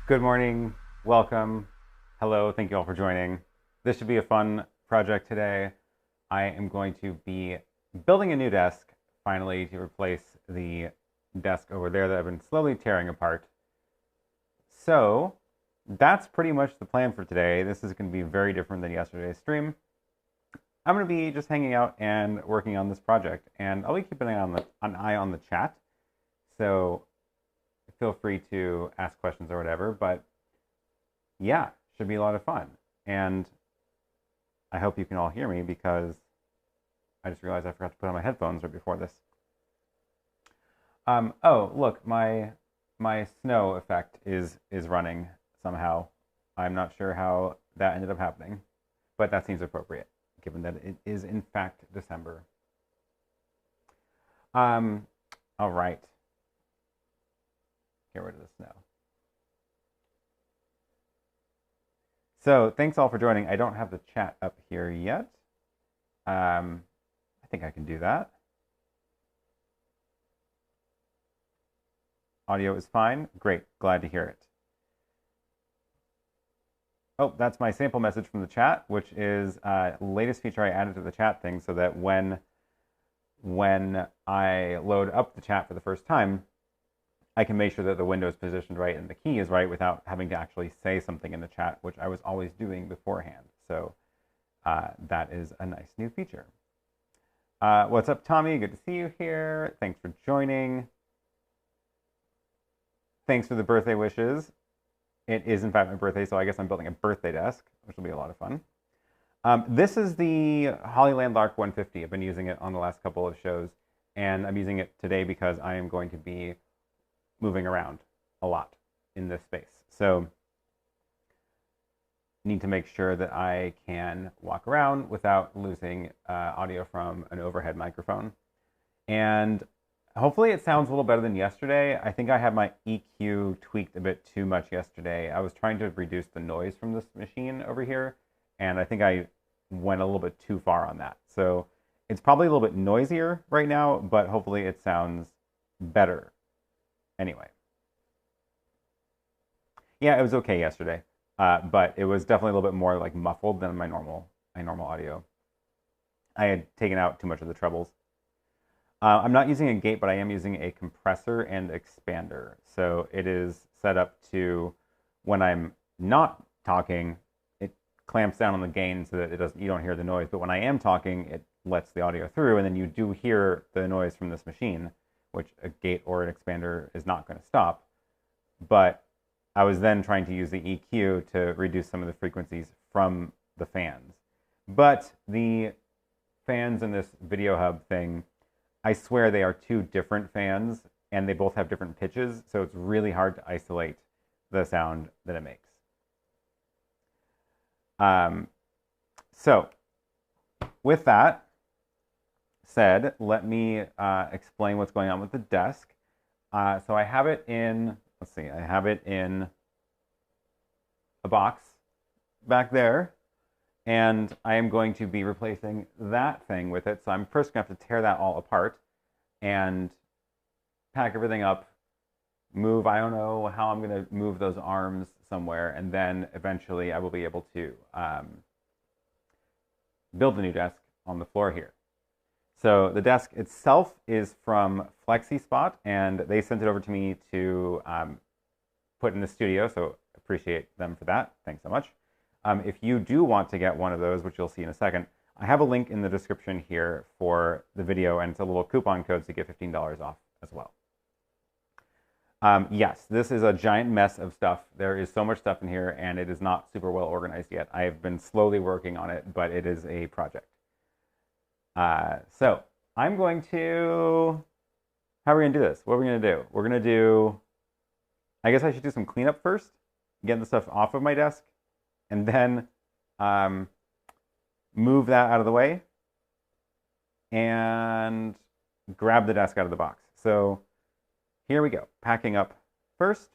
Good morning, welcome, hello, thank you all for joining. This should be a fun project today. I am going to be building a new desk, finally, to replace the desk over there that I've been slowly tearing apart. So, that's pretty much the plan for today. This is going to be very different than yesterday's stream. I'm going to be just hanging out and working on this project, and I'll be keeping an eye on the chat. So, feel free to ask questions or whatever, but yeah, should be a lot of fun. And I hope you can all hear me because I just realized I forgot to put on my headphones right before this. Oh, look, my snow effect is running somehow. I'm not sure how that ended up happening, but that seems appropriate given that it is in fact December. All right. Get rid of the snow. So thanks all for joining. I don't have the chat up here yet. I think I can do that. Audio is fine. Great. Glad to hear it. Oh, that's my sample message from the chat, which is latest feature I added to the chat thing so that when I load up the chat for the first time, I can make sure that the window is positioned right and the key is right without having to actually say something in the chat, which I was always doing beforehand. So that is a nice new feature. What's up, Tommy? Good to see you here. Thanks for joining. Thanks for the birthday wishes. It is, in fact, my birthday, so I guess I'm building a birthday desk, which will be a lot of fun. This is the Hollyland Lark 150. I've been using it on the last couple of shows, and I'm using it today because I am going to be moving around a lot in this space. So need to make sure that I can walk around without losing audio from an overhead microphone. And hopefully it sounds a little better than yesterday. I think I had my EQ tweaked a bit too much yesterday. I was trying to reduce the noise from this machine over here, and I think I went a little bit too far on that. So it's probably a little bit noisier right now, but hopefully it sounds better. Anyway, yeah, it was okay yesterday, but it was definitely a little bit more like muffled than my normal audio. I had taken out too much of the trebles. I'm not using a gate, but I am using a compressor and expander. So it is set up to, when I'm not talking, it clamps down on the gain so that you don't hear the noise. But when I am talking, it lets the audio through, and then you do hear the noise from this machine, which a gate or an expander is not going to stop. But I was then trying to use the EQ to reduce some of the frequencies from the fans. But the fans in this video hub thing, I swear they are two different fans, and they both have different pitches, so it's really hard to isolate the sound that it makes. So with that said, let me explain what's going on with the desk. So I have it in, let's see, I have it in a box back there, and I am going to be replacing that thing with it. So I'm first going to have to tear that all apart and pack everything up, move, I don't know how I'm going to move those arms somewhere, and then eventually I will be able to build the new desk on the floor here. So the desk itself is from Flexispot, and they sent it over to me to put in the studio, so appreciate them for that. Thanks so much. If you do want to get one of those, which you'll see in a second, I have a link in the description here for the video, and it's a little coupon code to get $15 off as well. Yes, this is a giant mess of stuff. There is so much stuff in here, and it is not super well organized yet. I have been slowly working on it, but it is a project. So I'm going to, how are we going to do this? What are we going to do? We're going to do, I guess I should do some cleanup first, get the stuff off of my desk, and then move that out of the way and grab the desk out of the box. So here we go, packing up first.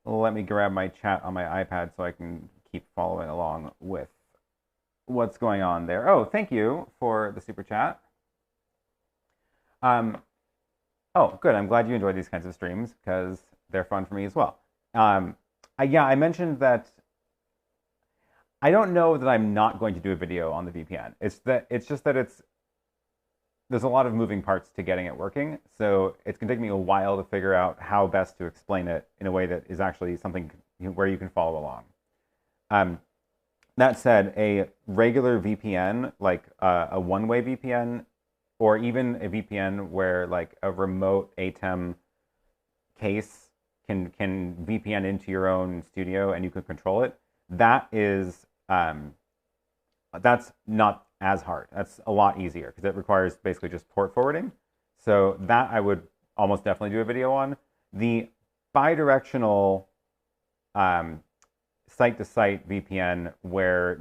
Let me grab my chat on my iPad so I can keep following along with what's going on there. Oh, thank you for the super chat. Oh, good. I'm glad you enjoyed these kinds of streams because they're fun for me as well. Yeah, I mentioned that I don't know that I'm not going to do a video on the VPN. It's just that there's a lot of moving parts to getting it working, so it's gonna take me a while to figure out how best to explain it in a way that is actually something where you can follow along. That said, a regular VPN, like a one-way VPN, or even a VPN where like a remote ATEM case can VPN into your own studio and you can control it, that's not as hard. That's a lot easier because it requires basically just port forwarding. So that I would almost definitely do a video on. The bidirectional site-to-site VPN where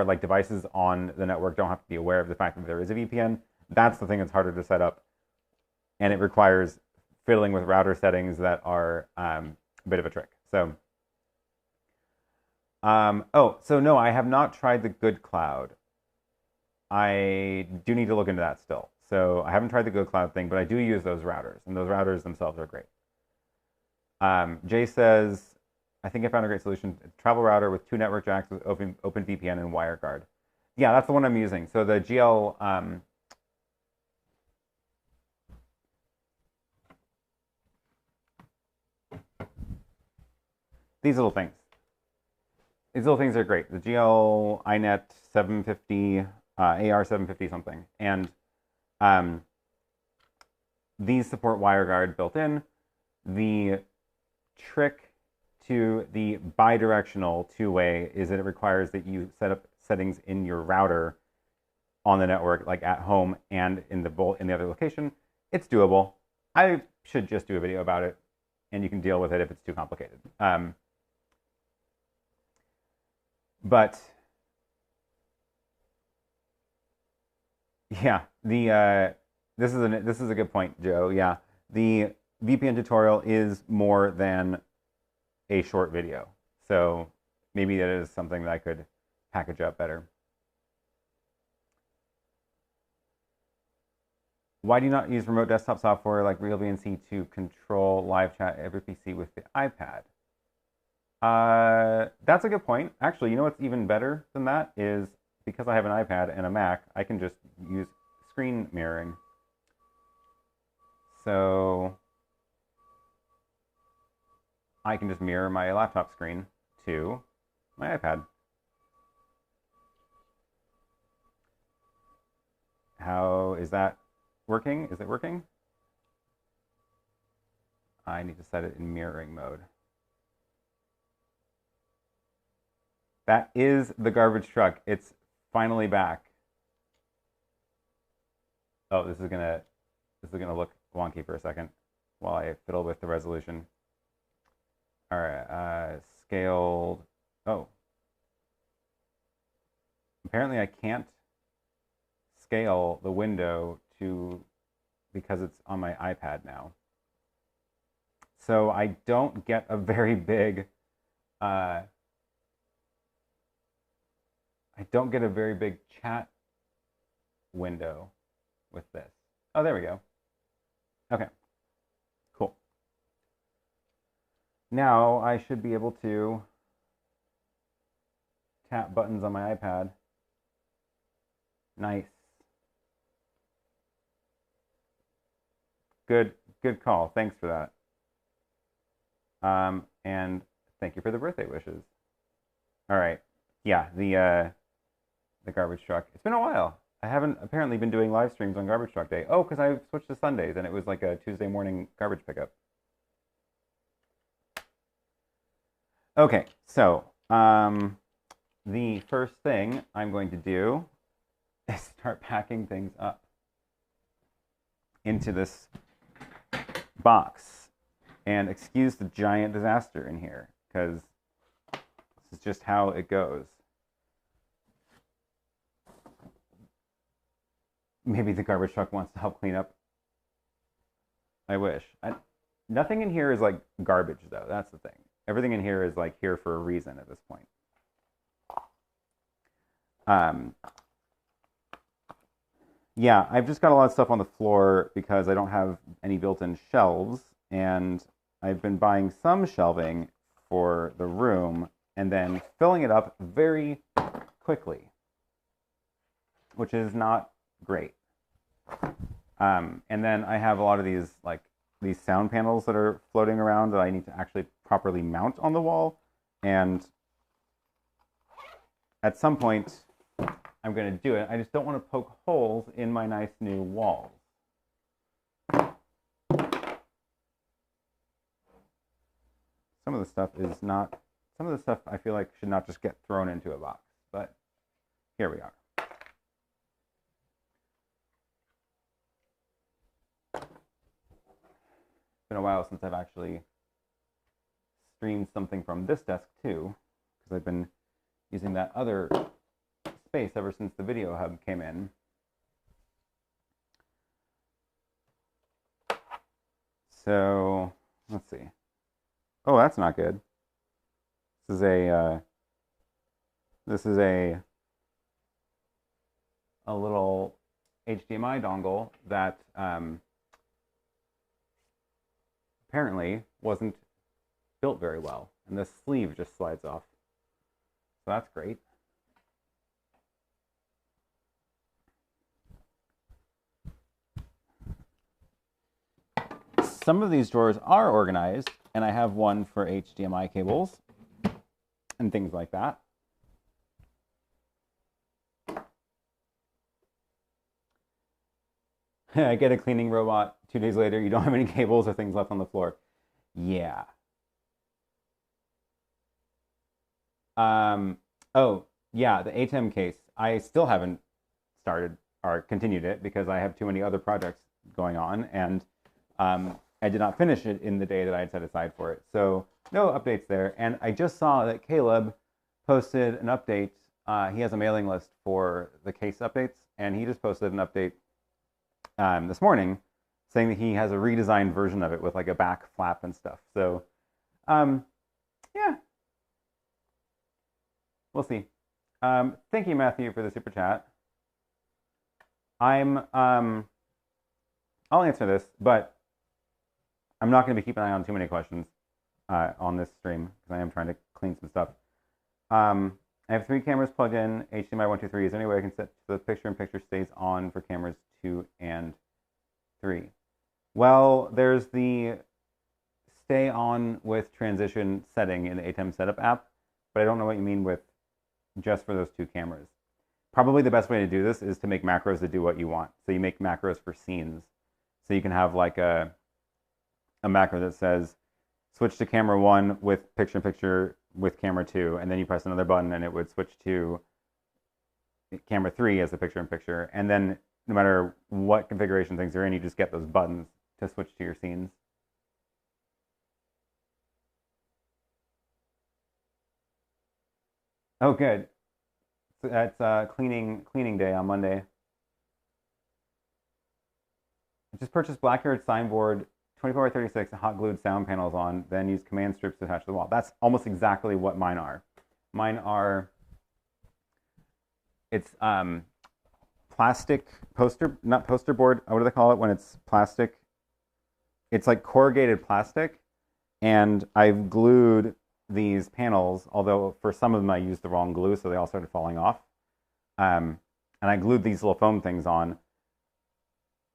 like devices on the network don't have to be aware of the fact that there is a VPN, that's the thing that's harder to set up, and it requires fiddling with router settings that are a bit of a trick. So, so no, I have not tried the Good Cloud. I do need to look into that still. So I haven't tried the Good Cloud thing, but I do use those routers, and those routers themselves are great. Jay says, I think I found a great solution. Travel router with 2 network jacks with open VPN and WireGuard. Yeah, that's the one I'm using. So the GL... These little things. These little things are great. The GL iNet 750, AR 750 something. And these support WireGuard built in. The trick to the bidirectional two-way is that it requires that you set up settings in your router on the network, like at home and in the other location. It's doable. I should just do a video about it, and you can deal with it if it's too complicated. But yeah, this is a good point, Joe. Yeah, the VPN tutorial is more than a short video, so maybe that is something that I could package up better. Why do you not use remote desktop software like RealVNC to control live chat every PC with the iPad? That's a good point. Actually, you know what's even better than that is because I have an iPad and a Mac, I can just use screen mirroring. So I can just mirror my laptop screen to my iPad. How is that working? Is it working? I need to set it in mirroring mode. That is the garbage truck. It's finally back. Oh, this is gonna look wonky for a second while I fiddle with the resolution. All right, scaled. Oh, apparently I can't scale the window because it's on my iPad now. So I don't get a very big. I don't get a very big chat window with this. Oh, there we go. Okay, cool. Now I should be able to tap buttons on my iPad. Nice. Good call. Thanks for that. And thank you for the birthday wishes. All right. Yeah, the garbage truck. It's been a while. I haven't apparently been doing live streams on garbage truck day. Oh, because I switched to Sundays and it was like a Tuesday morning garbage pickup. Okay, so the first thing I'm going to do is start packing things up into this box. And excuse the giant disaster in here, because this is just how it goes. Maybe the garbage truck wants to help clean up. I wish. Nothing in here is like garbage, though. That's the thing. Everything in here is like here for a reason at this point. Yeah, I've just got a lot of stuff on the floor because I don't have any built-in shelves, and I've been buying some shelving for the room and then filling it up very quickly, which is not great. And then I have a lot of these these sound panels that are floating around that I need to actually properly mount on the wall, and at some point I'm going to do it. I just don't want to poke holes in my nice new walls. Some of the stuff I feel like should not just get thrown into a box, but here we are. It's been a while since I've actually streamed something from this desk too, because I've been using that other space ever since the video hub came in. So let's see. Oh, that's not good. This is a little HDMI dongle that apparently wasn't built very well, and the sleeve just slides off. So that's great. Some of these drawers are organized, and I have one for HDMI cables and things like that. I get a cleaning robot 2 days later, you don't have any cables or things left on the floor. Yeah. Oh, yeah, the ATEM case. I still haven't started or continued it because I have too many other projects going on, and I did not finish it in the day that I had set aside for it. So no updates there. And I just saw that Caleb posted an update. He has a mailing list for the case updates, and he just posted an update this morning saying that he has a redesigned version of it with like a back flap and stuff. So yeah, we'll see. Thank you, Matthew, for the super chat. I'll answer this, but I'm not going to be keeping an eye on too many questions on this stream because I am trying to clean some stuff. I have 3 cameras plugged in, HDMI 1, 2, 3. Is there any way I can set the picture-in-picture stays on for cameras 2 and 3? Well, there's the stay on with transition setting in the ATEM setup app, but I don't know what you mean with just for those 2 cameras. Probably the best way to do this is to make macros that do what you want. So you make macros for scenes. So you can have like a macro that says switch to camera 1 with picture-in-picture with camera 2, and then you press another button and it would switch to camera 3 as the picture-in-picture, and then no matter what configuration things are in, you just get those buttons to switch to your scenes. Oh, good. So that's cleaning day on Monday. I just purchased Blackguard signboard, 24x36, hot glued sound panels on, then use command strips to attach to the wall. That's almost exactly what mine are. Mine are, it's plastic poster, not poster board, what do they call it when it's plastic? It's like corrugated plastic, and I've glued these panels, although for some of them I used the wrong glue, so they all started falling off. And I glued these little foam things on.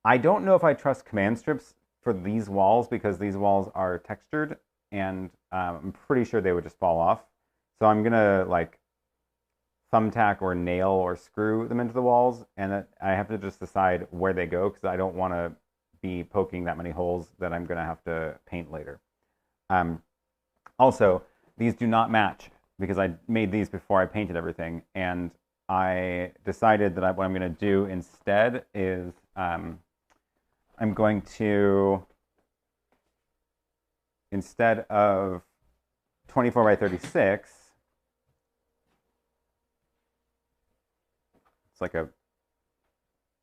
I don't know if I trust command strips for these walls because these walls are textured, and I'm pretty sure they would just fall off. So I'm gonna like thumbtack or nail or screw them into the walls, and I have to just decide where they go because I don't want to be poking that many holes that I'm gonna have to paint later. Also, these do not match because I made these before I painted everything, and I decided that what I'm going to do instead is I'm going to, instead of 24x36, it's like a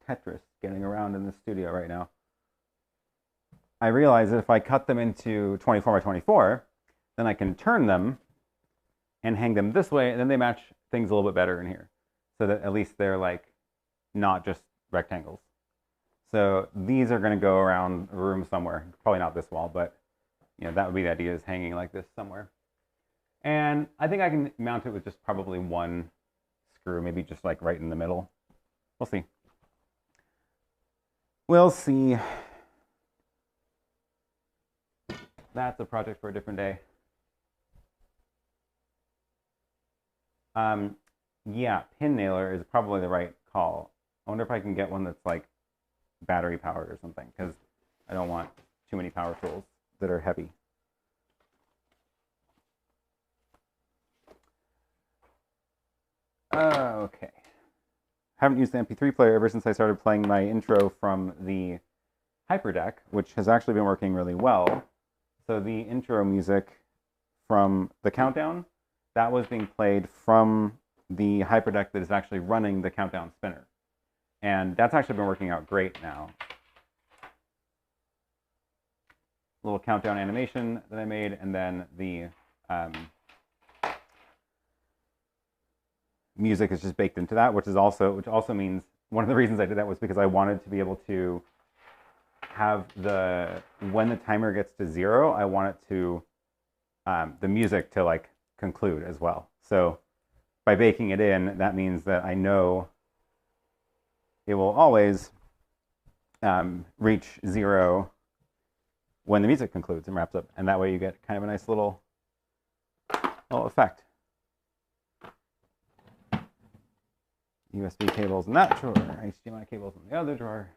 Tetris getting around in the studio right now. I realized that if I cut them into 24x24, then I can turn them and hang them this way, and then they match things a little bit better in here. So that at least they're like not just rectangles. So these are going to go around a room somewhere. Probably not this wall, but you know, that would be the idea, is hanging like this somewhere. And I think I can mount it with just probably one screw, maybe just like right in the middle. We'll see. We'll see. That's a project for a different day. Yeah, pin nailer is probably the right call. I wonder if I can get one that's like battery powered or something, because I don't want too many power tools that are heavy. Okay. Haven't used the MP3 player ever since I started playing my intro from the Hyperdeck, which has actually been working really well. So the intro music from the countdown, that was being played from the Hyperdeck that is actually running the countdown spinner. And that's actually been working out great now. Little countdown animation that I made, and then the music is just baked into that, which also means one of the reasons I did that was because I wanted to be able to have when the timer gets to 0, I want it to the music to like conclude as well. So by baking it in, that means that I know it will always reach 0 when the music concludes and wraps up, and that way you get kind of a nice little effect. USB cables in that drawer, HDMI cables in the other drawer.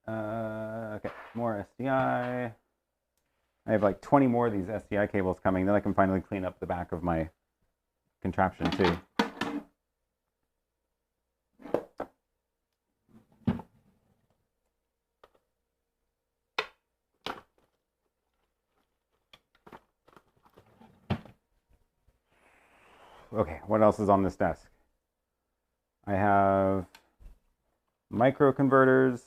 Okay, more SDI. I have like 20 more of these SDI cables coming. Then I can finally clean up the back of my contraption too. Okay, what else is on this desk? I have microconverters,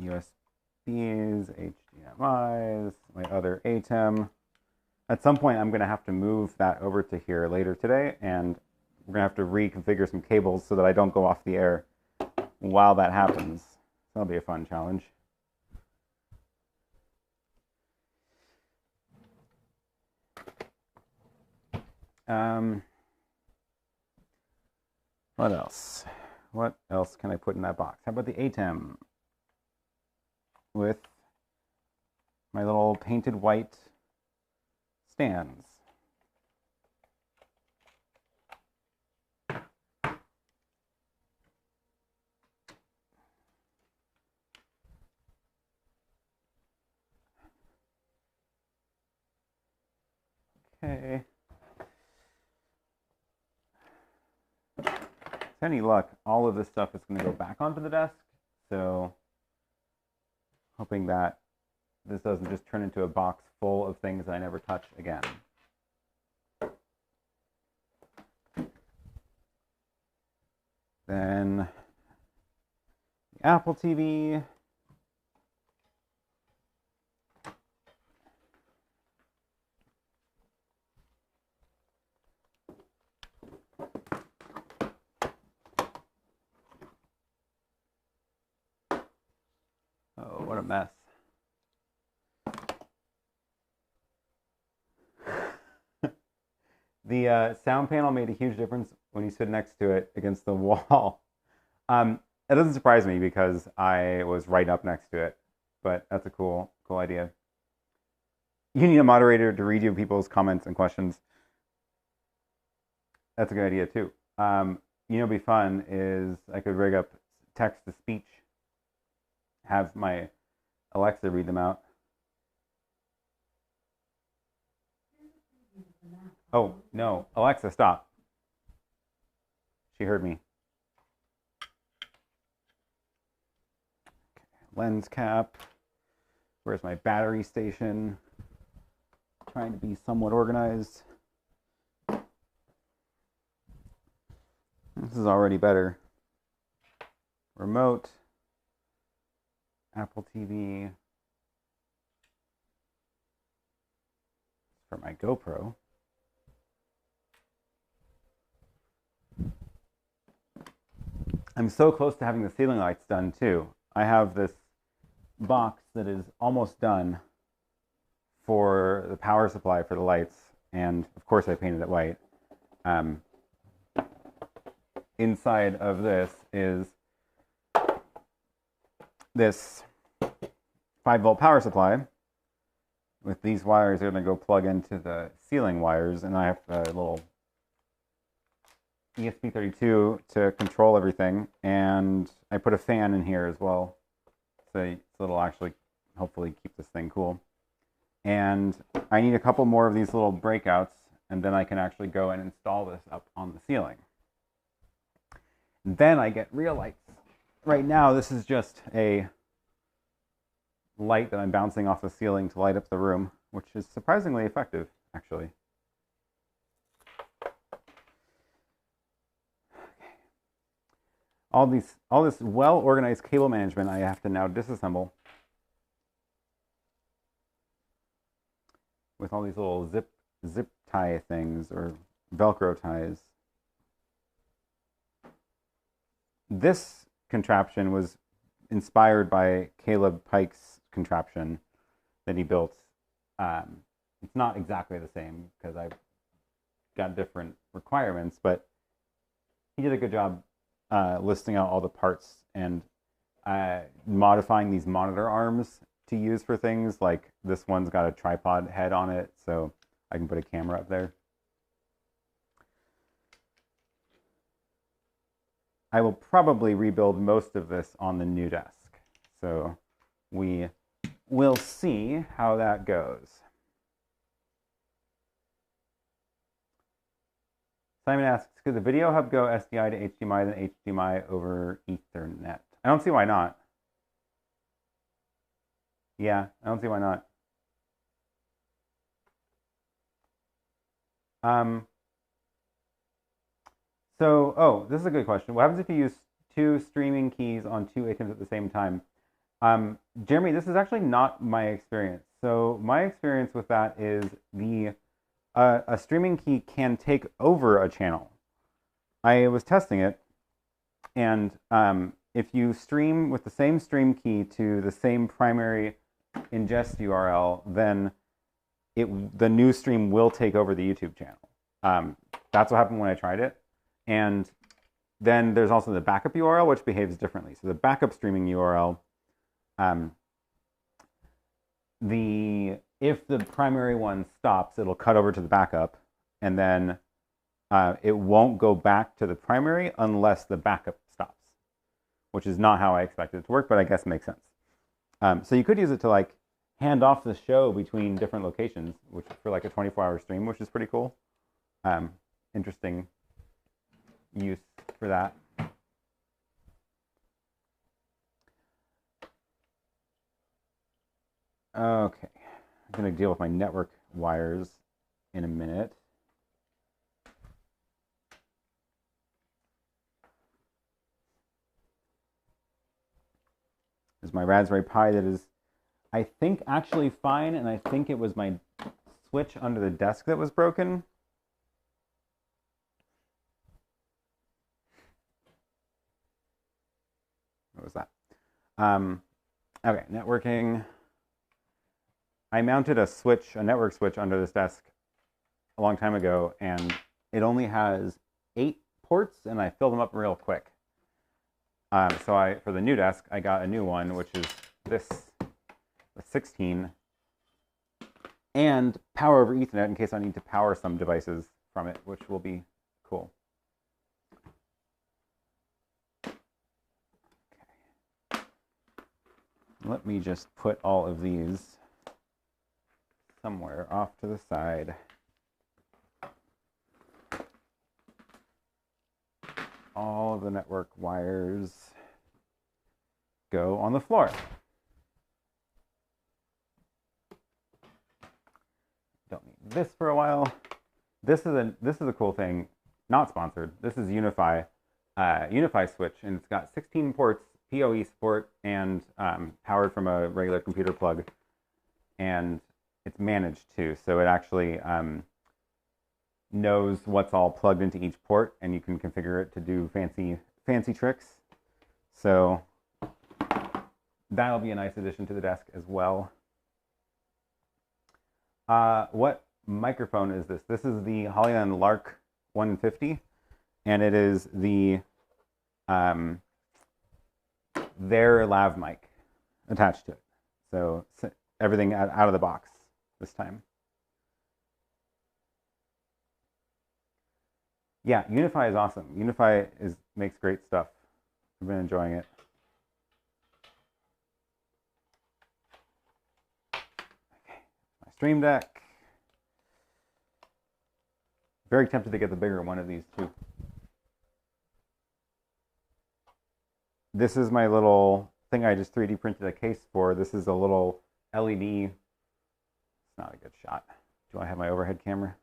USBs, HDMIs, my other ATEM. At some point, I'm going to have to move that over to here later today, and we're going to have to reconfigure some cables so that I don't go off the air while that happens. That'll be a fun challenge. What else? What else can I put in that box? How about the ATEM with my little painted white stands? Okay. With any luck, all of this stuff is going to go back onto the desk, so hoping that this doesn't just turn into a box full of things that I never touch again. Then the Apple TV. Oh, what a mess. The sound panel made a huge difference when you stood next to it against the wall. It doesn't surprise me because I was right up next to it, but that's a cool idea. You need a moderator to read you people's comments and questions. That's a good idea too. You know, what'd be fun is I could rig up text to speech, have my Alexa read them out. Oh, no. Alexa, stop. She heard me. Okay. Lens cap. Where's my battery station? Trying to be somewhat organized. This is already better. Remote. Apple TV. For my GoPro. I'm so close to having the ceiling lights done too. I have this box that is almost done for the power supply for the lights, and of course I painted it white. Inside of this is this 5-volt power supply. With these wires, they're going to go plug into the ceiling wires, and I have a little ESP32 to control everything, and I put a fan in here as well, so it'll actually hopefully keep this thing cool. And I need a couple more of these little breakouts, and then I can actually go and install this up on the ceiling. And then I get real lights. Right now, this is just a light that I'm bouncing off the ceiling to light up the room, which is surprisingly effective, actually. All this well-organized cable management I have to now disassemble with all these little zip tie things or Velcro ties. This contraption was inspired by Caleb Pike's contraption that he built. It's not exactly the same because I've got different requirements, but he did a good job listing out all the parts and modifying these monitor arms to use for things. Like this one's got a tripod head on it, so I can put a camera up there. I will probably rebuild most of this on the new desk, so we will see how that goes. Simon asks, could the video hub go SDI to HDMI than HDMI over Ethernet? I don't see why not. Yeah, I don't see why not. This is a good question. What happens if you use 2 streaming keys on 2 ATEMs at the same time? Jeremy, this is actually not my experience. So my experience with that is a streaming key can take over a channel. I was testing it, and if you stream with the same stream key to the same primary ingest URL, then the new stream will take over the YouTube channel. That's what happened when I tried it. And then there's also the backup URL, which behaves differently. So the backup streaming URL, if the primary one stops, it'll cut over to the backup, and then it won't go back to the primary unless the backup stops, which is not how I expected it to work, but I guess it makes sense. So you could use it to like hand off the show between different locations, which for like a 24-hour stream, which is pretty cool. Interesting use for that. Okay, I'm going to deal with my network wires in a minute. This is my Raspberry Pi that is, I think, actually fine, and I think it was my switch under the desk that was broken. What was that? Okay, networking. I mounted a network switch under this desk a long time ago, and it only has 8 ports, and I filled them up real quick. So for the new desk, I got a new one, which is this, the 16, and power over Ethernet in case I need to power some devices from it, which will be cool. Okay. Let me just put all of these somewhere off to the side. All of the network wires go on the floor. Don't need this for a while. This is a cool thing, not sponsored. This is Unify switch, and it's got 16 ports PoE support and powered from a regular computer plug, and it's managed too, so it actually knows what's all plugged into each port, and you can configure it to do fancy tricks. So that'll be a nice addition to the desk as well. What microphone is this? This is the Hollyland Lark 150, and it is the their lav mic attached to it. So everything out of the box this time. Yeah, Unify is awesome. Unify makes great stuff. I've been enjoying it. Okay, my Stream Deck. Very tempted to get the bigger one of these too. This is my little thing I just 3D printed a case for. This is a little LED. It's not a good shot. Do I have my overhead camera?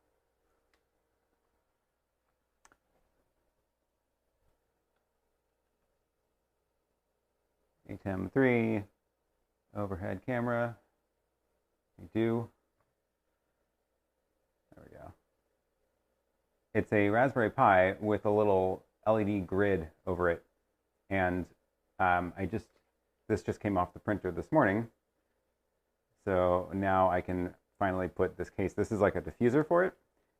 ATEM 3, overhead camera. We do. There we go. It's a Raspberry Pi with a little LED grid over it, and this just came off the printer this morning, so now I can finally put this case. This is like a diffuser for it,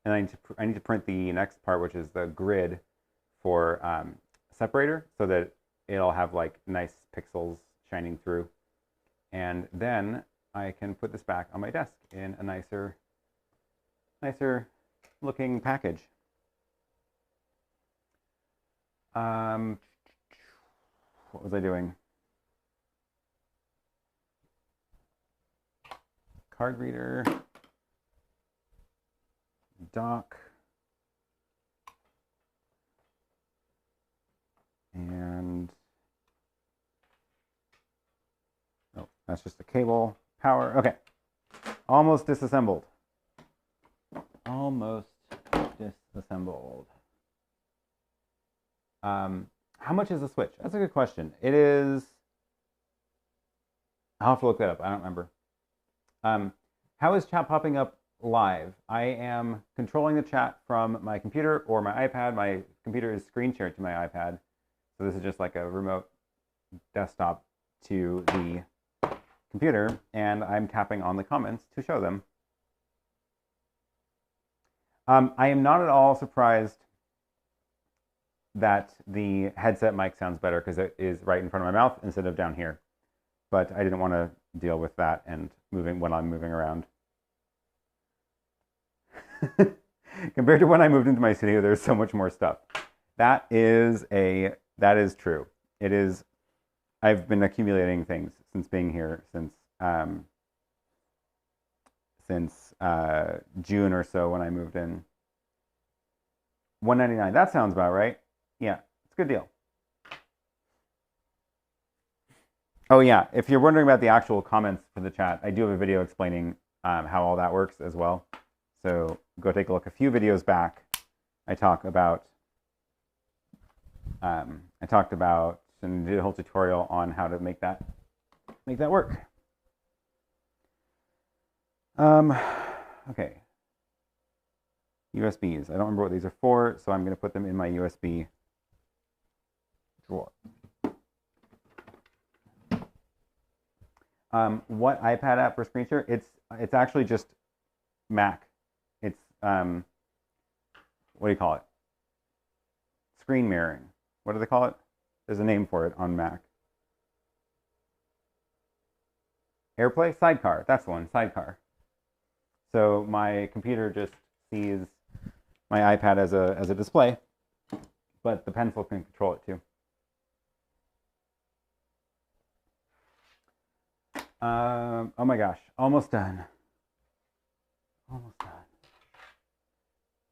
and I need to print the next part, which is the grid for separator, so that it'll have like nice pixels shining through, and then I can put this back on my desk in a nicer looking package. What was I doing? Card reader, dock, and oh, that's just a cable. Power. Okay, almost disassembled. Almost disassembled. How much is the switch? That's a good question. It is, I'll have to look that up. I don't remember. How is chat popping up live? I am controlling the chat from my computer or my iPad. My computer is screen shared to my iPad. So this is just like a remote desktop to the computer, and I'm tapping on the comments to show them. I am not at all surprised that the headset mic sounds better because it is right in front of my mouth instead of down here. But I didn't want to deal with that and moving when I'm moving around. Compared to when I moved into my studio, there's so much more stuff. That is true. It is. I've been accumulating things since being here since June or so when I moved in. $199. That sounds about right. Yeah, it's a good deal. Oh yeah, if you're wondering about the actual comments for the chat, I do have a video explaining how all that works as well. So go take a look. A few videos back, I talked about and did a whole tutorial on how to make that work. Okay. USBs. I don't remember what these are for, so I'm going to put them in my USB drawer. What iPad app for screen share? It's actually just Mac. It's what do you call it? Screen mirroring. What do they call it? There's a name for it on Mac. AirPlay? Sidecar. That's the one. Sidecar. So my computer just sees my iPad as a display, but the pencil can control it too. Oh my gosh, almost done. Almost done.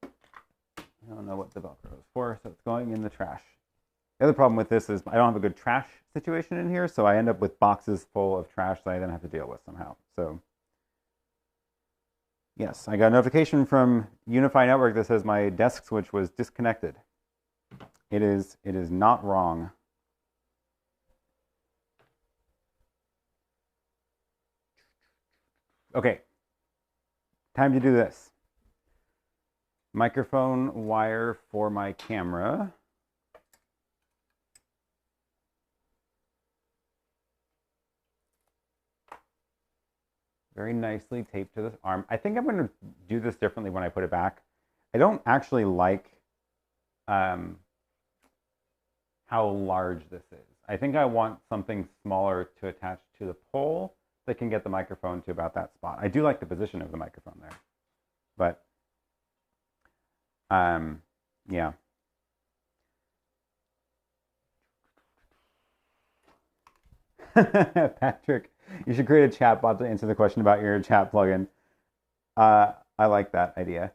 I don't know what the Velcro is for, so it's going in the trash. The other problem with this is I don't have a good trash situation in here, so I end up with boxes full of trash that I then have to deal with somehow. So yes, I got a notification from Unify Network that says my desk switch was disconnected. It is not wrong. Okay, time to do this. Microphone wire for my camera. Very nicely taped to this arm. I think I'm going to do this differently when I put it back. I don't actually like how large this is. I think I want something smaller to attach to the pole that can get the microphone to about that spot. I do like the position of the microphone there, but yeah. Patrick, you should create a chat bot to answer the question about your chat plugin. I like that idea.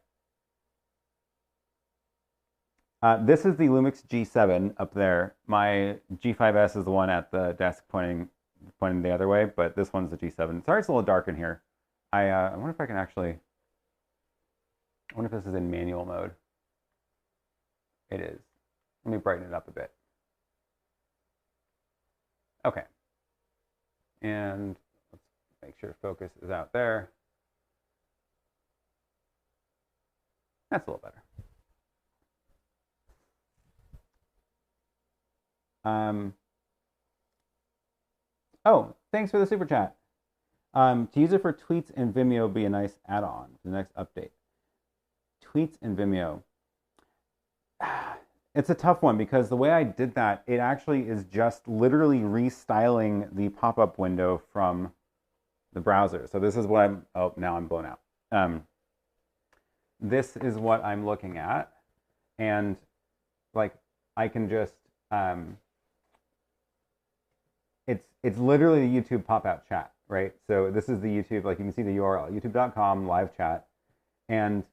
This is the Lumix G7 up there. My G5S is the one at the desk pointing the other way, but this one's the G7. Sorry it's a little dark in here. I wonder if I can actually... I wonder if this is in manual mode. It is. Let me brighten it up a bit. Okay. And let's make sure focus is out there. That's a little better. Oh, thanks for the super chat. To use it for tweets and Vimeo would be a nice add-on for the next update. Tweets and Vimeo. It's a tough one because the way I did that, it actually is just literally restyling the pop-up window from the browser. So this is what I'm, oh, now I'm blown out. This is what I'm looking at. And like, I can just, it's literally the YouTube pop-out chat, right? So this is the YouTube, like you can see the URL, youtube.com live chat. And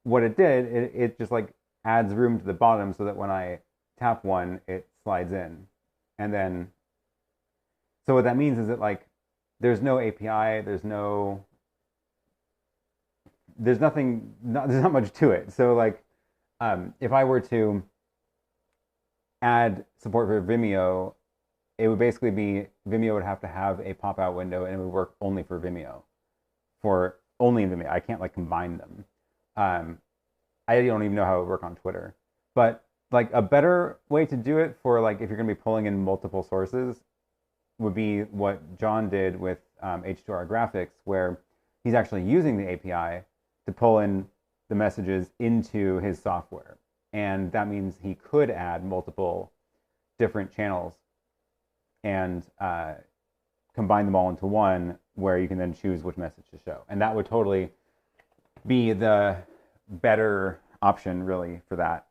what it did, it just like adds room to the bottom so that when I tap one, it slides in. And then, so what that means is that like, there's no API, there's not much to it. So like, if I were to add support for Vimeo, it would basically be, Vimeo would have to have a pop-out window and it would work only for Vimeo. Only in Vimeo. I can't like combine them. I don't even know how it would work on Twitter. But like a better way to do it for like if you're going to be pulling in multiple sources would be what John did with H2R Graphics, where he's actually using the API to pull in the messages into his software. And that means he could add multiple different channels and combine them all into one where you can then choose which message to show. And that would totally be the better option really for that.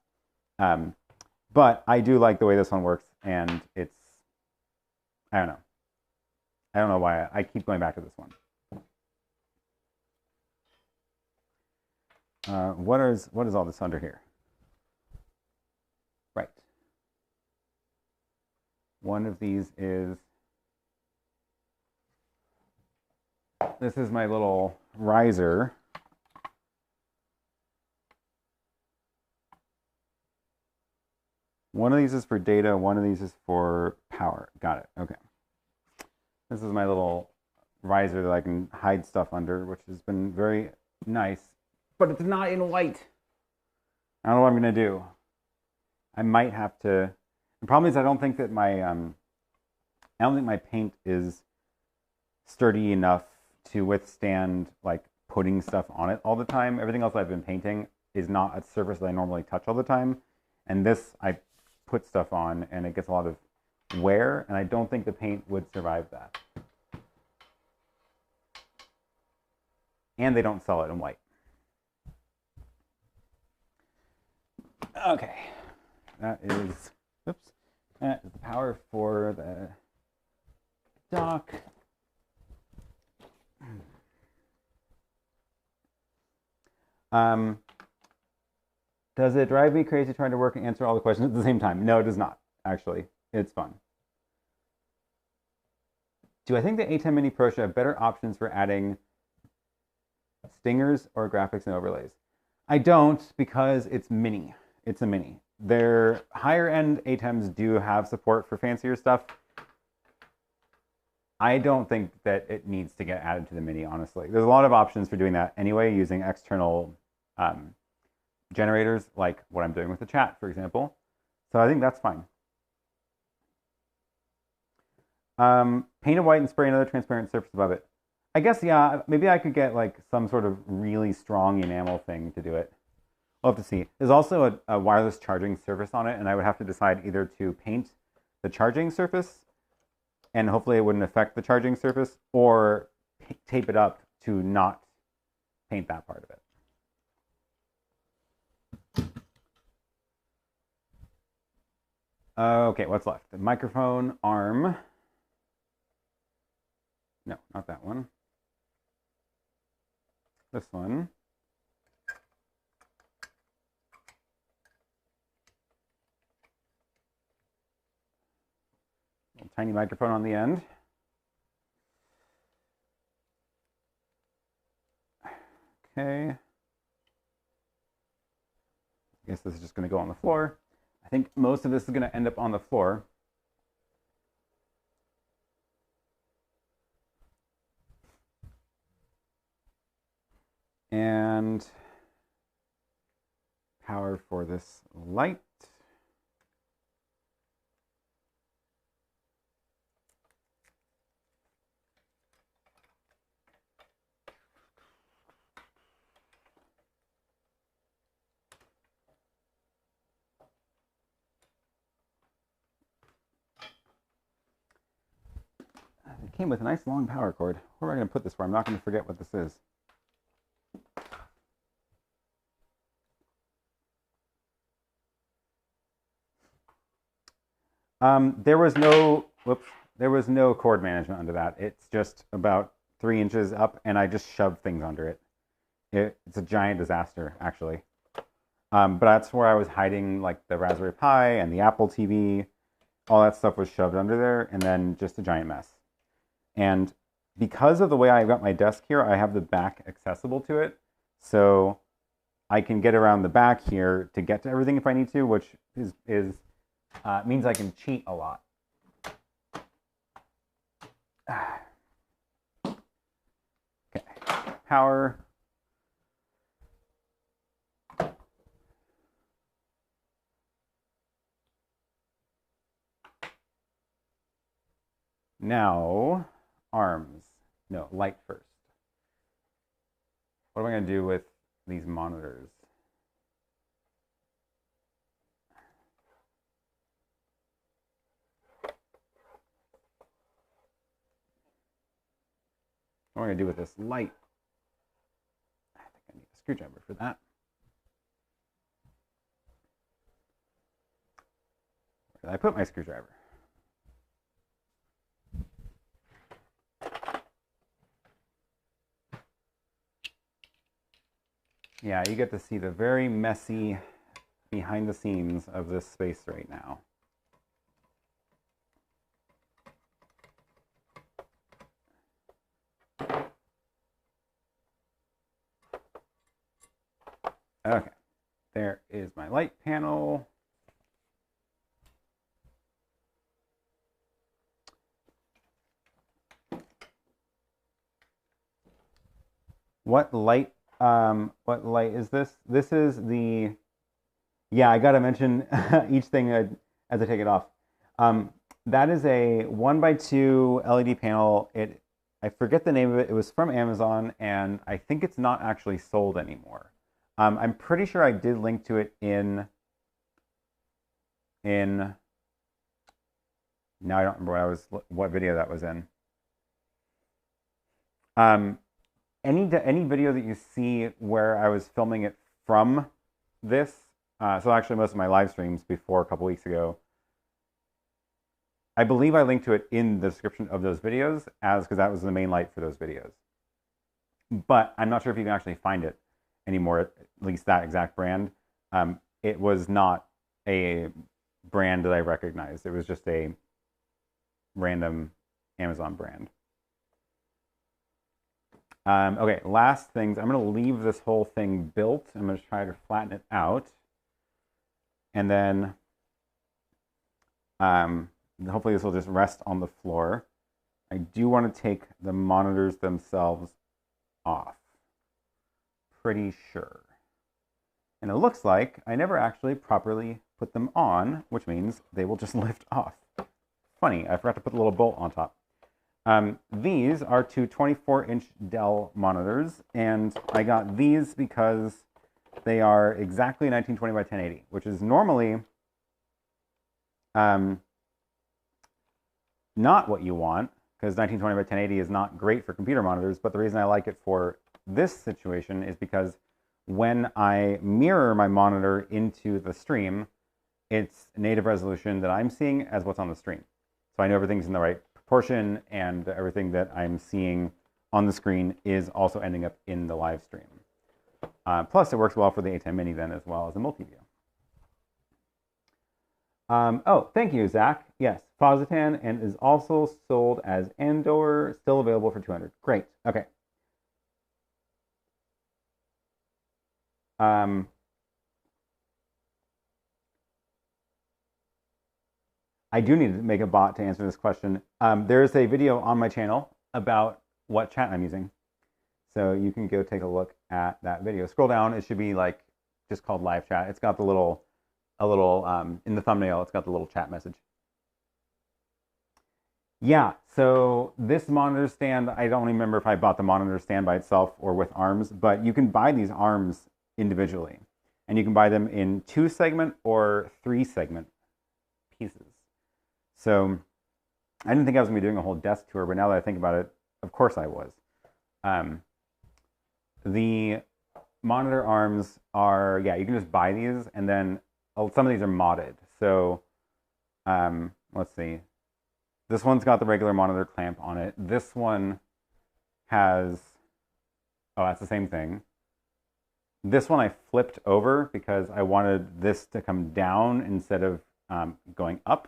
But I do like the way this one works, and it's, I don't know why I keep going back to this one. What is all this under here? Right. One of these is, this is my little riser. One of these is for data, one of these is for power. Got it, okay. This is my little riser that I can hide stuff under, which has been very nice, but it's not in white. I don't know what I'm gonna do. I might have to, the problem is I don't think that my paint is sturdy enough to withstand like putting stuff on it all the time. Everything else I've been painting is not a surface that I normally touch all the time. And this, I put stuff on and it gets a lot of wear, and I don't think the paint would survive that. And they don't sell it in white. Okay, that is, oops, that is the power for the dock. Does it drive me crazy trying to work and answer all the questions at the same time? No, it does not, actually. It's fun. Do I think the ATEM Mini Pro should have better options for adding stingers or graphics and overlays? I don't, because it's mini. It's a mini. Their higher end ATEMs do have support for fancier stuff. I don't think that it needs to get added to the Mini, honestly. There's a lot of options for doing that anyway, using external generators, like what I'm doing with the chat, for example. So I think that's fine. Paint it white and spray another transparent surface above it. I guess, yeah, maybe I could get like some sort of really strong enamel thing to do it. We'll have to see. There's also a wireless charging surface on it, and I would have to decide either to paint the charging surface, and hopefully it wouldn't affect the charging surface, or tape it up to not paint that part of it. Okay, what's left? The microphone arm. No, not that one. This one. Little tiny microphone on the end. Okay. I guess this is just going to go on the floor. I think most of this is going to end up on the floor. And power for this light. It came with a nice long power cord. Where am I going to put this where I'm not going to forget what this is? There was no cord management under that. It's just about 3 inches up, and I just shoved things under it. It's a giant disaster, actually. But that's where I was hiding like the Raspberry Pi and the Apple TV. All that stuff was shoved under there, and then just a giant mess. And because of the way I got my desk here, I have the back accessible to it. So I can get around the back here to get to everything if I need to, which means I can cheat a lot. Okay, power. Now, arms. No, light first. What am I going to do with these monitors? What am I going to do with this light? I think I need a screwdriver for that. Where did I put my screwdriver? Yeah, you get to see the very messy behind the scenes of this space right now. Okay, there is my light panel. What light is this? This is the, yeah, I gotta mention each thing as I take it off. That is a 1x2 LED panel. I forget the name of it. It was from Amazon, and I think it's not actually sold anymore. I'm pretty sure I did link to it in now I don't remember what video that was in. Any video that you see where I was filming it from this, so actually most of my live streams before a couple weeks ago, I believe I linked to it in the description of those videos because that was the main light for those videos. But I'm not sure if you can actually find it anymore, at least that exact brand. It was not a brand that I recognized. It was just a random Amazon brand. Okay, last things. I'm going to leave this whole thing built. I'm going to try to flatten it out. And then hopefully this will just rest on the floor. I do want to take the monitors themselves off. Pretty sure. And it looks like I never actually properly put them on, which means they will just lift off. Funny, I forgot to put the little bolt on top. These are two 24-inch Dell monitors, and I got these because they are exactly 1920 by 1080, which is normally not what you want, because 1920 by 1080 is not great for computer monitors, but the reason I like it for this situation is because when I mirror my monitor into the stream, it's native resolution that I'm seeing as what's on the stream. So I know everything's in the right proportion, and everything that I'm seeing on the screen is also ending up in the live stream. Plus, it works well for the ATEM Mini then as well as a multi-view. Oh, thank you, Zach. Yes, Positan, and is also sold as Andor, still available for 200. Great. Okay. I do need to make a bot to answer this question. There's a video on my channel about what chat I'm using. So you can go take a look at that video. Scroll down, it should be like just called live chat. It's got the little, in the thumbnail, it's got the little chat message. Yeah, so this monitor stand, I don't remember if I bought the monitor stand by itself or with arms, but you can buy these arms individually. And you can buy them in 2-segment or 3-segment pieces. So I didn't think I was going to be doing a whole desk tour, but now that I think about it, of course I was. The monitor arms are, yeah, you can just buy these, and then some of these are modded. So let's see. This one's got the regular monitor clamp on it. This one has, oh, that's the same thing. This one I flipped over because I wanted this to come down instead of going up.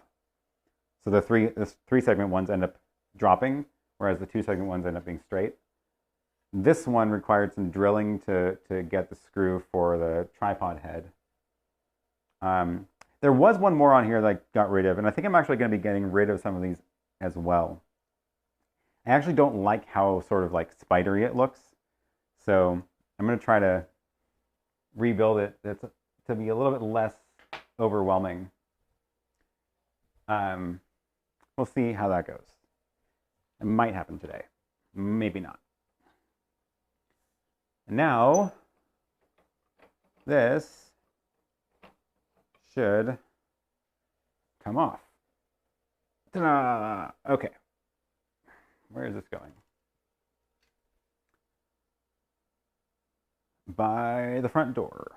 So the 3-segment ones end up dropping, whereas the 2-segment ones end up being straight. This one required some drilling to get the screw for the tripod head. There was one more on here that I got rid of, and I think I'm actually going to be getting rid of some of these as well. I actually don't like how sort of like spidery it looks, so I'm going to try to rebuild it to be a little bit less overwhelming. We'll see how that goes. It might happen today, maybe not. And now, this should come off. Ta-da! Okay. Where is this going? By the front door.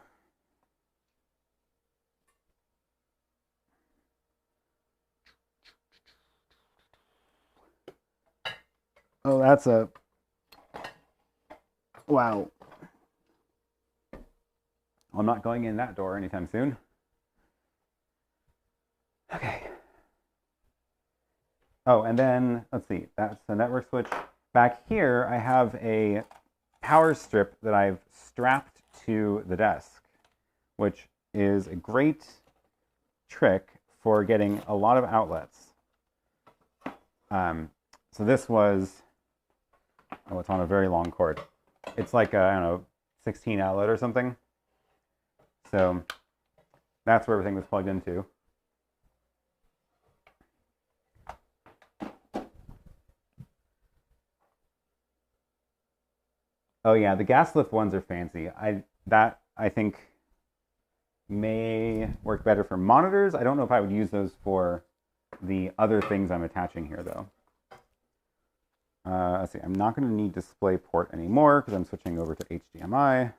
Oh, that's a... Wow. I'm not going in that door anytime soon. Okay. Oh, and then, let's see, that's the network switch. Back here, I have a power strip that I've strapped to the desk, which is a great trick for getting a lot of outlets. So this was, oh, it's on a very long cord. It's like a, I don't know, 16 outlet or something. So that's where everything was plugged into. Oh yeah, the gas lift ones are fancy. That I think may work better for monitors. I don't know if I would use those for the other things I'm attaching here though. Let's see, I'm not going to need DisplayPort anymore because I'm switching over to HDMI.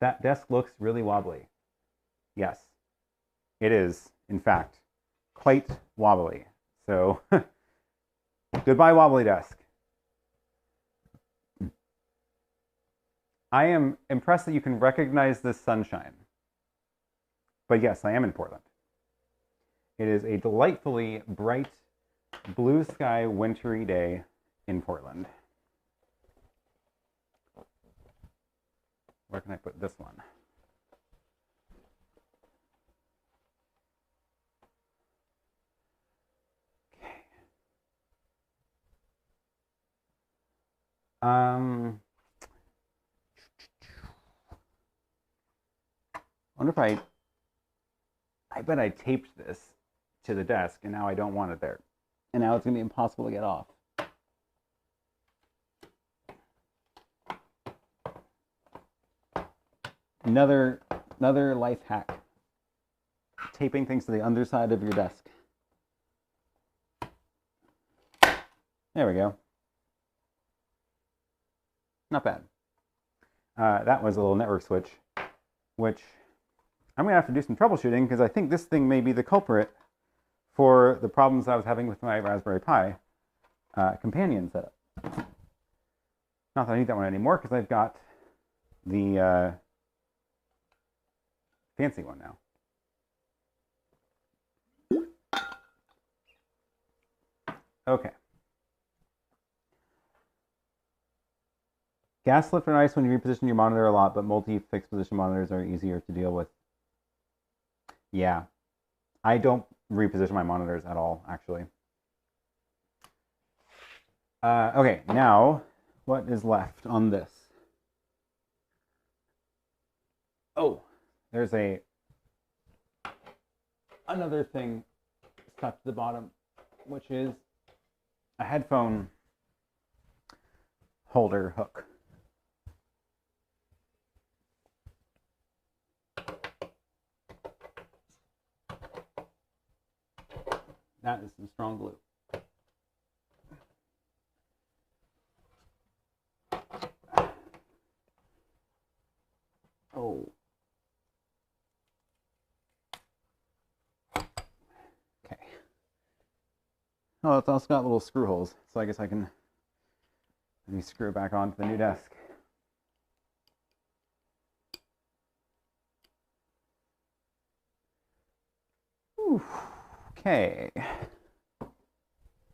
That desk looks really wobbly. Yes, it is, in fact, quite wobbly. So, goodbye wobbly desk. I am impressed that you can recognize this sunshine. But yes, I am in Portland. It is a delightfully bright, blue sky, wintry day in Portland. Where can I put this one? Wonder if I bet I taped this to the desk and now I don't want it there. And now it's gonna be impossible to get off. Another life hack. Taping things to the underside of your desk. There we go. Not bad. That was a little network switch, which I'm going to have to do some troubleshooting because I think this thing may be the culprit for the problems I was having with my Raspberry Pi companion setup. Not that I need that one anymore because I've got the fancy one now. Okay. Gas lift are nice when you reposition your monitor a lot, but multi-fixed position monitors are easier to deal with. Yeah. I don't reposition my monitors at all, actually. Okay, now, what is left on this? Oh, there's another thing stuck to the bottom, which is a headphone holder hook. That is some strong glue. Oh. Okay. Oh, it's also got little screw holes, so I guess I can maybe screw it back onto the new desk. Whew. Okay.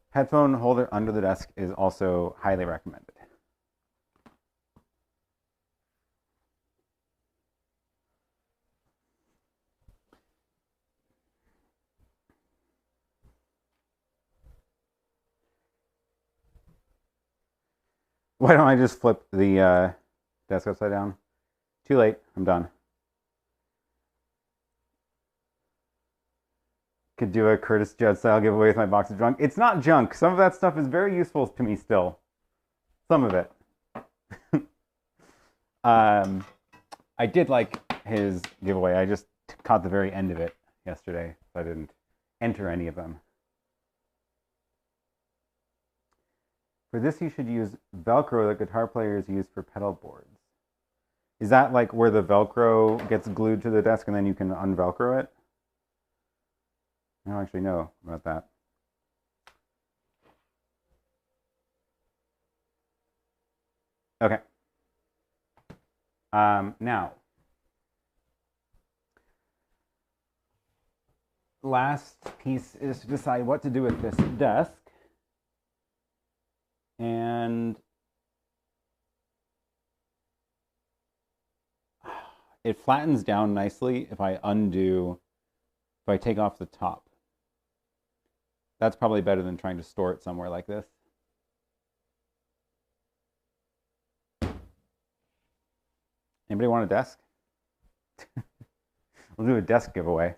Headphone holder under the desk is also highly recommended. Why don't I just flip the desk upside down? Too late. I'm done. Could do a Curtis Judd style giveaway with my box of junk. It's not junk. Some of that stuff is very useful to me still. Some of it. I did like his giveaway. I just caught the very end of it yesterday, so I didn't enter any of them. For this, you should use Velcro that guitar players use for pedal boards. Is that like where the Velcro gets glued to the desk and then you can unvelcro it? I don't actually know about that. Okay. Now, last piece is to decide what to do with this desk. And it flattens down nicely if I take off the top. That's probably better than trying to store it somewhere like this. Anybody want a desk? We'll do a desk giveaway.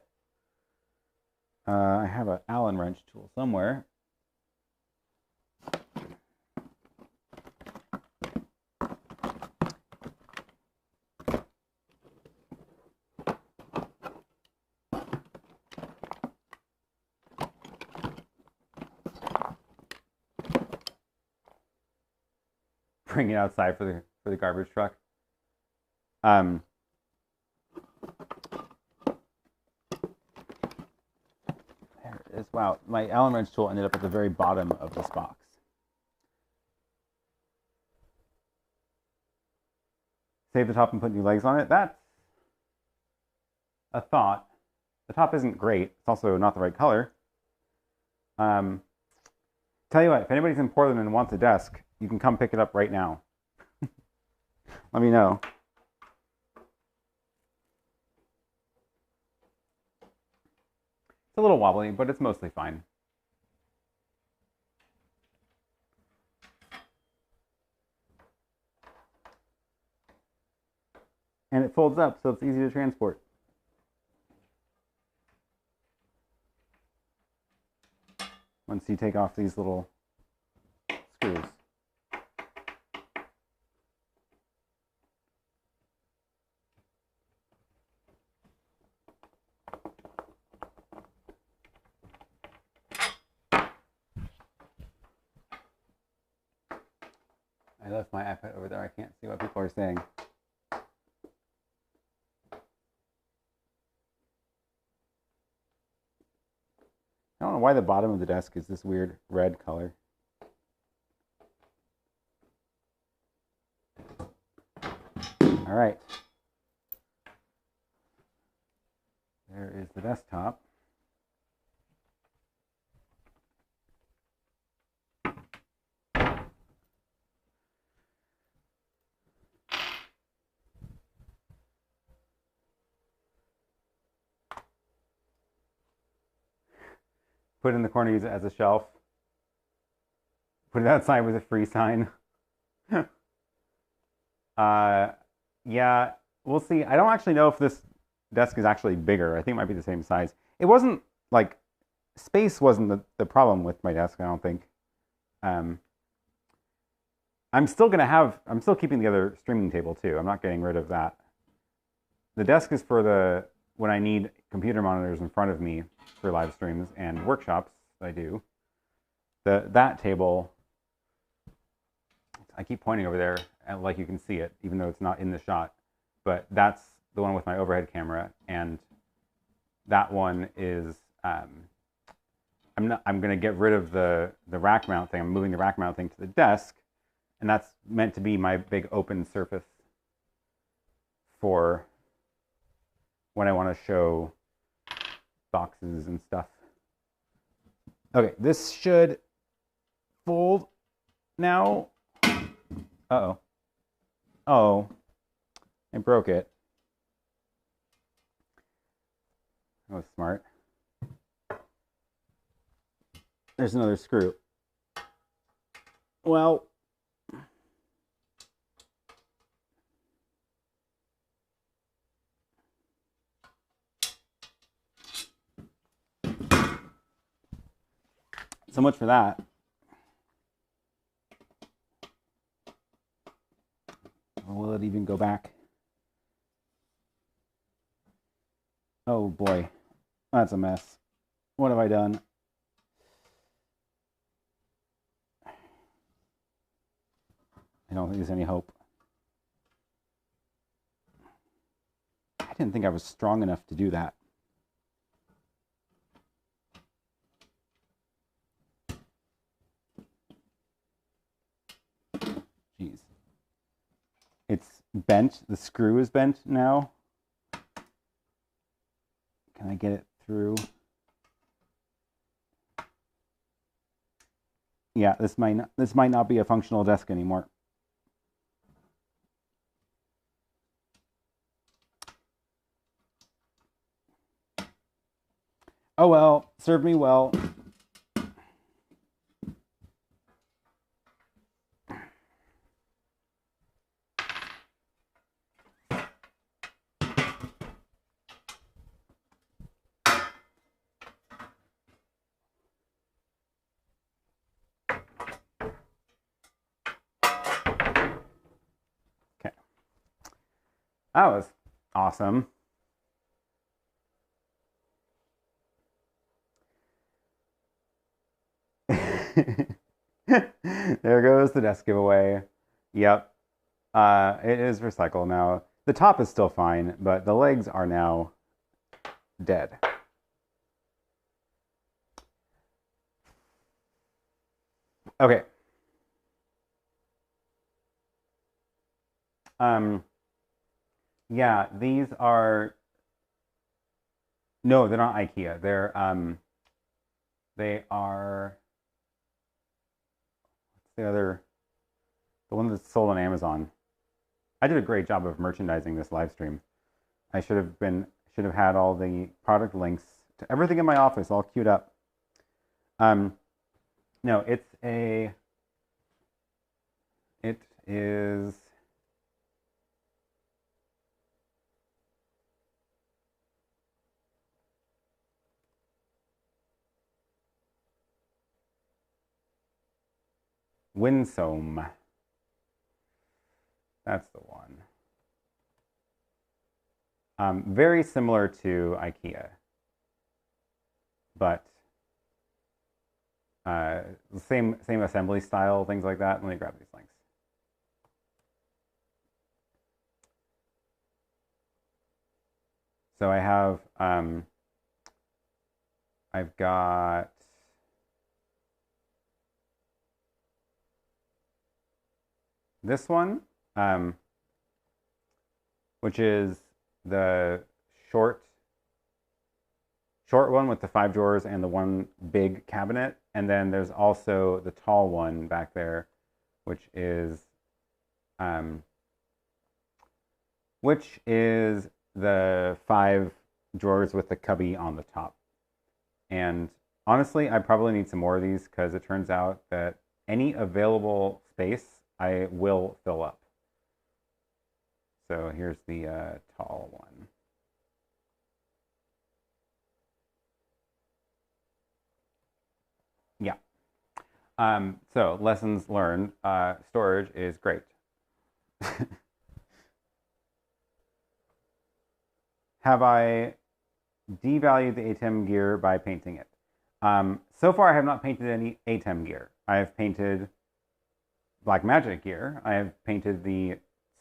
I have an Allen wrench tool somewhere. Bring it outside for the garbage truck. There it is. Wow, my Allen wrench tool ended up at the very bottom of this box. Save the top and put new legs on it. That's a thought. The top isn't great. It's also not the right color. Tell you what, if anybody's in Portland and wants a desk, you can come pick it up right now. Let me know. It's a little wobbly, but it's mostly fine. And it folds up, so it's easy to transport. Once you take off these little screws. I left my iPad over there. I can't see what people are saying. I don't know why the bottom of the desk is this weird red color. All right. There is the desktop. Put it in the corner, use it as a shelf. Put it outside with a free sign. Yeah, we'll see. I don't actually know if this desk is actually bigger. I think it might be the same size. It wasn't, like, space wasn't the problem with my desk, I don't think. I'm still keeping the other streaming table too. I'm not getting rid of that. The desk is for when I need computer monitors in front of me for live streams and workshops I do. That table, I keep pointing over there, and like you can see it, even though it's not in the shot. But that's the one with my overhead camera, and that one is I'm going to get rid of the rack mount thing. I'm moving the rack mount thing to the desk, and that's meant to be my big open surface for when I want to show boxes and stuff. Okay, this should fold now. Uh-oh. Oh, I broke it. That was smart. There's another screw. Well, so much for that. Or will it even go back? Oh boy, that's a mess. What have I done? I don't think there's any hope. I didn't think I was strong enough to do that. Jeez. It's bent. The screw is bent now. Can I get it through? Yeah, this might not be a functional desk anymore. Oh well, served me well. Okay. That was awesome. There goes the desk giveaway. Yep. It is recycled now. The top is still fine, but the legs are now dead. Okay. Yeah, these are... No, they're not IKEA. They are... What's the one that's sold on Amazon. I did a great job of merchandising this live stream. I should have had all the product links to everything in my office all queued up. No, it is Winsome. That's the one. Very similar to IKEA, but same assembly style, things like that. Let me grab these links. So I have, I've got this one, which is the short one with the 5 drawers and the one big cabinet. And then there's also the tall one back there, which is the 5 drawers with the cubby on the top. And honestly, I probably need some more of these because it turns out that any available space I will fill up. So here's the tall one. Yeah. So lessons learned, storage is great. Have I devalued the ATEM gear by painting it? So far, I have not painted any ATEM gear. I have painted Blackmagic gear. I have painted the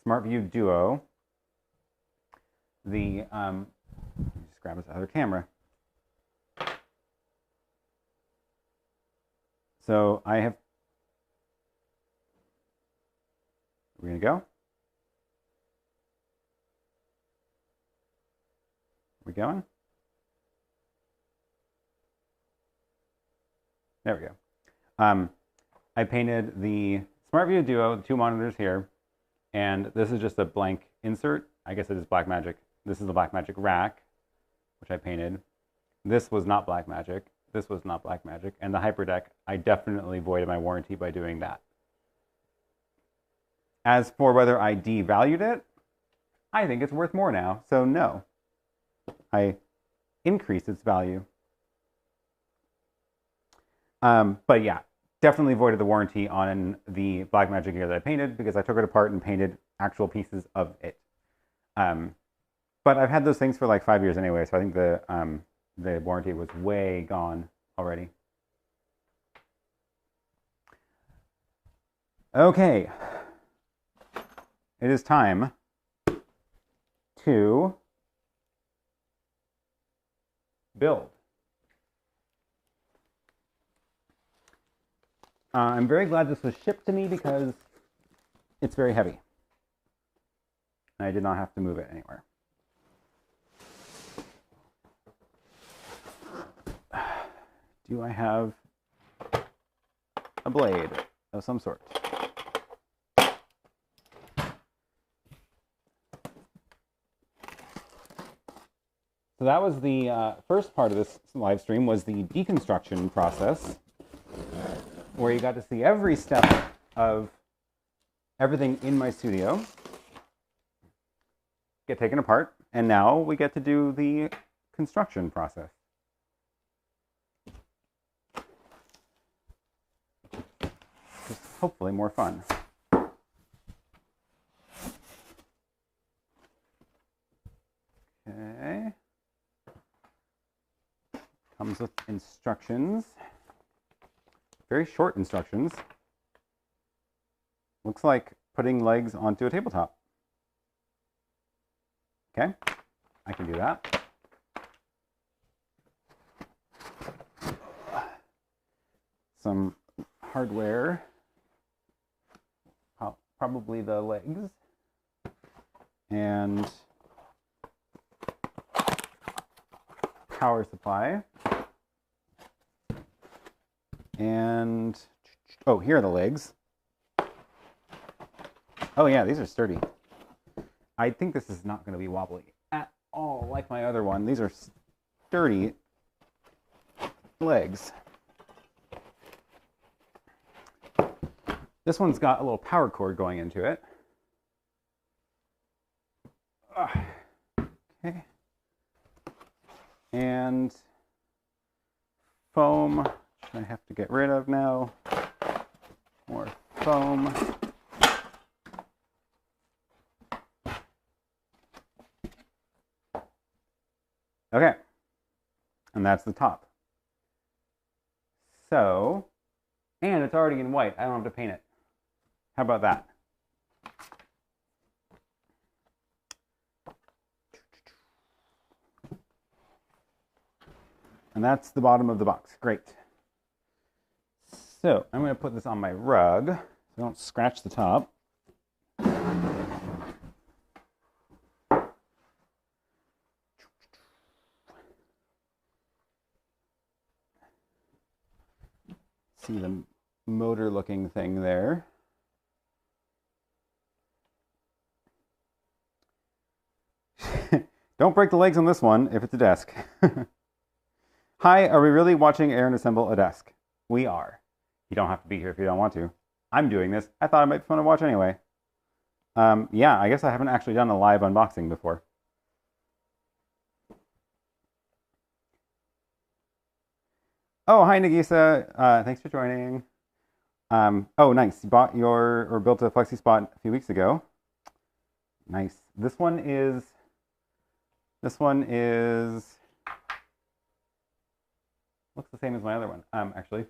SmartView Duo. The let me just grab this other camera. So I have. We're gonna go. We going? There we go. I painted the SmartView Duo, the 2 monitors here, and this is just a blank insert. I guess it is Blackmagic. This is the Blackmagic rack, which I painted. This was not Blackmagic. This was not Blackmagic. And the Hyperdeck, I definitely voided my warranty by doing that. As for whether I devalued it, I think it's worth more now, so no. I increased its value. But yeah, definitely voided the warranty on the Blackmagic gear that I painted because I took it apart and painted actual pieces of it. But I've had those things for like 5 years anyway, so I think the warranty was way gone already. Okay. It is time to build. I'm very glad this was shipped to me because it's very heavy. And I did not have to move it anywhere. Do I have a blade of some sort? So that was the first part of this live stream, was the deconstruction process, where you got to see every step of everything in my studio get taken apart, and now we get to do the construction process. It's hopefully more fun. Okay. Comes with instructions. Very short instructions. Looks like putting legs onto a tabletop. Okay, I can do that. Some hardware, probably the legs, and power supply. And, oh, here are the legs. Oh yeah, these are sturdy. I think this is not going to be wobbly at all like my other one. These are sturdy legs. This one's got a little power cord going into it. Okay. And foam, which I have to get rid of now. More foam. Okay, and that's the top. So, and it's already in white. I don't have to paint it. How about that? And that's the bottom of the box. Great. So I'm going to put this on my rug so I don't scratch the top. See the motor looking thing there. Don't break the legs on this one if it's a desk. Hi, are we really watching Aaron assemble a desk? We are. You don't have to be here if you don't want to. I'm doing this. I thought it might be fun to watch anyway. Yeah, I guess I haven't actually done a live unboxing before. Oh, hi, Nagisa. Thanks for joining. Oh, nice. You bought or built a Flexispot a few weeks ago. Nice. This one is looks the same as my other one, actually.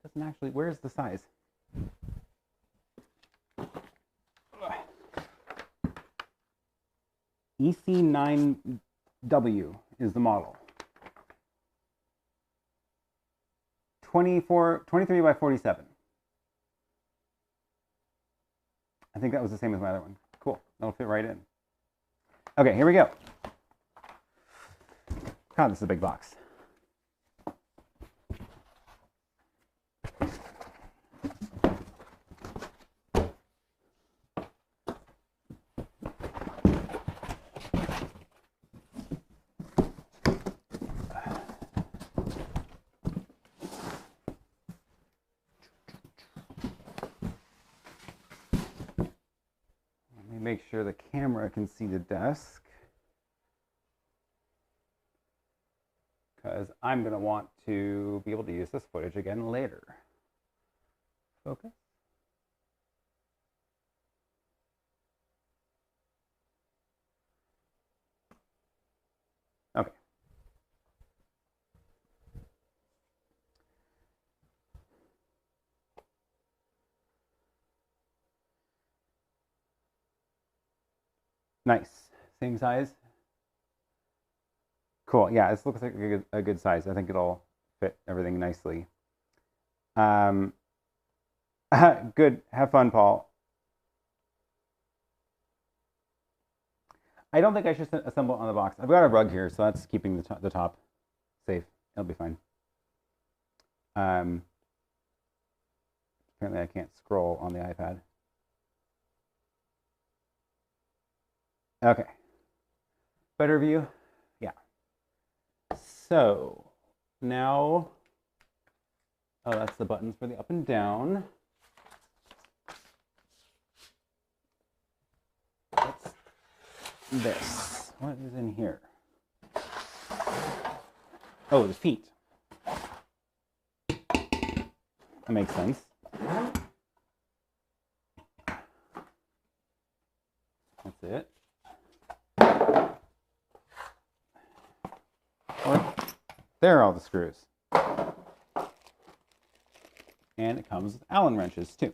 Doesn't actually, where's the size? EC9W is the model. 23 by 47. I think that was the same as my other one. Cool, that'll fit right in. Okay, here we go. God, this is a big box. Make sure the camera can see the desk, because I'm going to want to be able to use this footage again later. Focus. Okay. Nice. Same size? Cool. Yeah, this looks like a good size. I think it'll fit everything nicely. Good. Have fun, Paul. I don't think I should assemble it on the box. I've got a rug here, so that's keeping the top safe. It'll be fine. Apparently I can't scroll on the iPad. Okay. Better view? Yeah. So now, oh, that's the buttons for the up and down. What's this? What is in here? Oh, the feet. That makes sense. That's it. There are all the screws. And it comes with Allen wrenches too.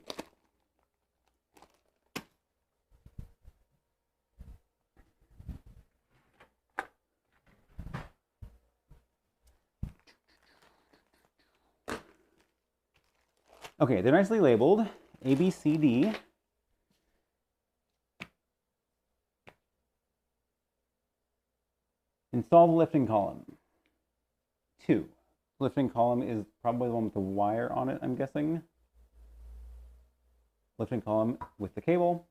Okay, they're nicely labeled A, B, C, D. Install the lifting column. 2. Lifting column is probably the one with the wire on it, I'm guessing. Lifting column with the cable.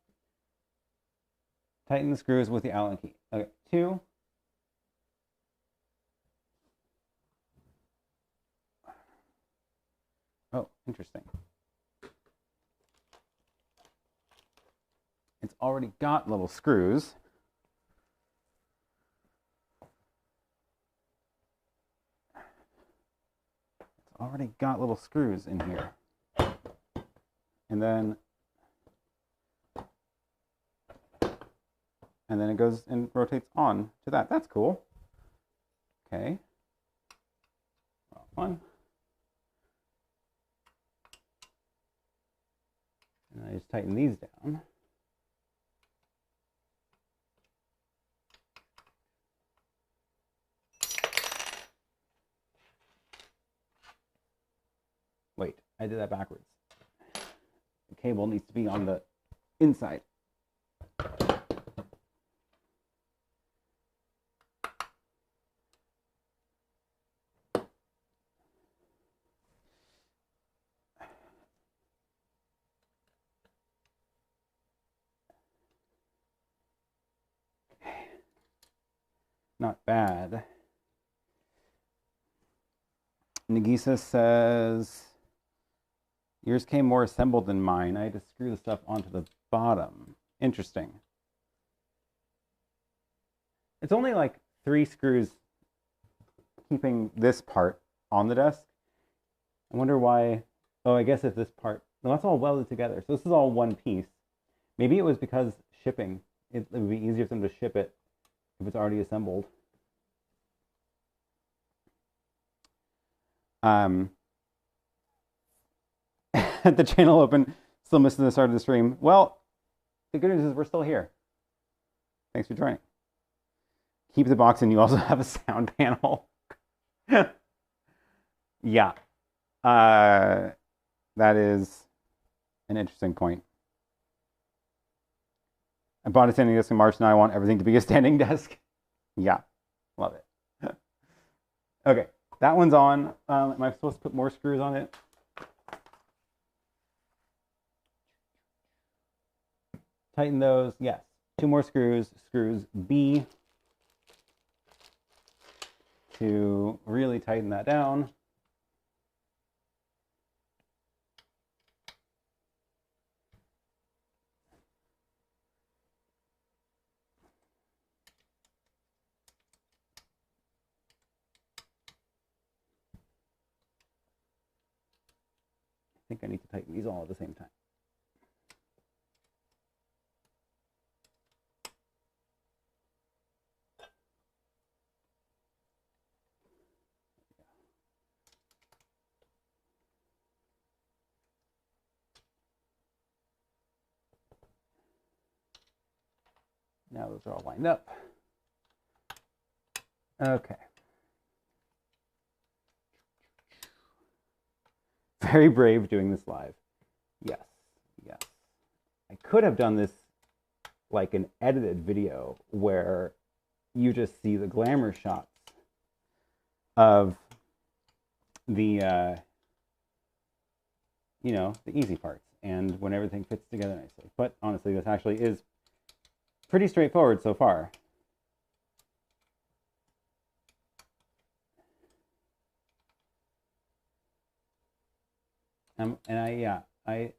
Tighten the screws with the Allen key. Okay, 2. Oh, interesting. It's already got little screws. already got little screws in here. And then it goes and rotates on to that. That's cool. Okay. One. And I just tighten these down. Wait, I did that backwards. The cable needs to be on the inside. Not bad. Nagisa says, yours came more assembled than mine. I had to screw the stuff onto the bottom. Interesting. It's only like 3 screws keeping this part on the desk. I wonder why. Oh, I guess if this part, no, that's all welded together. So this is all one piece. Maybe it was because shipping. It would be easier for them to ship it if it's already assembled. The channel open, still missing the start of the stream. Well, the good news is we're still here. Thanks for joining. Keep the box and you also have a sound panel. Yeah. That is an interesting point. I bought a standing desk in March, now I want everything to be a standing desk. Yeah, love it. Okay, that one's on. Am I supposed to put more screws on it? Tighten those, yes. 2 more screws, screws B, to really tighten that down. I think I need to tighten these all at the same time. Now those are all lined up. Okay. Very brave doing this live. Yes, yes. I could have done this like an edited video where you just see the glamour shots of the, you know, the easy parts and when everything fits together nicely. But honestly, this actually is pretty straightforward so far. And I,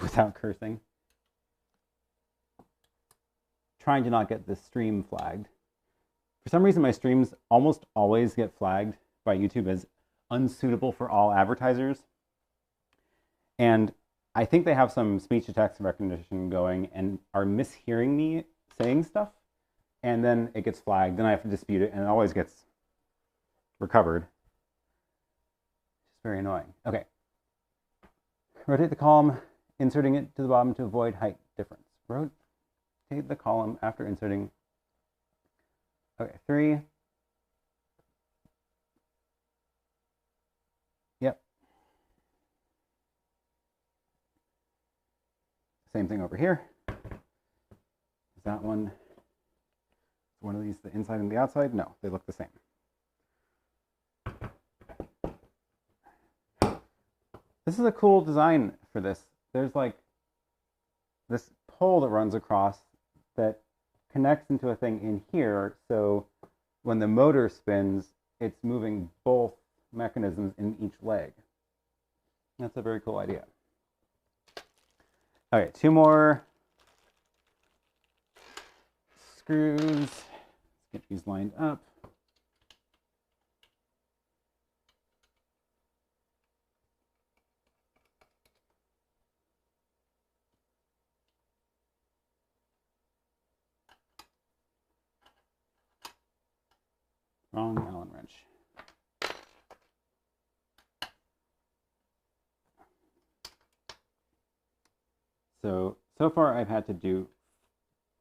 without cursing, trying to not get this stream flagged. For some reason, my streams almost always get flagged by YouTube as unsuitable for all advertisers. And I think they have some speech to text recognition going and are mishearing me saying stuff. And then it gets flagged, then I have to dispute it, and it always gets recovered. It's very annoying. Okay. Rotate the column, inserting it to the bottom to avoid height difference. Rotate the column after inserting. Okay, 3. Yep. Same thing over here. Is that one of these the inside and the outside? No, they look the same. This is a cool design for this. There's like this pole that runs across that connects into a thing in here, so when the motor spins, it's moving both mechanisms in each leg. That's a very cool idea. Okay, 2 more screws. Let's get these lined up. Wrong Allen wrench. So far I've had to do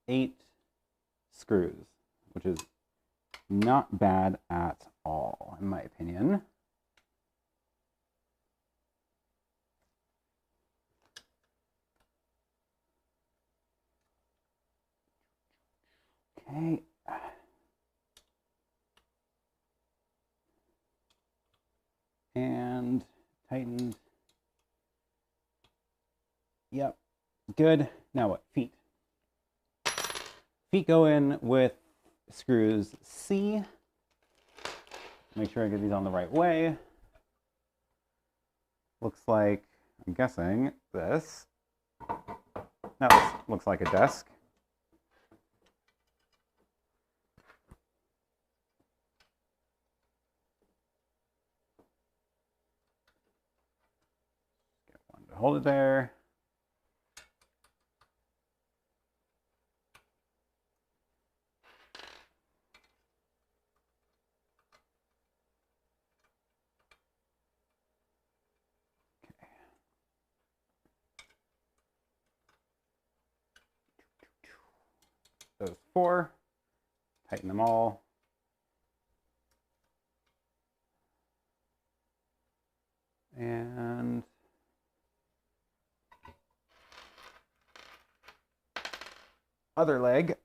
8 screws, which is not bad at all, in my opinion. Okay. And tightened. Yep. Good. Now what? Feet. Feet go in with screws C. Make sure I get these on the right way. Looks like, I'm guessing, this. That looks like a desk. Get one to hold it there. Those 4, tighten them all. And other leg.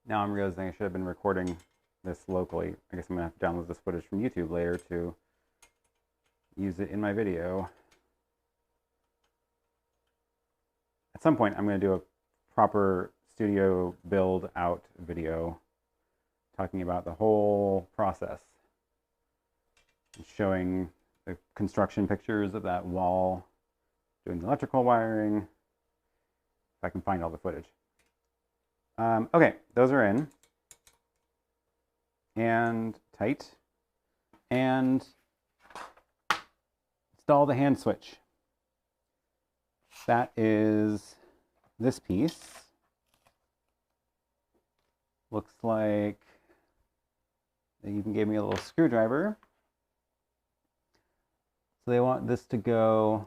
Now I'm realizing I should have been recording this locally. I guess I'm gonna have to download this footage from YouTube later to use it in my video. At some point, I'm gonna do a proper studio build out video talking about the whole process, showing the construction pictures of that wall, doing the electrical wiring, if I can find all the footage. Okay, those are in and tight, and install the hand switch. That is this piece. Looks like they even gave me a little screwdriver. So they want this to go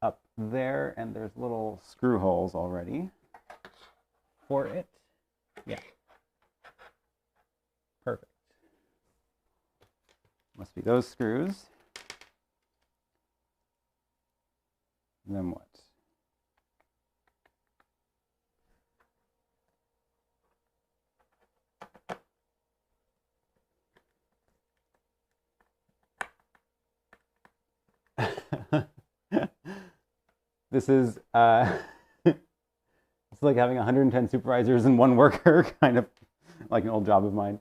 up there, and there's little screw holes already for it. Yeah. Perfect. Must be those screws. And then what? This is it's like having 110 supervisors and 1 worker, kind of like an old job of mine.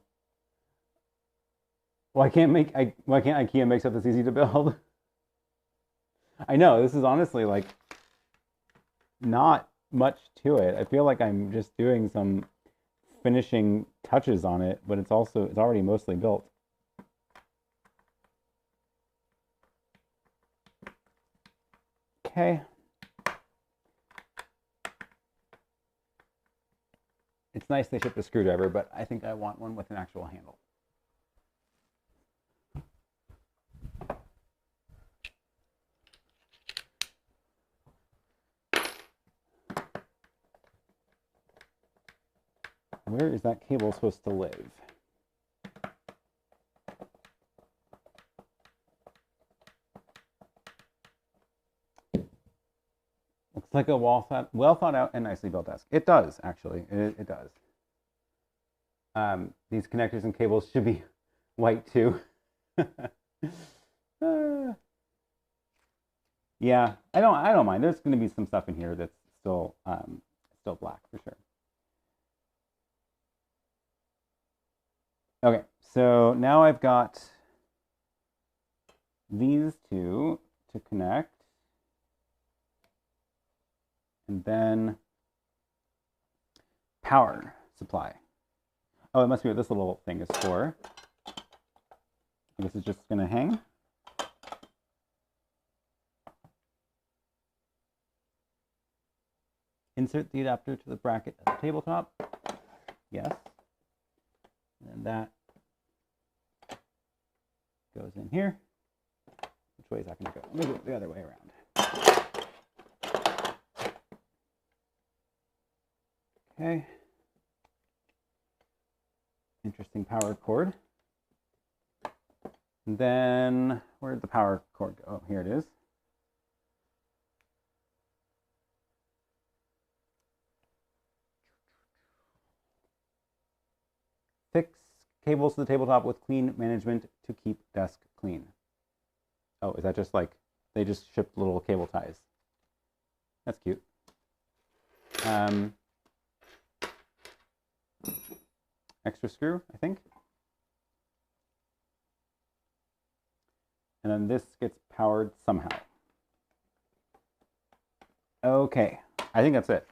Why can't IKEA make stuff that's easy to build? I know, this is honestly like not much to it. I feel like I'm just doing some finishing touches on it, but it's already mostly built. Okay. It's nice they shipped a screwdriver, but I think I want one with an actual handle. Where is that cable supposed to live? Looks like a well thought out and nicely built desk. It does, actually. It does. These connectors and cables should be white too. Yeah, I don't mind. There's going to be some stuff in here that's still black for sure. Okay, so now I've got these two to connect, and then power supply. Oh, it must be what this little thing is for. I guess it's just going to hang. Insert the adapter to the bracket at the tabletop. Yes. And that goes in here. Which way is that going to go? Let me go the other way around. Okay. Interesting power cord. And then, where'd the power cord go? Oh, here it is. Fix cables to the tabletop with clean management to keep desk clean. Oh, is that just like, they just shipped little cable ties? That's cute. Extra screw, I think. And then this gets powered somehow. Okay, I think that's it.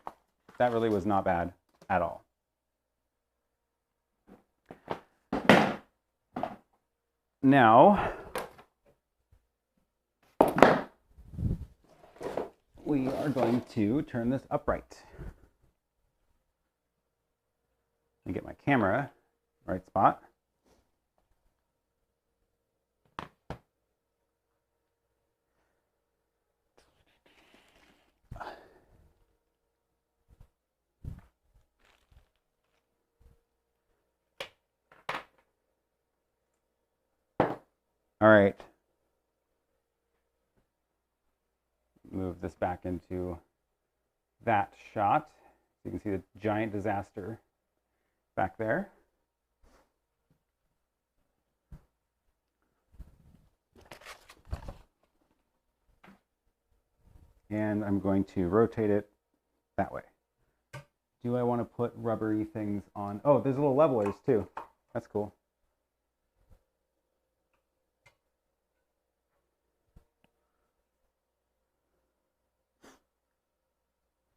That really was not bad at all. Now, we are going to turn this upright. And get my camera right spot. All right. Move this back into that shot. So you can see the giant disaster back there. And I'm going to rotate it that way. Do I want to put rubbery things on? Oh, there's little levelers too. That's cool.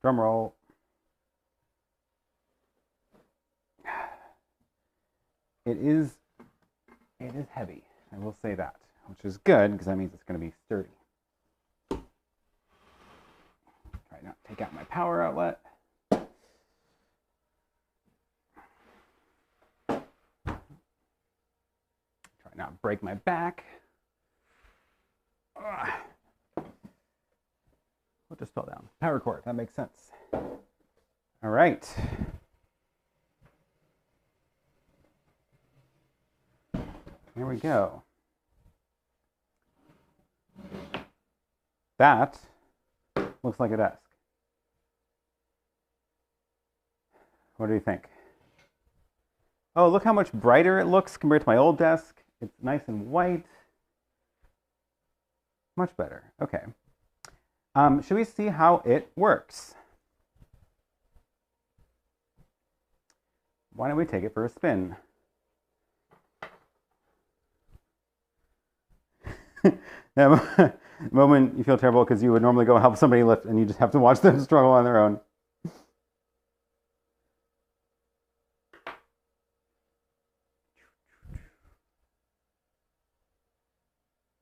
Drum roll. It is heavy, I will say that, which is good because that means it's going to be sturdy. Try not to take out my power outlet. Try not to break my back. What just fell down? Power cord, that makes sense. All right. Here we go. That looks like a desk. What do you think? Oh, look how much brighter it looks compared to my old desk. It's nice and white. Much better. Okay. Should we see how it works? Why don't we take it for a spin? That moment you feel terrible because you would normally go help somebody lift and you just have to watch them struggle on their own.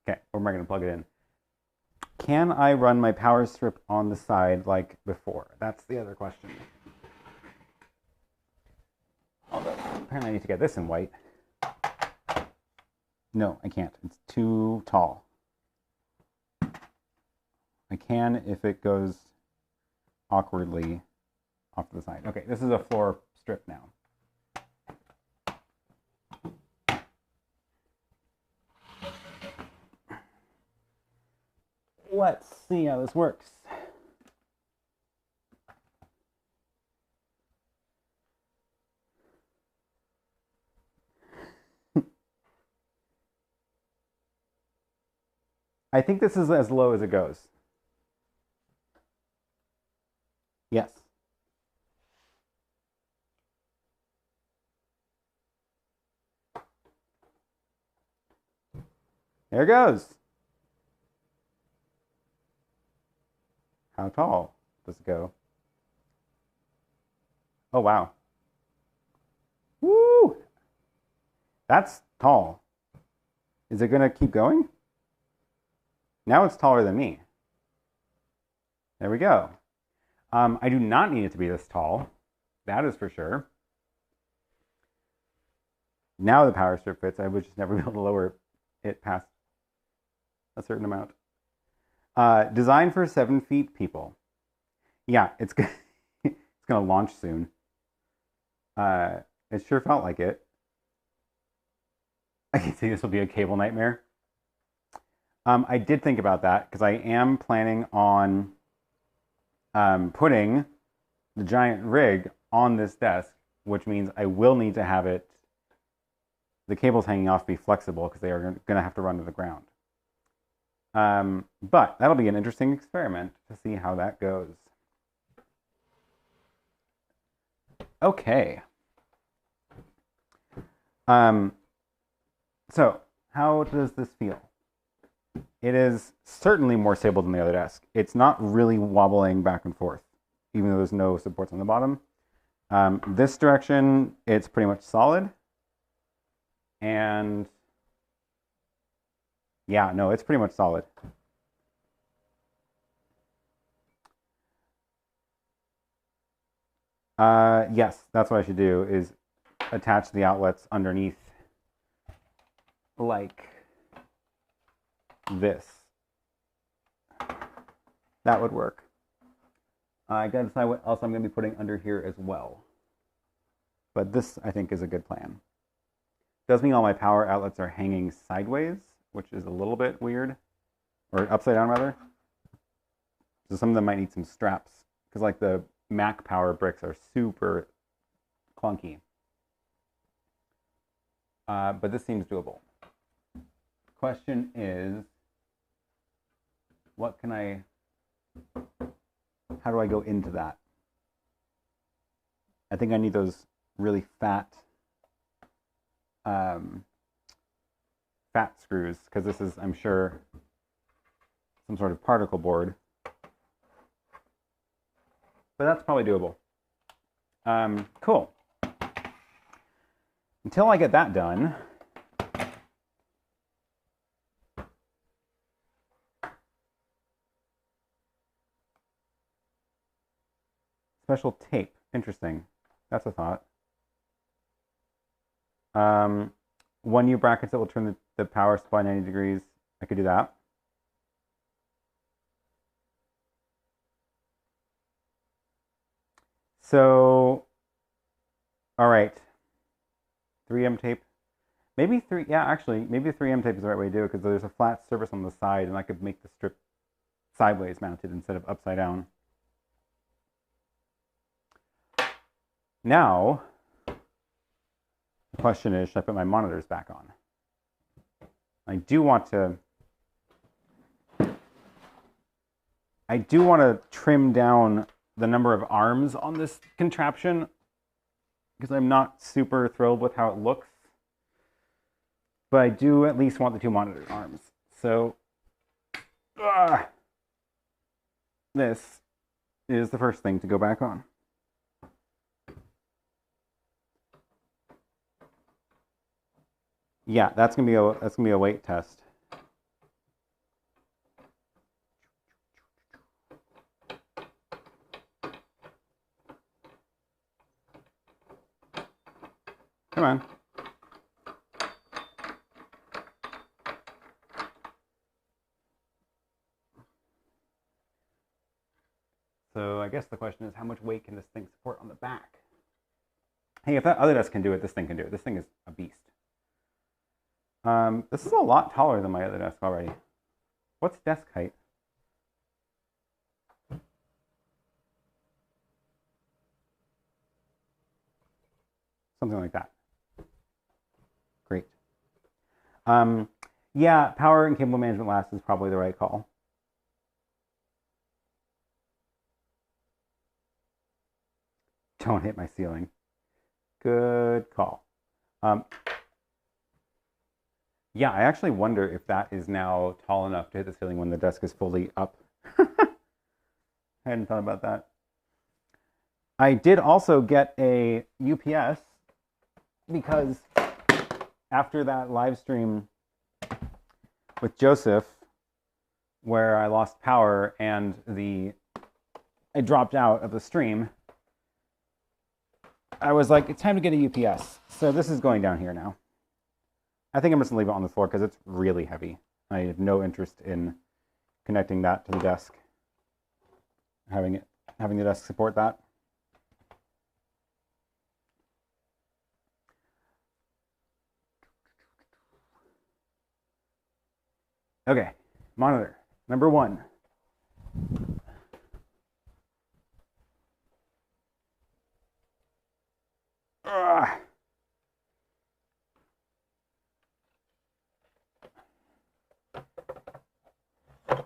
Okay, where am I going to plug it in? Can I run my power strip on the side like before? That's the other question. Although, apparently I need to get this in white. No, I can't. It's too tall. I can if it goes awkwardly off to the side. Okay, this is a floor strip now. Let's see how this works. I think this is as low as it goes. Yes. There it goes. How tall does it go? Oh, wow. Woo! That's tall. Is it going to keep going? Now it's taller than me. There we go. I do not need it to be this tall. That is for sure. Now the power strip fits. I would just never be able to lower it past a certain amount. Designed for 7 feet people. Yeah, it's going to launch soon. It sure felt like it. I can see this will be a cable nightmare. I did think about that because I am planning on putting the giant rig on this desk, which means I will need to have it, the cables hanging off, be flexible because they are going to have to run to the ground. But that'll be an interesting experiment to see how that goes. Okay. So how does this feel? It is certainly more stable than the other desk. It's not really wobbling back and forth, even though there's no supports on the bottom. This direction, it's pretty much solid. And yeah, no, it's pretty much solid. Yes, that's what I should do, is attach the outlets underneath like this. That would work. I gotta decide what else I'm gonna be putting under here as well. But this, I think, is a good plan. Does mean all my power outlets are hanging sideways, which is a little bit weird. Or upside down, rather. So some of them might need some straps, because like the Mac power bricks are super clunky. But this seems doable. Question is, what can I, how do I go into that? I think I need those really fat screws, because this is, I'm sure, some sort of particle board. But that's probably doable. Cool. Until I get that done, special tape. Interesting. That's a thought. 1 U brackets that will turn the power supply 90 degrees. I could do that. So, all right. 3M tape. Maybe maybe 3M tape is the right way to do it, because there's a flat surface on the side and I could make the strip sideways mounted instead of upside down. Now, the question is, should I put my monitors back on? I do want to trim down the number of arms on this contraption, because I'm not super thrilled with how it looks. But I do at least want the 2 monitor arms. So, this is the first thing to go back on. Yeah, that's gonna be a weight test. Come on. So I guess the question is, how much weight can this thing support on the back? Hey, if that other desk can do it, this thing can do it. This thing is a beast. This is a lot taller than my other desk already. What's desk height? Something like that. Great. Yeah, power and cable management last is probably the right call. Don't hit my ceiling. Good call. Yeah, I actually wonder if that is now tall enough to hit the ceiling when the desk is fully up. I hadn't thought about that. I did also get a UPS because after that live stream with Joseph, where I lost power and I dropped out of the stream, I was like, it's time to get a UPS. So this is going down here now. I think I'm just gonna leave it on the floor because it's really heavy. I have no interest in connecting that to the desk, having the desk support that. Okay, monitor number 1. Ugh. At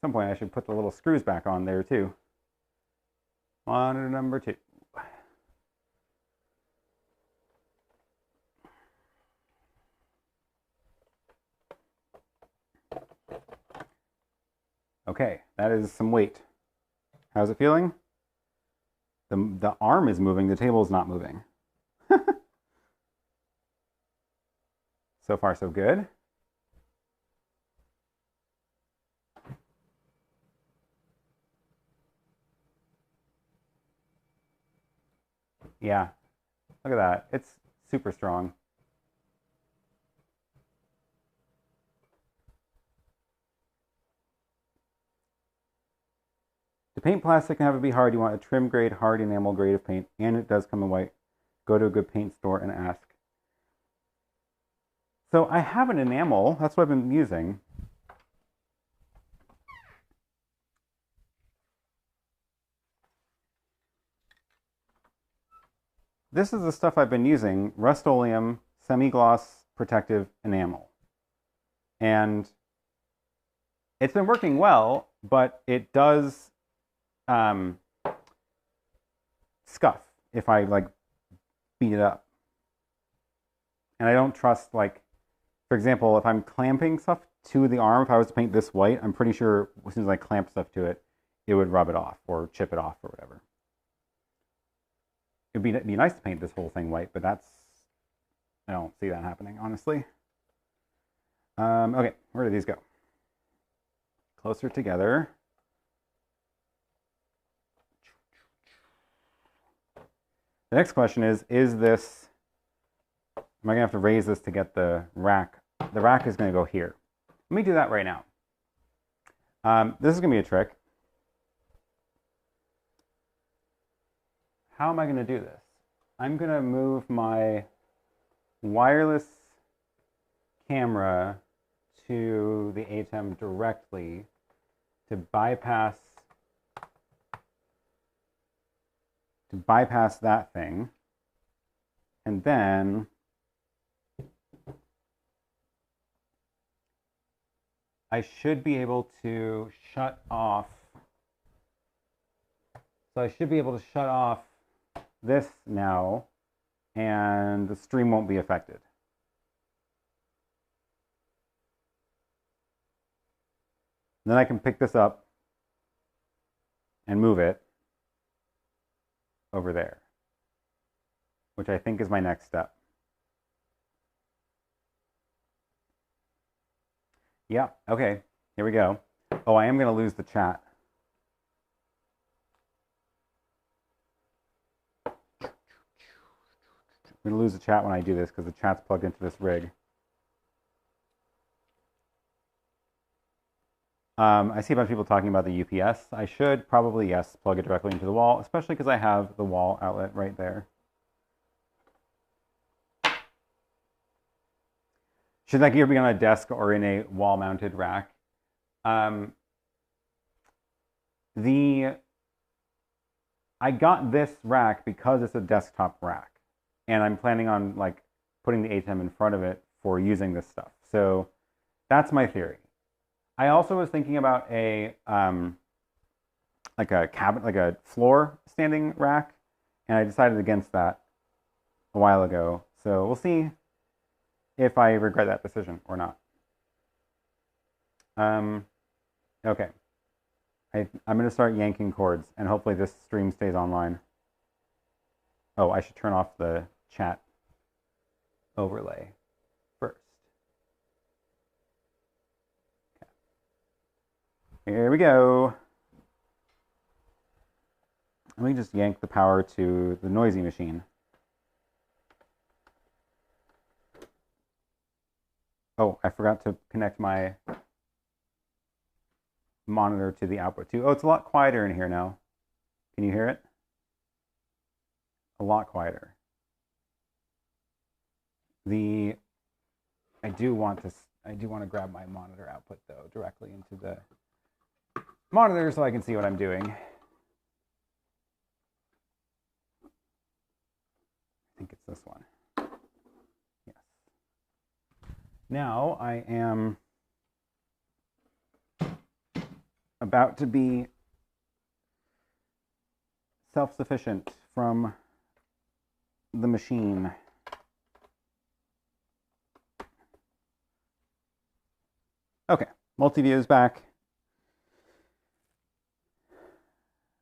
some point I should put the little screws back on there too. Monitor number 2. Okay, that is some weight. How's it feeling? The arm is moving, the table is not moving. So far, so good. Yeah, look at that. It's super strong. To paint plastic and have it be hard, you want a trim grade, hard enamel grade of paint, and it does come in white. Go to a good paint store and ask. So I have an enamel, that's what I've been using. This is the stuff I've been using, Rust-Oleum Semi-Gloss Protective Enamel. And it's been working well, but it does scuff if I like beat it up. And I don't trust, like, for example, if I'm clamping stuff to the arm, if I was to paint this white, I'm pretty sure as soon as I clamp stuff to it, it would rub it off or chip it off or whatever. It'd be nice to paint this whole thing white, but I don't see that happening, honestly. Okay, where do these go? Closer together. The next question is this, am I going to have to raise this to get the rack? The rack is going to go here. Let me do that right now. This is going to be a trick. How am I going to do this? I'm going to move my wireless camera to the ATEM directly to bypass that thing, and then I should be able to shut off. So I should be able to shut off this now, and the stream won't be affected. Then I can pick this up and move it over there, which I think is my next step. Yeah, okay, here we go. Oh, I am going to lose the chat. I'm going to lose the chat when I do this because the chat's plugged into this rig. I see a bunch of people talking about the UPS. I should probably, yes, plug it directly into the wall, especially because I have the wall outlet right there. Should that gear be on a desk or in a wall-mounted rack? I got this rack because it's a desktop rack, and I'm planning on like putting the ATEM in front of it for using this stuff. So that's my theory. I also was thinking about a like a cabinet, like a floor standing rack, and I decided against that a while ago. So we'll see if I regret that decision or not. Okay. I'm going to start yanking cords, and hopefully this stream stays online. Oh, I should turn off the chat overlay first. Okay. Here we go. Let me just yank the power to the noisy machine. Oh, I forgot to connect my monitor to the output too. Oh, it's a lot quieter in here now. Can you hear it? A lot quieter. I do want to grab my monitor output though directly into the monitor so I can see what I'm doing. I think it's this one. Yes. Now I am about to be self-sufficient from the machine. Okay, multi-view is back.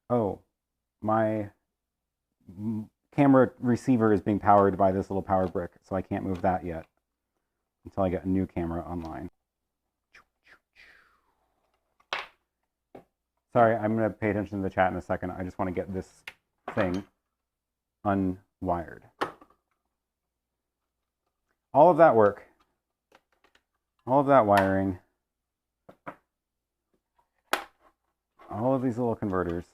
Oh, my camera receiver is being powered by this little power brick, so I can't move that yet until I get a new camera online. Sorry, I'm going to pay attention to the chat in a second. I just want to get this thing unwired. All of that work, all of that wiring, all of these little converters.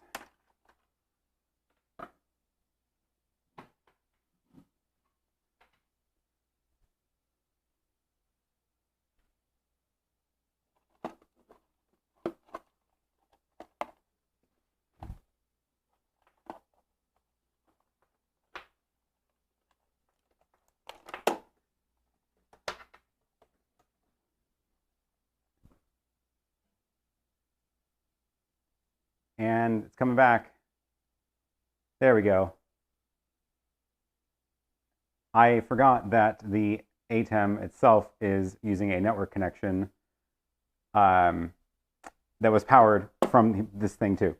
And it's coming back. There we go. I forgot that the ATEM itself is using a network connection that was powered from this thing too.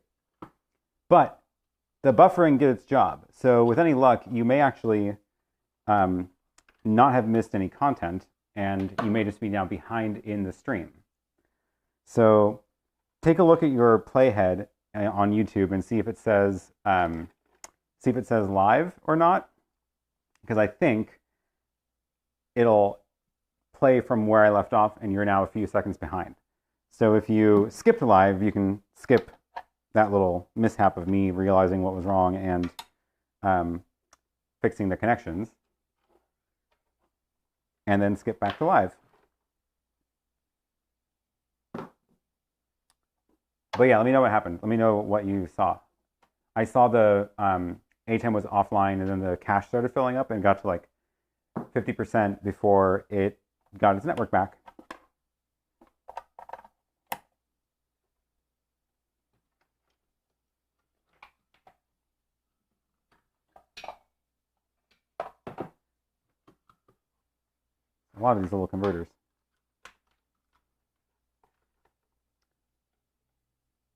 But the buffering did its job. So with any luck, you may actually not have missed any content, and you may just be now behind in the stream. So take a look at your playhead on YouTube and see if it says live or not, because I think it'll play from where I left off, and you're now a few seconds behind. So if you skipped live, you can skip that little mishap of me realizing what was wrong and fixing the connections, and then skip back to live. But yeah, let me know what happened. Let me know what you saw. I saw the ATEM was offline, and then the cache started filling up and got to like 50% before it got its network back. A lot of these little converters.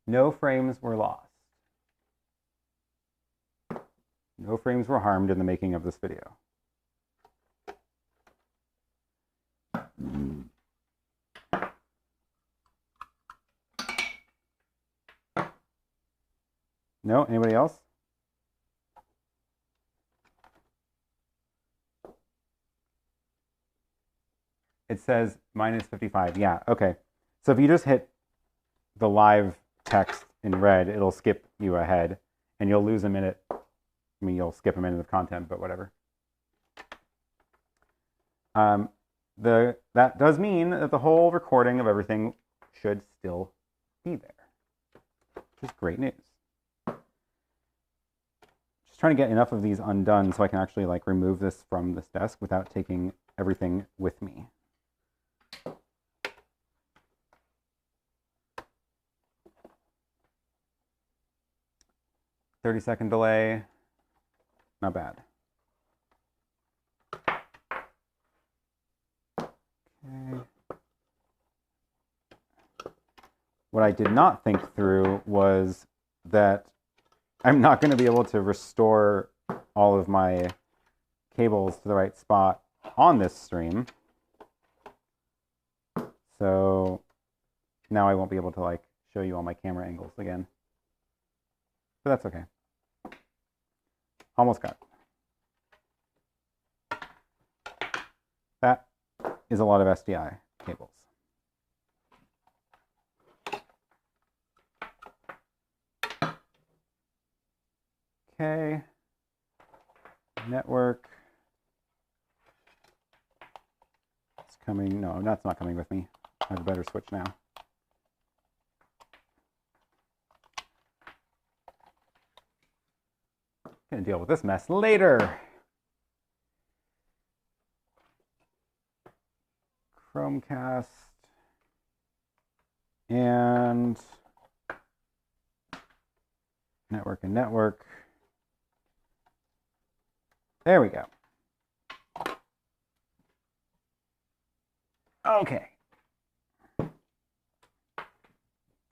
No frames were lost. No frames were harmed in the making of this video. No? Anybody else? It says minus 55. Yeah, okay. So if you just hit the live text in red, it'll skip you ahead, and you'll lose a minute. I mean, you'll skip a minute of content, but whatever. That does mean that the whole recording of everything should still be there, which is great news. Just trying to get enough of these undone so I can actually like remove this from this desk without taking everything with me. "30-second delay, not bad." Okay. what I did not think through was that I'm not going to be able to restore all of my cables to the right spot on this stream. So now I won't be able to like show you all my camera angles again. But that's okay. Almost got it. That is a lot of SDI cables. Okay. Network. It's coming. No, that's not coming with me. I have a better switch now. Gonna deal with this mess later. Chromecast and network and network. There we go. Okay.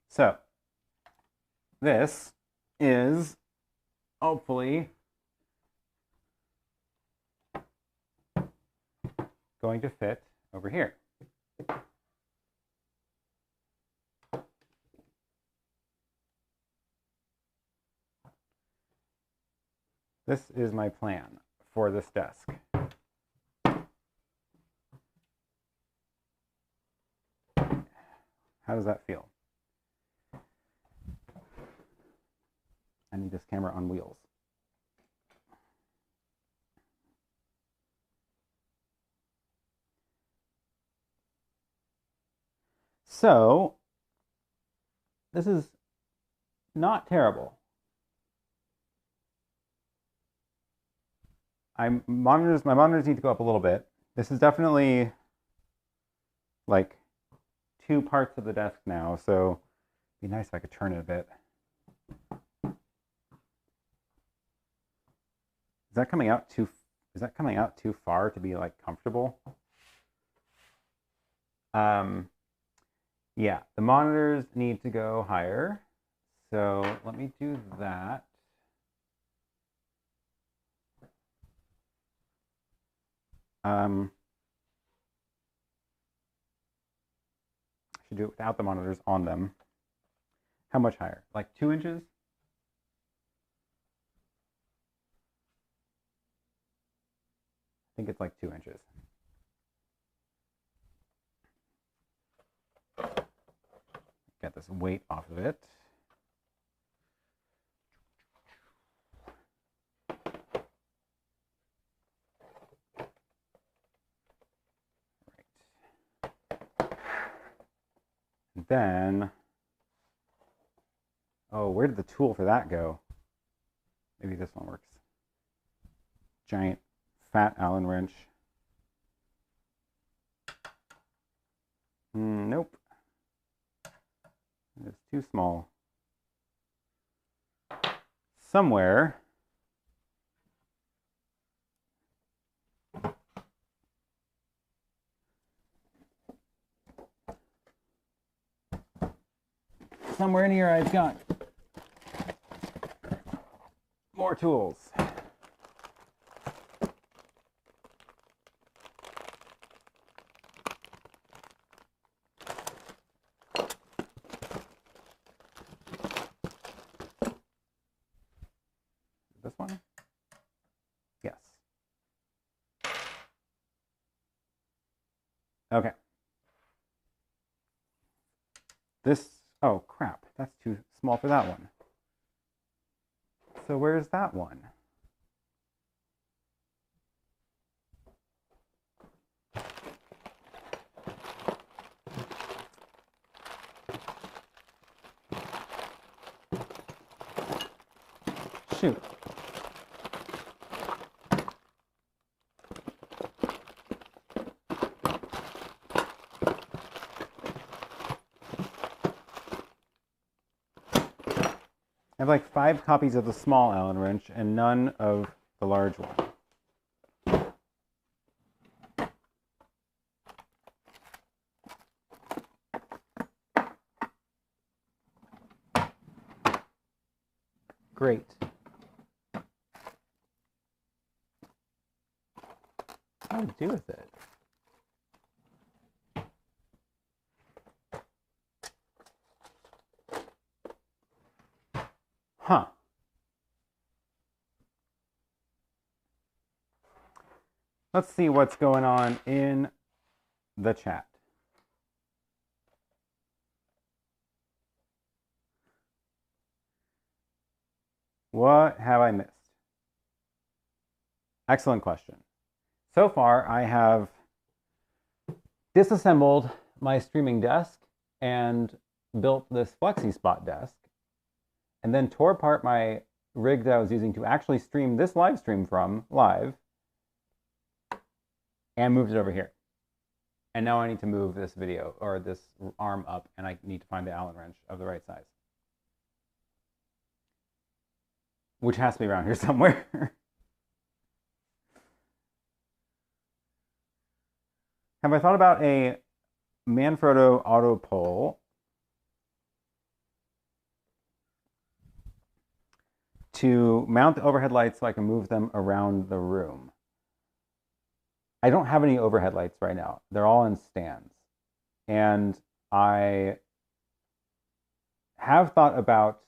So this is hopefully going to fit over here. This is my plan for this desk. How does that feel? I need this camera on wheels. So, this is not terrible. My monitors need to go up a little bit. This is definitely like 2 parts of the desk now, so it'd be nice if I could turn it a bit. Is that coming out too far to be like comfortable? Yeah, the monitors need to go higher. So let me do that. I should do it without the monitors on them. How much higher? Like 2 inches? I think it's like 2 inches. Get this weight off of it. Then, oh, where did the tool for that go? Maybe this one works. Giant fat Allen wrench. Nope. It's too small. Somewhere. Somewhere in here I've got more tools. This one? Yes. Okay. This, oh crap, that's too small for that one. So where's that one? Shoot. I have like 5 copies of the small Allen wrench and none of the large one. Great. What do I do with it? Huh. Let's see what's going on in the chat. What have I missed? Excellent question. So far, I have disassembled my streaming desk and built this Flexispot desk, and then tore apart my rig that I was using to actually stream this live stream from live, and moved it over here. And now I need to move this video, or this arm up, and I need to find the Allen wrench of the right size, which has to be around here somewhere. Have I thought about a Manfrotto auto pole to mount the overhead lights so I can move them around the room? I don't have any overhead lights right now. They're all in stands. And I have thought about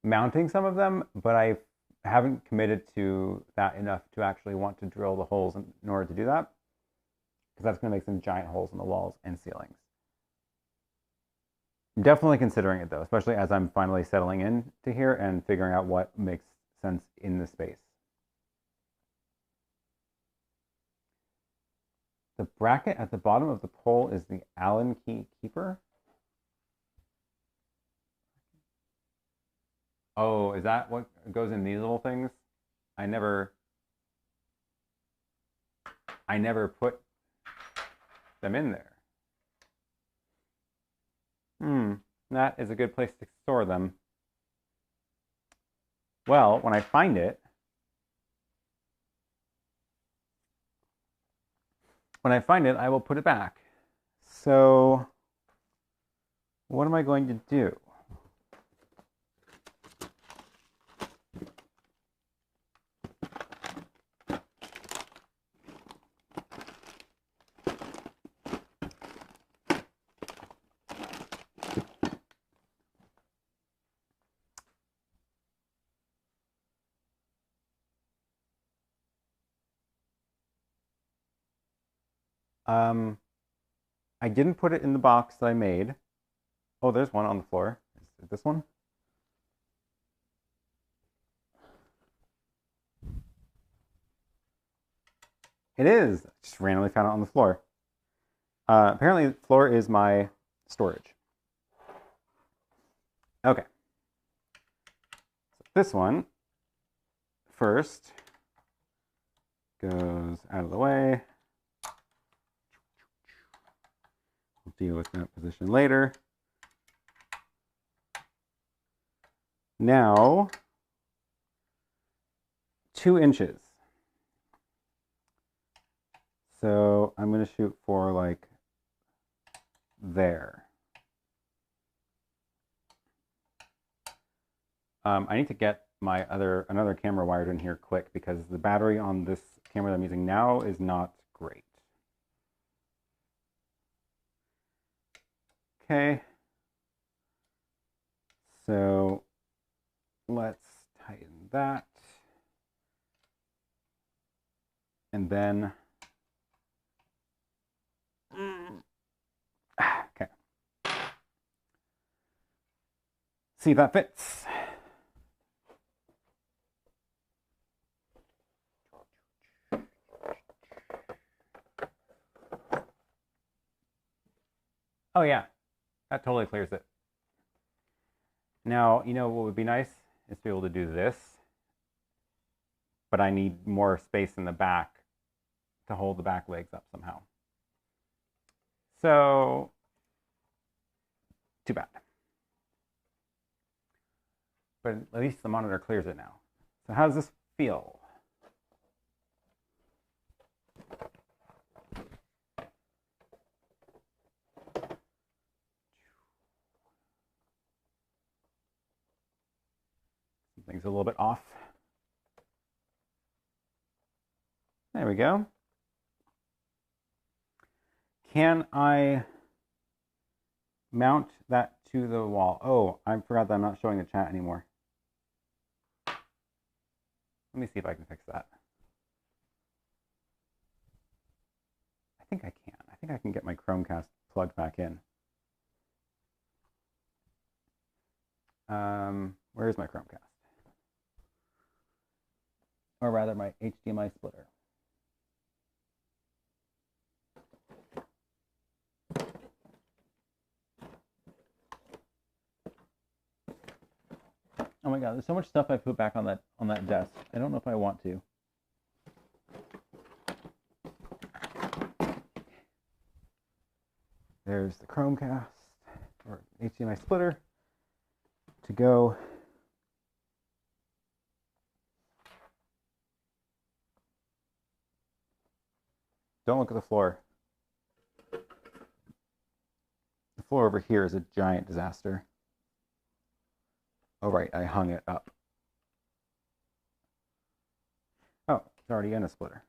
mounting some of them, but I haven't committed to that enough to actually want to drill the holes in order to do that, because that's going to make some giant holes in the walls and ceilings. I'm definitely considering it though, especially as I'm finally settling in to here and figuring out what makes sense in the space. The bracket at the bottom of the pole is the Allen key keeper. Oh, is that what goes in these little things? I never put them in there. That is a good place to store them. Well, when I find it, I will put it back. So what am I going to do? I didn't put it in the box that I made. Oh, there's one on the floor. Is it this one? It is. I just randomly found it on the floor. Apparently, the floor is my storage. Okay. So this one first goes out of the way. We'll deal with that position later. Now, 2 inches. So I'm going to shoot for like there. I need to get my another camera wired in here quick because the battery on this camera that I'm using now is not great. Okay. So let's tighten that. And then okay. See if that fits. Oh yeah, that totally clears it. Now, you know what would be nice is to be able to do this, but I need more space in the back to hold the back legs up somehow. So, too bad. But at least the monitor clears it now. So how does this feel? Something's a little bit off. There we go. Can I mount that to the wall? Oh, I forgot that I'm not showing the chat anymore. Let me see if I can fix that. I think I can. I think I can get my Chromecast plugged back in. Where is my Chromecast? Or rather, my HDMI splitter. Oh my God, there's so much stuff I put back on that desk. I don't know if I want to. There's the Chromecast or HDMI splitter to go. Don't look at the floor. The floor over here is a giant disaster. Oh, right, I hung it up. Oh, it's already in a splitter,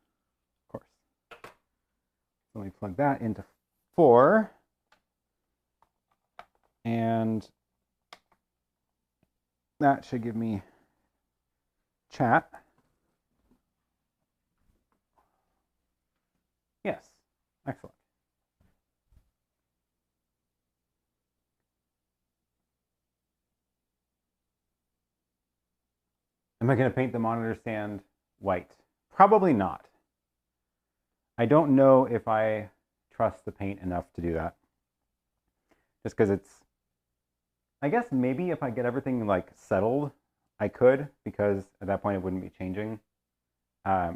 of course. So let me plug that into 4. And that should give me chat. Yes, excellent. Am I going to paint the monitor stand white? Probably not. I don't know if I trust the paint enough to do that. Just because it's, I guess maybe if I get everything like settled, I could, because at that point it wouldn't be changing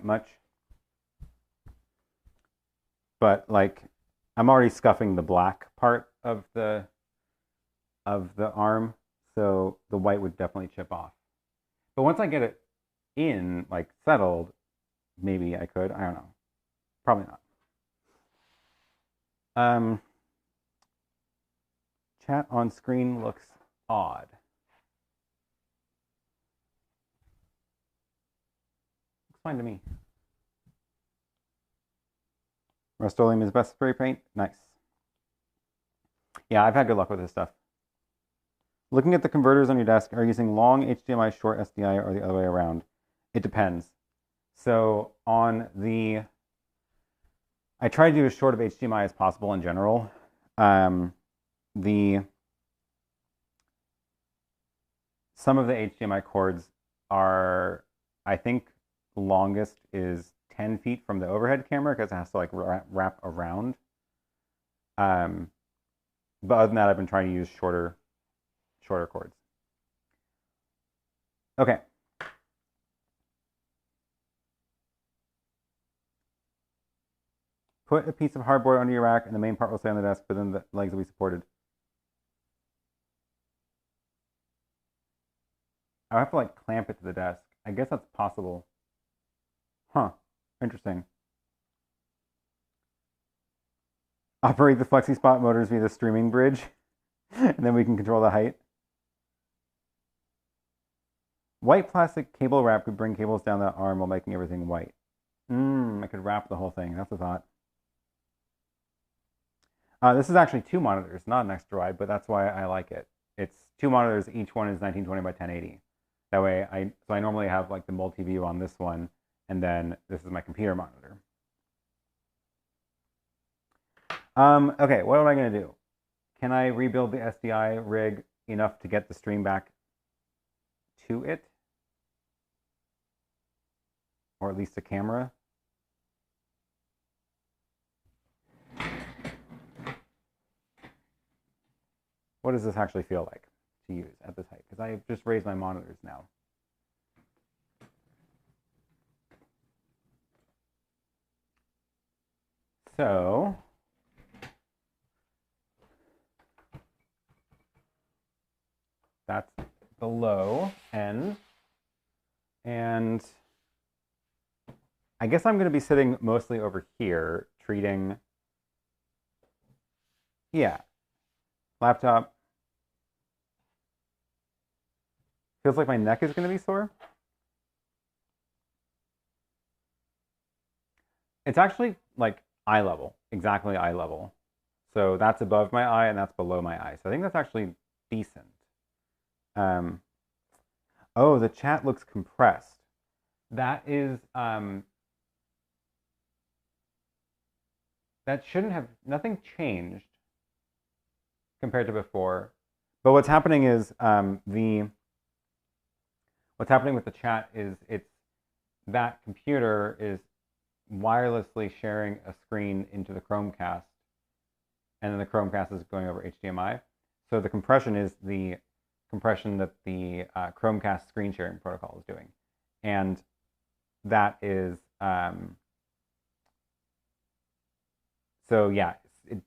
much. But like, I'm already scuffing the black part of the arm, so the white would definitely chip off. But once I get it in, like settled, maybe I could. I don't know. Probably not. Chat on screen looks odd. Looks fine to me. Rust-Oleum is best spray paint. Nice. Yeah, I've had good luck with this stuff. Looking at the converters on your desk, are you using long HDMI, short SDI, or the other way around? It depends. So on the, I try to do as short of HDMI as possible in general. Some of the HDMI cords are, I think, longest is 10 feet from the overhead camera because it has to like wrap around. But other than that, I've been trying to use shorter cords. Okay. Put a piece of hardboard under your rack and the main part will stay on the desk, but then the legs will be supported. I'll have to like clamp it to the desk. I guess that's possible. Huh. Interesting. Operate the Flexispot motors via the streaming bridge, and then we can control the height. White plastic cable wrap could bring cables down that arm while making everything white. I could wrap the whole thing. That's a thought. This is actually 2 monitors, not an extra wide, but that's why I like it. It's 2 monitors. Each one is 1920 by 1080. That way, I normally have like the multi-view on this one, and then this is my computer monitor. Okay, what am I going to do? Can I rebuild the SDI rig enough to get the stream back to it? Or at least a camera? What does this actually feel like to use at this height? Because I just raised my monitors now. So that's the low end. And I guess I'm going to be sitting mostly over here, treating, yeah, laptop, Feels like my neck is going to be sore. It's actually like eye level, exactly eye level. So that's above my eye and that's below my eye. So I think that's actually decent. Oh, the chat looks compressed. That is, that shouldn't have, nothing changed compared to before. But what's happening is what's happening with the chat is that computer is wirelessly sharing a screen into the Chromecast, and then the Chromecast is going over HDMI. So the compression is the compression that the Chromecast screen sharing protocol is doing. And that is, so yeah,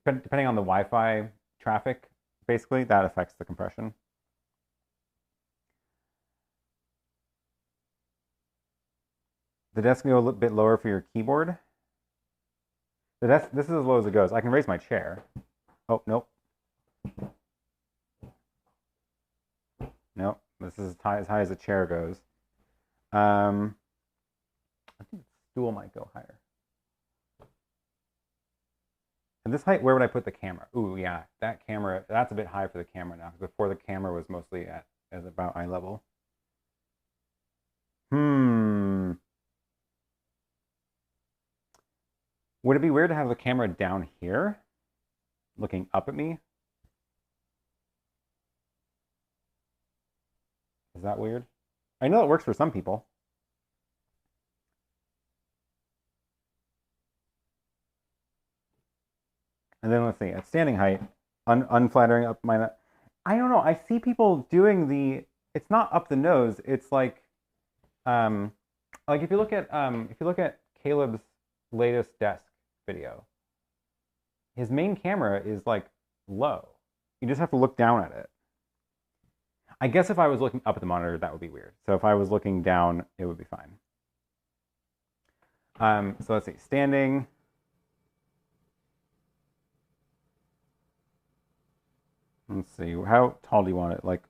depending on the Wi-Fi traffic, basically, that affects the compression. The desk can go a bit lower for your keyboard. The desk, this is as low as it goes. I can raise my chair. Oh, nope. Nope, this is as high as the chair goes. I think the stool might go higher. At this height, where would I put the camera? Ooh, yeah, that camera, that's a bit high for the camera now. Before the camera was mostly at about eye level. Would it be weird to have the camera down here, looking up at me? Is that weird? I know it works for some people. And then let's see, at standing height, unflattering up my nose. I don't know, I see people doing it's not up the nose, it's like if you look at Caleb's latest desk video, his main camera is like low. You just have to look down at it. I guess if I was looking up at the monitor, that would be weird. So if I was looking down, it would be fine. So let's see, standing. Let's see, how tall do you want it? Like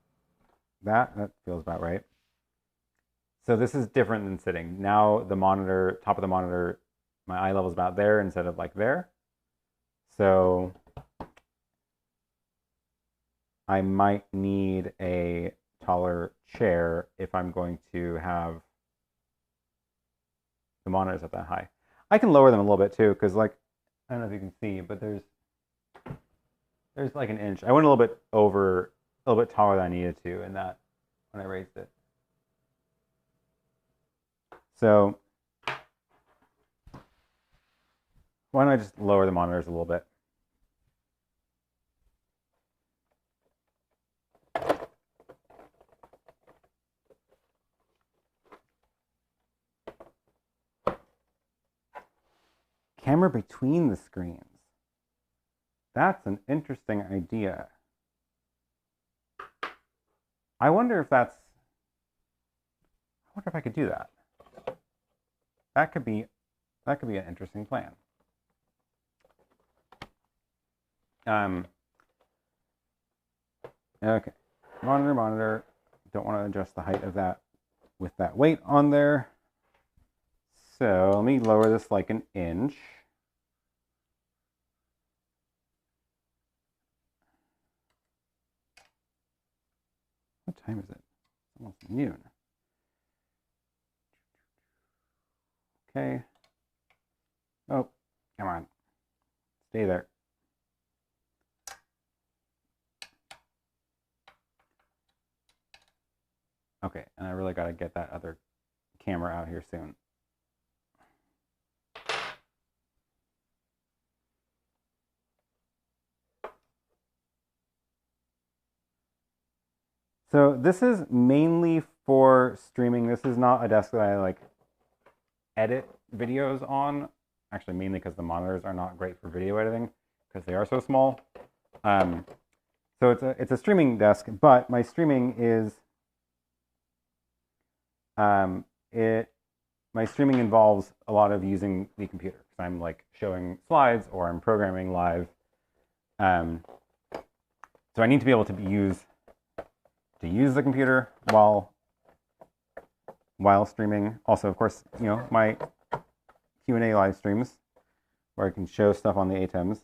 that? That feels about right. So this is different than sitting. Now the monitor, top of the monitor, my eye level is about there instead of like there. So I might need a taller chair if I'm going to have the monitors at that high. I can lower them a little bit too, because like, I don't know if you can see, but there's like an inch. I went a little bit taller than I needed to in that when I raised it. So why don't I just lower the monitors a little bit? Camera between the screens. That's an interesting idea. I wonder if I could do that. That could be an interesting plan. Okay, monitor. Don't want to adjust the height of that with that weight on there. So let me lower this like an inch. What time is it? It's almost noon. Okay. Oh, come on. Stay there. Okay, and I really got to get that other camera out here soon. So this is mainly for streaming. This is not a desk that I like edit videos on. Actually, mainly because the monitors are not great for video editing because they are so small. So it's a streaming desk, but my streaming is my streaming involves a lot of using the computer. So I'm like showing slides or I'm programming live. So I need to be able to use the computer while while streaming. Also, of course, you know, my Q&A live streams where I can show stuff on the ATEMs.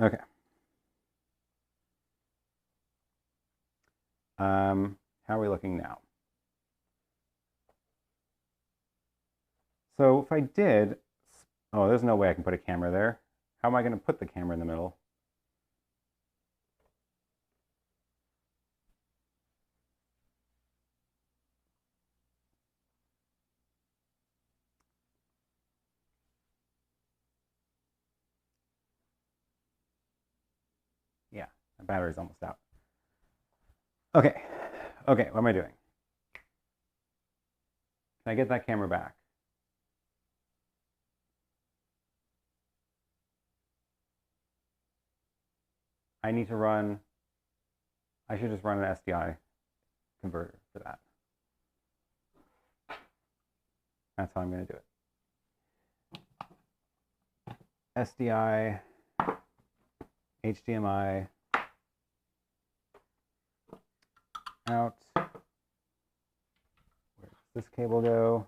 Okay. How are we looking now? So if I did, oh, there's no way I can put a camera there. How am I going to put the camera in the middle? Yeah, my battery's almost out. Okay, okay, what am I doing? Can I get that camera back? I need to run, I should just run an SDI converter for that. That's how I'm going to do it. SDI, HDMI, out. Where does this cable go?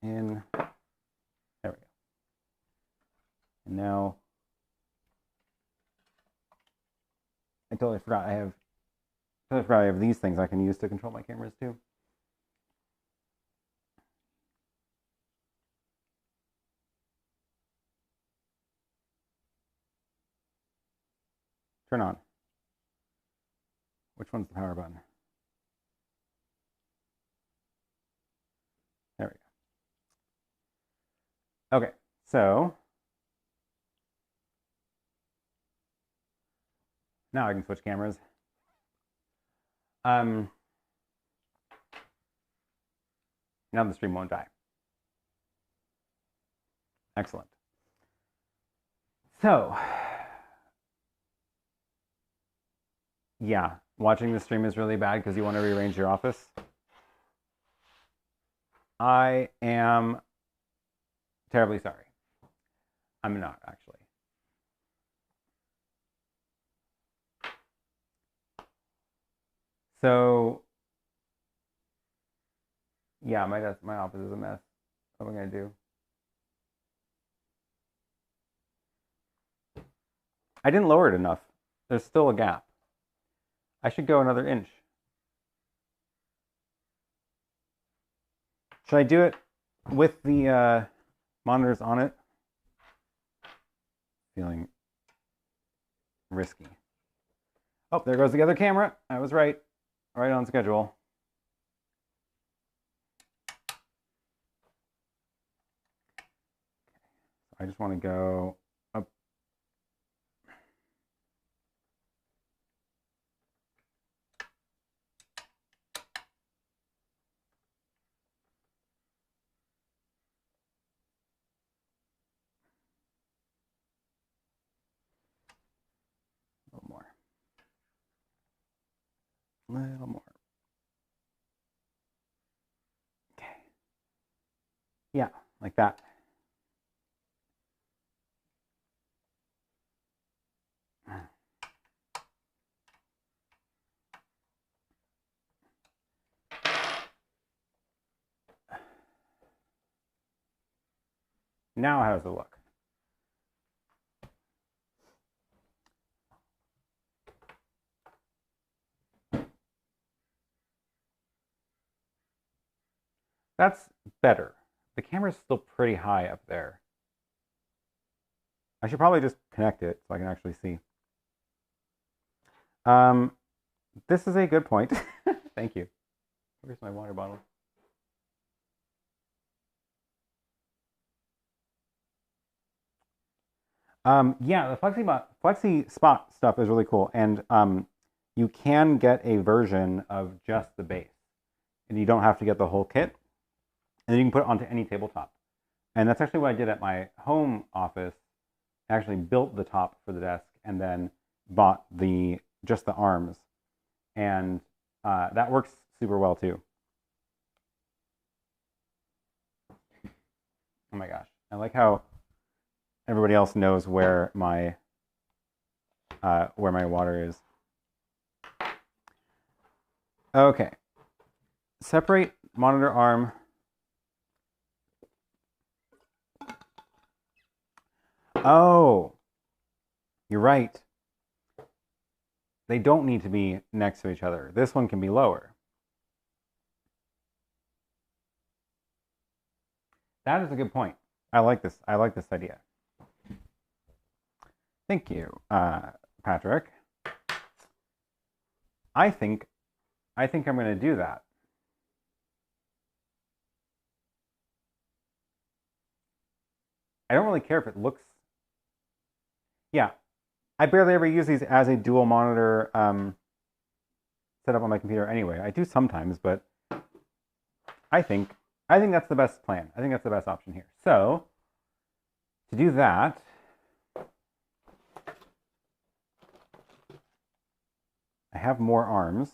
In. There we go. And now I totally forgot I have these things I can use to control my cameras too. Turn on. Which one's the power button? There we go. Okay, so now I can switch cameras. Now the stream won't die. Excellent. So, yeah, watching the stream is really bad because you want to rearrange your office. I am terribly sorry. I'm not, actually. So, yeah, my office is a mess. What am I going to do? I didn't lower it enough. There's still a gap. I should go another inch. Should I do it with the monitors on it? Feeling risky. Oh, there goes the other camera. I was right. Right on schedule. I just want to go up. A little more. A little more. Okay. Yeah, like that. Now how does it look? That's better. The camera's still pretty high up there. I should probably just connect it so I can actually see. This is a good point. Thank you. Where's my water bottle? Yeah, the Flexispot stuff is really cool, and you can get a version of just the base, and you don't have to get the whole kit, and you can put it onto any tabletop. And that's actually what I did at my home office. I actually built the top for the desk, and then bought just the arms, and that works super well too. Oh my gosh, I like how everybody else knows where my water is. Okay. Separate monitor arm. Oh, you're right. They don't need to be next to each other. This one can be lower. That is a good point. I like this. I like this idea. Thank you, Patrick. I think I'm going to do that. I don't really care if it looks. Yeah, I barely ever use these as a dual monitor setup on my computer anyway. I do sometimes, but I think that's the best plan. I think that's the best option here. So to do that, I have more arms.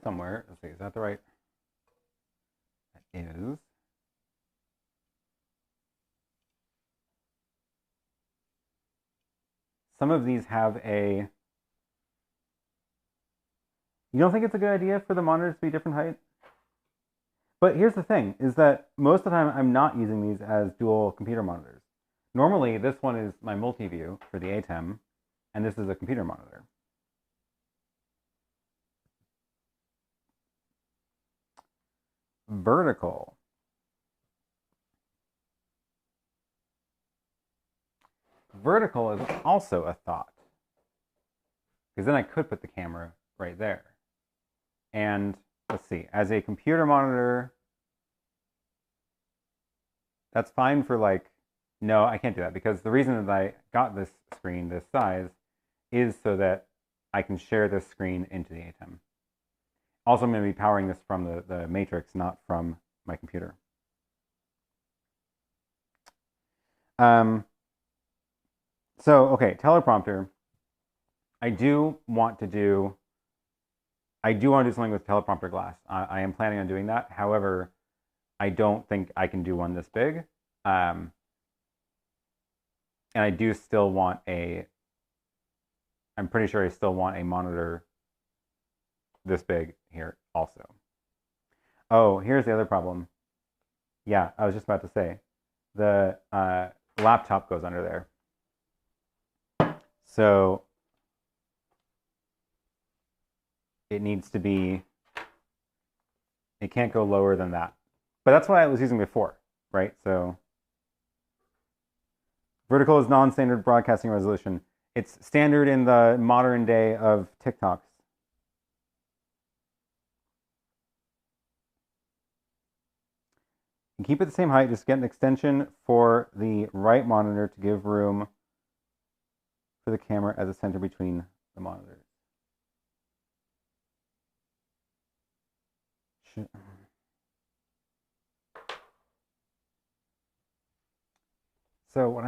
Somewhere. Let's see, is that the right? That is. Some of these have a. You don't think it's a good idea for the monitors to be different height? But here's the thing, is that most of the time I'm not using these as dual computer monitors. Normally, this one is my multi-view for the ATEM, and this is a computer monitor. Vertical. Vertical is also a thought, because then I could put the camera right there. And let's see, as a computer monitor, that's fine for like, no, I can't do that, because the reason that I got this screen this size is so that I can share this screen into the ATEM. Also, I'm going to be powering this from the Matrix, not from my computer. So, okay, teleprompter. I do want to do something with teleprompter glass. I am planning on doing that. However, I don't think I can do one this big. And I do still want I'm pretty sure I still want a monitor this big here also. Oh, here's the other problem. Yeah, I was just about to say, the laptop goes under there. So it needs to be, it can't go lower than that. But that's what I was using before, right? So vertical is non-standard broadcasting resolution. It's standard in the modern day of TikToks. And keep it the same height, just get an extension for the right monitor to give room for the camera as a center between the monitors. So what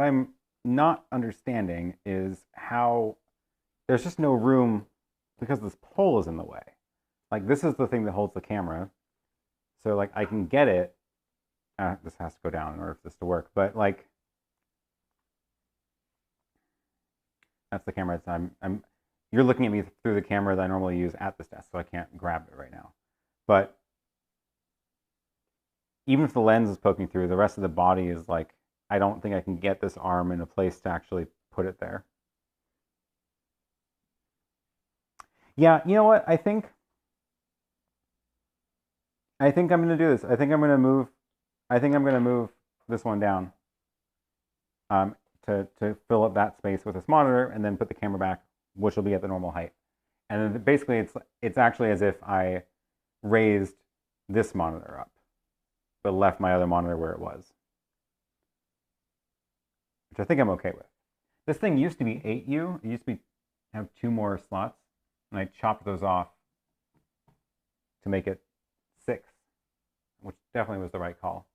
I'm not understanding is how there's just no room because this pole is in the way. Like, this is the thing that holds the camera. So like I can get it. This has to go down in order for this to work. But like, that's the camera. You're looking at me through the camera that I normally use at this desk, so I can't grab it right now. But even if the lens is poking through, the rest of the body is like, I don't think I can get this arm in a place to actually put it there. Yeah, you know what? I think I'm going to do this. I think I'm going to move this one down to fill up that space with this monitor, and then put the camera back, which will be at the normal height. And then basically it's actually as if I raised this monitor up, but left my other monitor where it was, which I think I'm okay with. This thing used to be 8U. It used to have 2 more slots, and I chopped those off to make it 6, which definitely was the right call.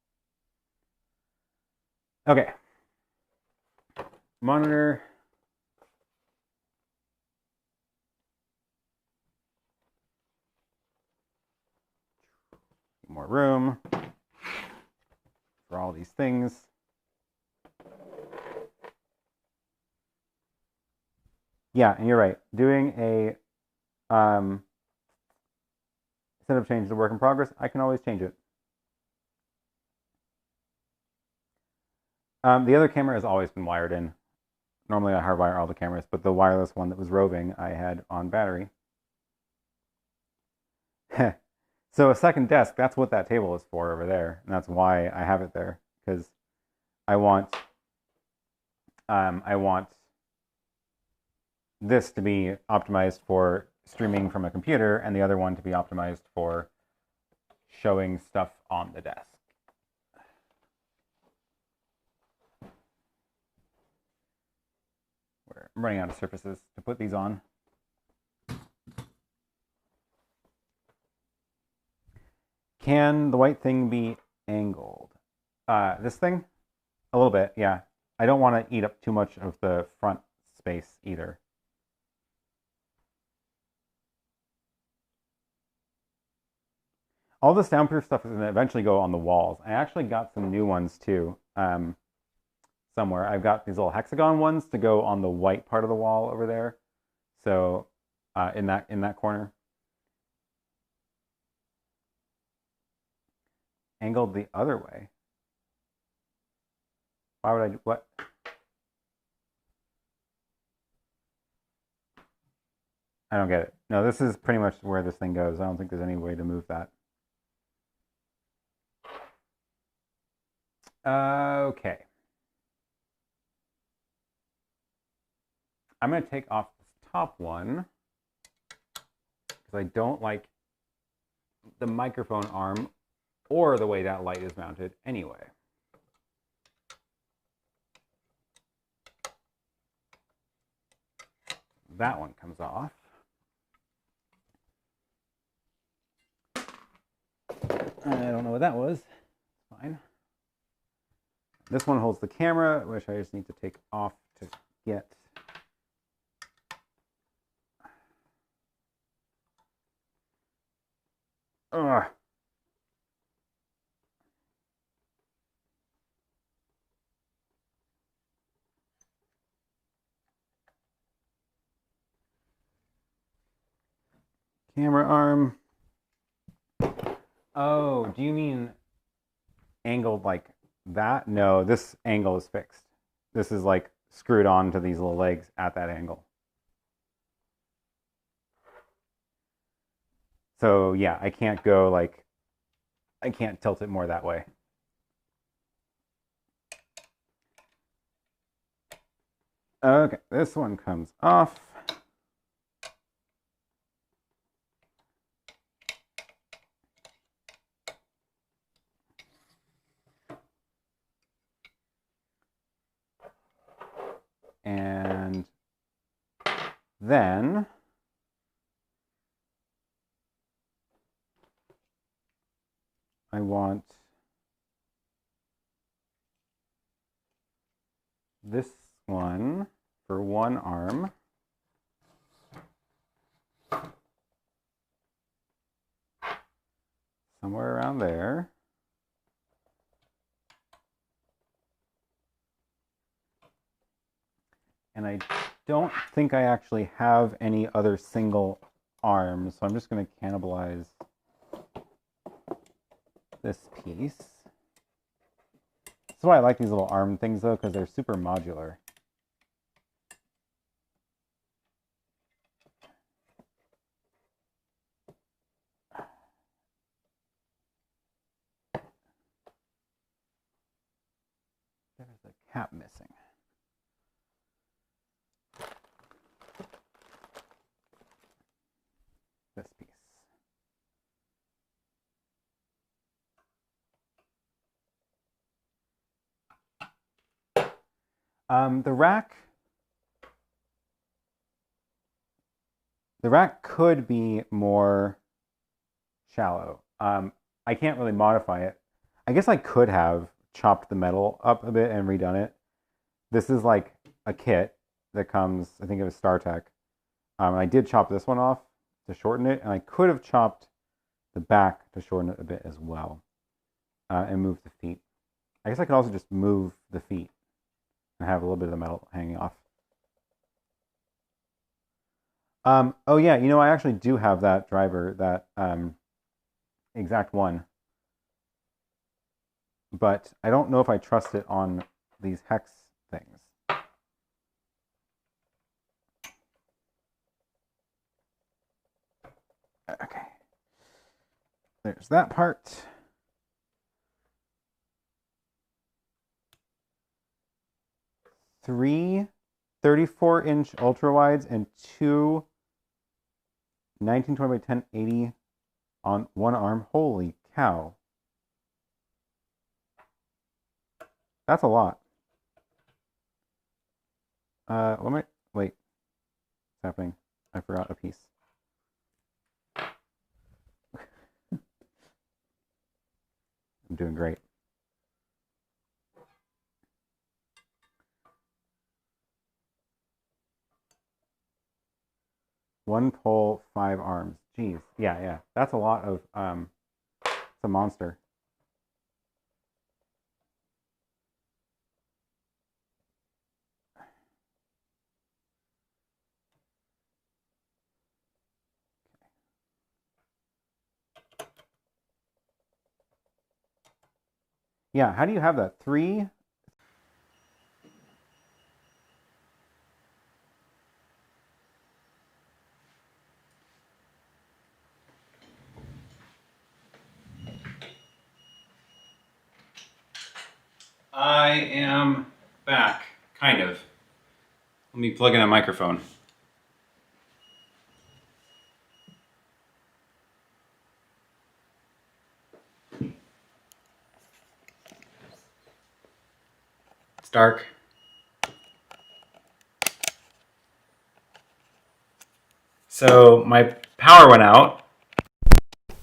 Okay. Monitor. More room. for all these things. Yeah, and you're right. Doing a setup change to work in progress, I can always change it. The other camera has always been wired in. Normally I hardwire all the cameras, but the wireless one that was roving I had on battery. So a second desk, that's what that table is for over there. And that's why I have it there. Because I want this to be optimized for streaming from a computer and the other one to be optimized for showing stuff on the desk. I'm running out of surfaces to put these on. Can the white thing be angled? This thing? A little bit, yeah. I don't want to eat up too much of the front space either. All the soundproof stuff is going to eventually go on the walls. I actually got some new ones too. Somewhere. I've got these little hexagon ones to go on the white part of the wall over there. So in that corner. Angled the other way. Why would I do what? I don't get it. No, this is pretty much where this thing goes. I don't think there's any way to move that. Okay. I'm going to take off this top one because I don't like the microphone arm or the way that light is mounted anyway. That one comes off. I don't know what that was. Fine. This one holds the camera, which I just need to take off to get. Ugh. Camera arm. Oh, do you mean angled like that? No, this angle is fixed. This is like screwed on to these little legs at that angle. So yeah, I can't go like, I can't tilt it more that way. Okay, this one comes off. And then I want this one for one arm. Somewhere around there. And I don't think I actually have any other single arms, so I'm just going to cannibalize this piece. That's why I like these little arm things though, because they're super modular. There's a cap missing. This piece. The rack could be more shallow. I can't really modify it. I guess I could have chopped the metal up a bit and redone it. This is like a kit that comes, I think it was StarTech. I did chop this one off to shorten it, and I could have chopped the back to shorten it a bit as well, and move the feet. I guess I could also just move the feet and have a little bit of the metal hanging off. Oh yeah, you know, I actually do have that driver, that exact one. But I don't know if I trust it on these hex things. Okay. There's that part. Three 34-inch ultra wides and two 1920 by 1080 on one arm. Holy cow. That's a lot. Wait. What's happening? I forgot a piece. I'm doing great. One pole, 5 arms. Jeez. Yeah. That's a lot of, it's a monster. Yeah, how do you have that? 3? I am back, kind of. Let me plug in a microphone. It's dark. So my power went out.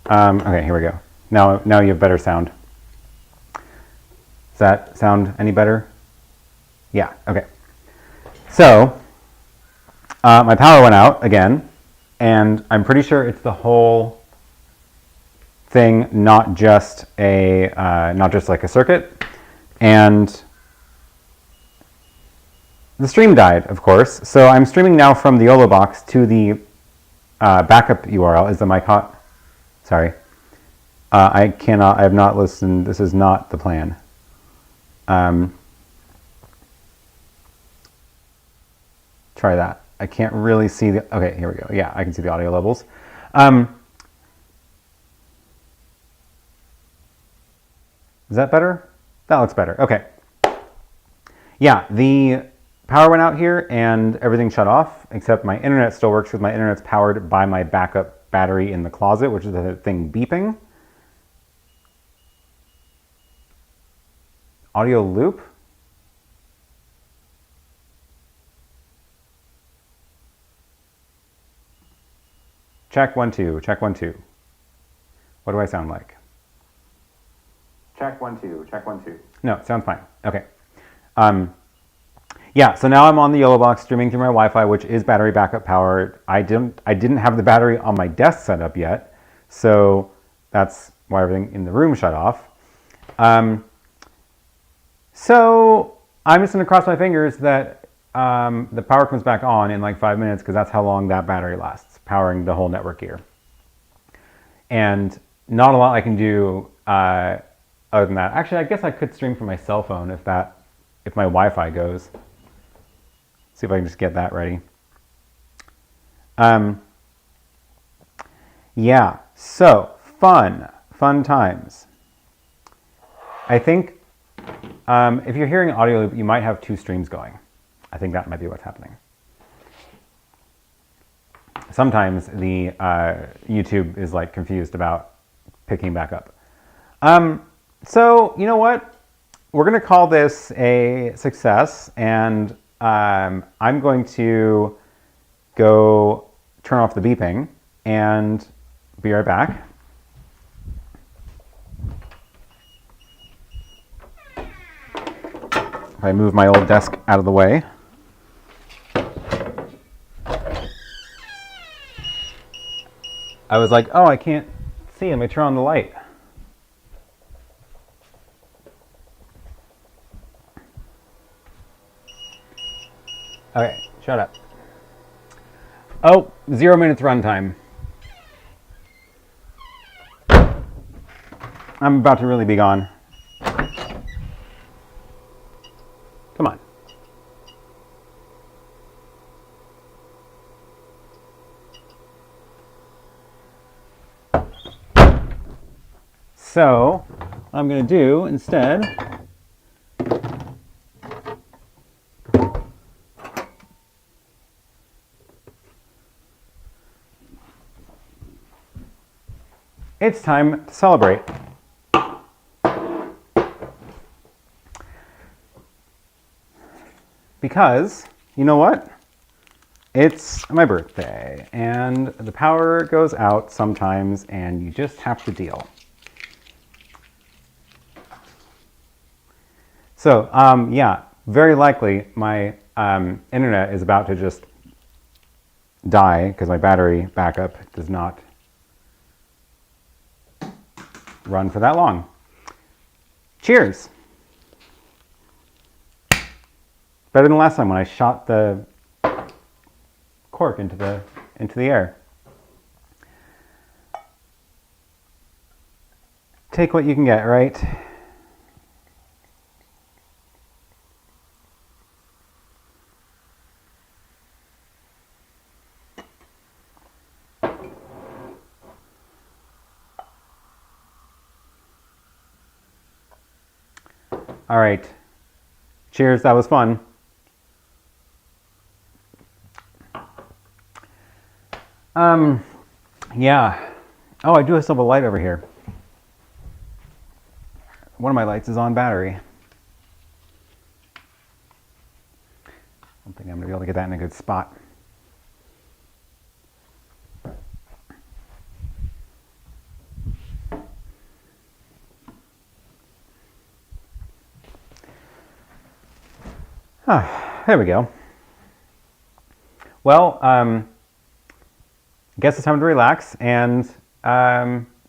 Okay, here we go. Now you have better sound. Does that sound any better? Yeah, okay. So, my power went out again, and I'm pretty sure it's the whole thing, not just like a circuit. And the stream died, of course. So I'm streaming now from the Yolobox to the backup URL. Is the mic hot? Sorry. I have not listened. This is not the plan. Try that. I can't really see the, okay, here we go. Yeah, I can see the audio levels. Is that better? That looks better. Okay. Yeah, the power went out here and everything shut off, except my internet still works because my internet's powered by my backup battery in the closet, which is the thing beeping. Audio loop. Check 1 2, check 1 2. What do I sound like? Check 1 2, check 1 2. No, it sounds fine. Okay. Yeah, so now I'm on the Yolobox streaming through my Wi-Fi, which is battery backup powered. I didn't have the battery on my desk set up yet, so that's why everything in the room shut off. So I'm just gonna cross my fingers that the power comes back on in like 5 minutes, because that's how long that battery lasts, powering the whole network gear. And not a lot I can do other than that. Actually, I guess I could stream from my cell phone if my Wi-Fi goes. See if I can just get that ready. Yeah, so fun times. I think if you're hearing audio loop, you might have 2 streams going. I think that might be what's happening. Sometimes the YouTube is like confused about picking back up. So you know what? We're gonna call this a success, and I'm going to go turn off the beeping and be right back. If I move my old desk out of the way. I was like, oh, I can't see. Let me turn on the light. Okay, shut up. Oh, 0 minutes runtime. I'm about to really be gone. Come on. So, what I'm going to do instead it's time to celebrate. Because, you know what? It's my birthday, and the power goes out sometimes, and you just have to deal. So, yeah, very likely my internet is about to just die because my battery backup does not run for that long. Cheers! Better than last time when I shot the cork into the air. Take what you can get, right? All right. Cheers, that was fun. Yeah. Oh, I do have still a light over here. One of my lights is on battery. I don't think I'm going to be able to get that in a good spot. Ah, there we go. Well, I guess it's time to relax and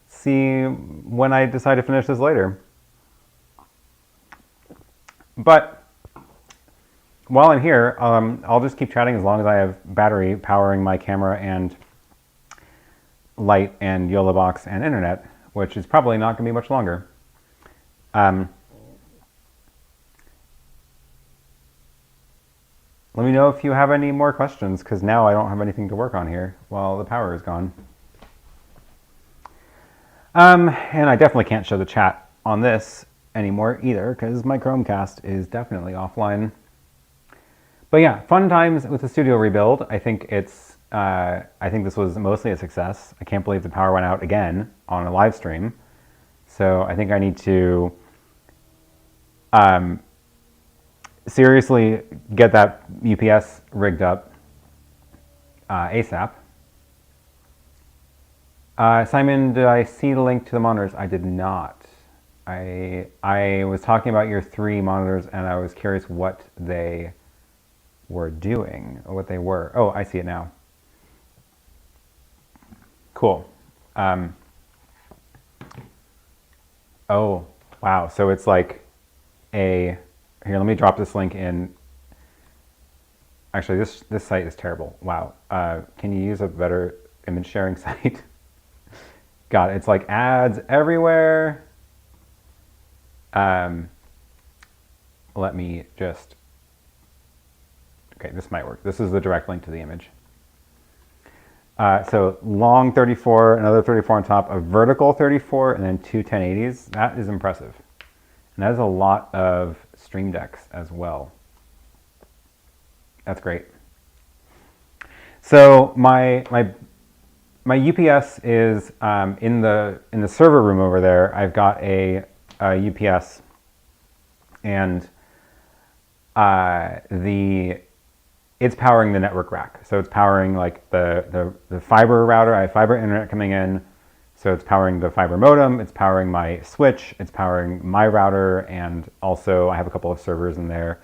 see when I decide to finish this later. But while I'm here, I'll just keep chatting as long as I have battery powering my camera and light and Yolobox and internet, which is probably not going to be much longer. Let me know if you have any more questions, because now I don't have anything to work on here while the power is gone. And I definitely can't show the chat on this anymore either, because my Chromecast is definitely offline. But yeah, fun times with the studio rebuild. I think it's, I think this was mostly a success. I can't believe the power went out again on a live stream. So I think I need to seriously get that UPS rigged up ASAP. Simon, did I see the link to the monitors? I did not. I was talking about your 3 monitors, and I was curious what they were doing, or what they were. Oh, I see it now. Cool. Oh, wow. So it's like a... Here, let me drop this link in. Actually, this site is terrible. Wow. Can you use a better image sharing site? God, it's like ads everywhere. Let me just... Okay, this might work. This is the direct link to the image. So long 34, another 34 on top, a vertical 34, and then 2 1080s. That is impressive. And that is a lot of Stream Decks as well. That's great. So my UPS is in the server room over there. I've got a UPS, and it's powering the network rack. So it's powering like the fiber router. I have fiber internet coming in. So it's powering the fiber modem, it's powering my switch, it's powering my router, and also I have a couple of servers in there.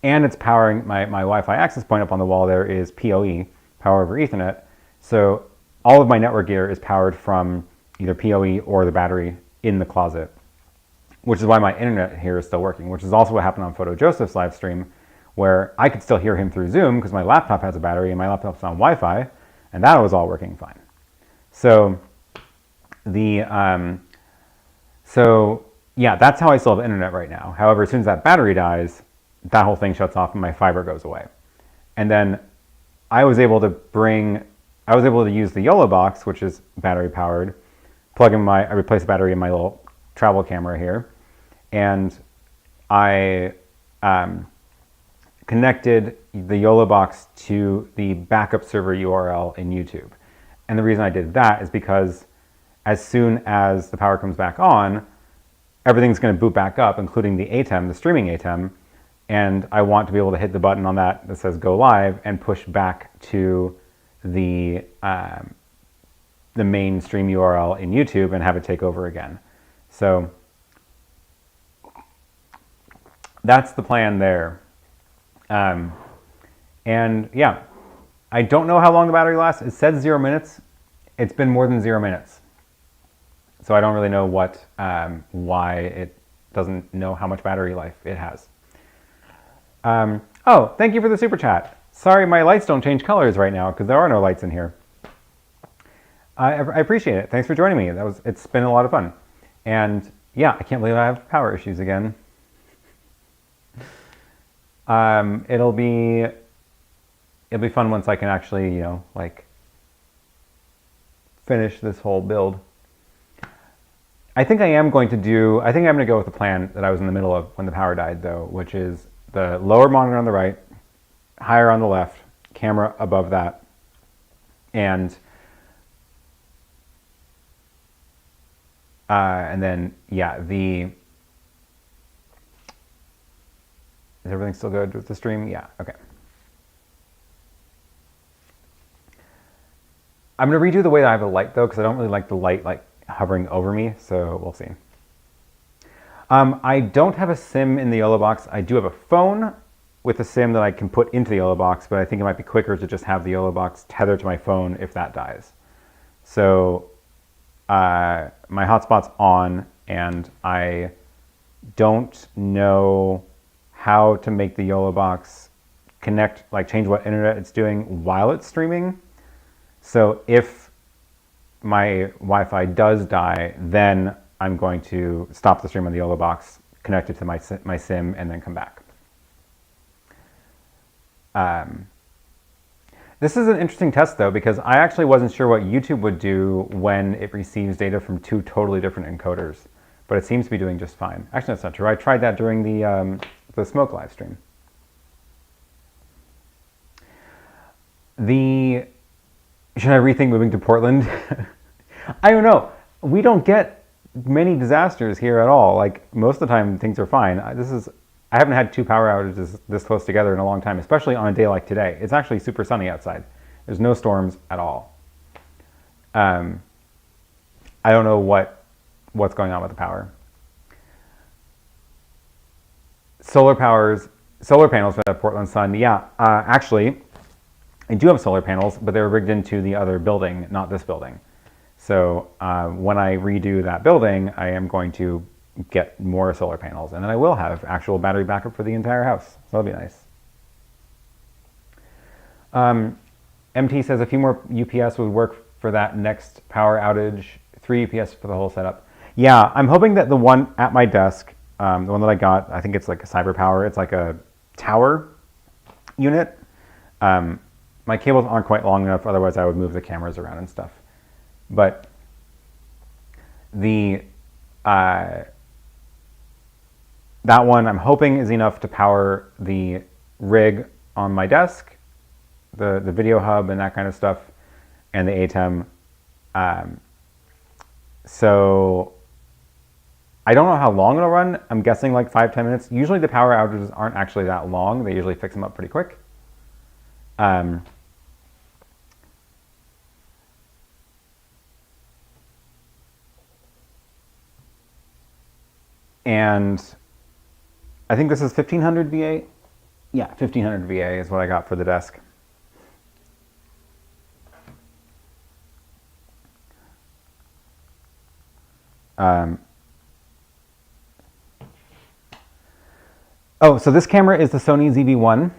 And it's powering my Wi-Fi access point up on the wall there is PoE, Power over Ethernet. So all of my network gear is powered from either PoE or the battery in the closet, which is why my internet here is still working, which is also what happened on Photo Joseph's live stream, where I could still hear him through Zoom because my laptop has a battery and my laptop's on Wi-Fi, and that was all working fine. So yeah, that's how I still have internet right now. However, as soon as that battery dies, that whole thing shuts off and my fiber goes away. And then I was able to use the Yolobox, which is battery powered, I replaced the battery in my little travel camera here, and I connected the Yolobox to the backup server URL in YouTube. And the reason I did that is because as soon as the power comes back on, everything's going to boot back up, including the ATEM, the streaming ATEM, and I want to be able to hit the button on that says go live and push back to the main stream URL in YouTube and have it take over again. So that's the plan there. And yeah, I don't know how long the battery lasts. It says 0 minutes. It's been more than 0 minutes. So I don't really know why it doesn't know how much battery life it has. Oh, thank you for the super chat. Sorry, my lights don't change colors right now because there are no lights in here. I appreciate it. Thanks for joining me. It's been a lot of fun. And yeah, I can't believe I have power issues again. It'll be fun once I can actually, like finish this whole build. I think I'm going to go with the plan that I was in the middle of when the power died though, which is the lower monitor on the right, higher on the left, camera above that, and then, yeah, is everything still good with the stream? Yeah, okay. I'm going to redo the way that I have the light, though, because I don't really like the light, like, hovering over me, so we'll see. I don't have a SIM in the Yolobox. I do have a phone with a SIM that I can put into the Yolobox, but I think it might be quicker to just have the Yolobox tethered to my phone if that dies. So my hotspot's on, and I don't know how to make the Yolobox connect, like change what internet it's doing while it's streaming. So if my Wi-Fi does die, then I'm going to stop the stream on the Yolobox, connect it to my SIM, and then come back. This is an interesting test, though, because I actually wasn't sure what YouTube would do when it receives data from two totally different encoders, but it seems to be doing just fine. Actually, that's not true. I tried that during the Smoke live stream. Should I rethink moving to Portland? I don't know. We don't get many disasters here at all. Like, most of the time, things are fine. I haven't had 2 power outages this close together in a long time, especially on a day like today. It's actually super sunny outside. There's no storms at all. I don't know what's going on with the power. Solar panels for that Portland sun. Yeah, actually, I do have solar panels, but they're rigged into the other building, not this building. So when I redo that building, I am going to get more solar panels, and then I will have actual battery backup for the entire house. So that'll be nice. MT says a few more UPS would work for that next power outage. 3 UPS for the whole setup. Yeah, I'm hoping that the one at my desk, the one that I got, I think it's like a CyberPower. It's like a tower unit. My cables aren't quite long enough, otherwise I would move the cameras around and stuff. But that one I'm hoping is enough to power the rig on my desk, the video hub and that kind of stuff, and the ATEM. So I don't know how long it'll run. I'm guessing like 5-10 minutes. Usually the power outages aren't actually that long. They usually fix them up pretty quick. And I think this is 1500 VA. Yeah, 1500 VA is what I got for the desk. Oh, so this camera is the Sony ZV-1,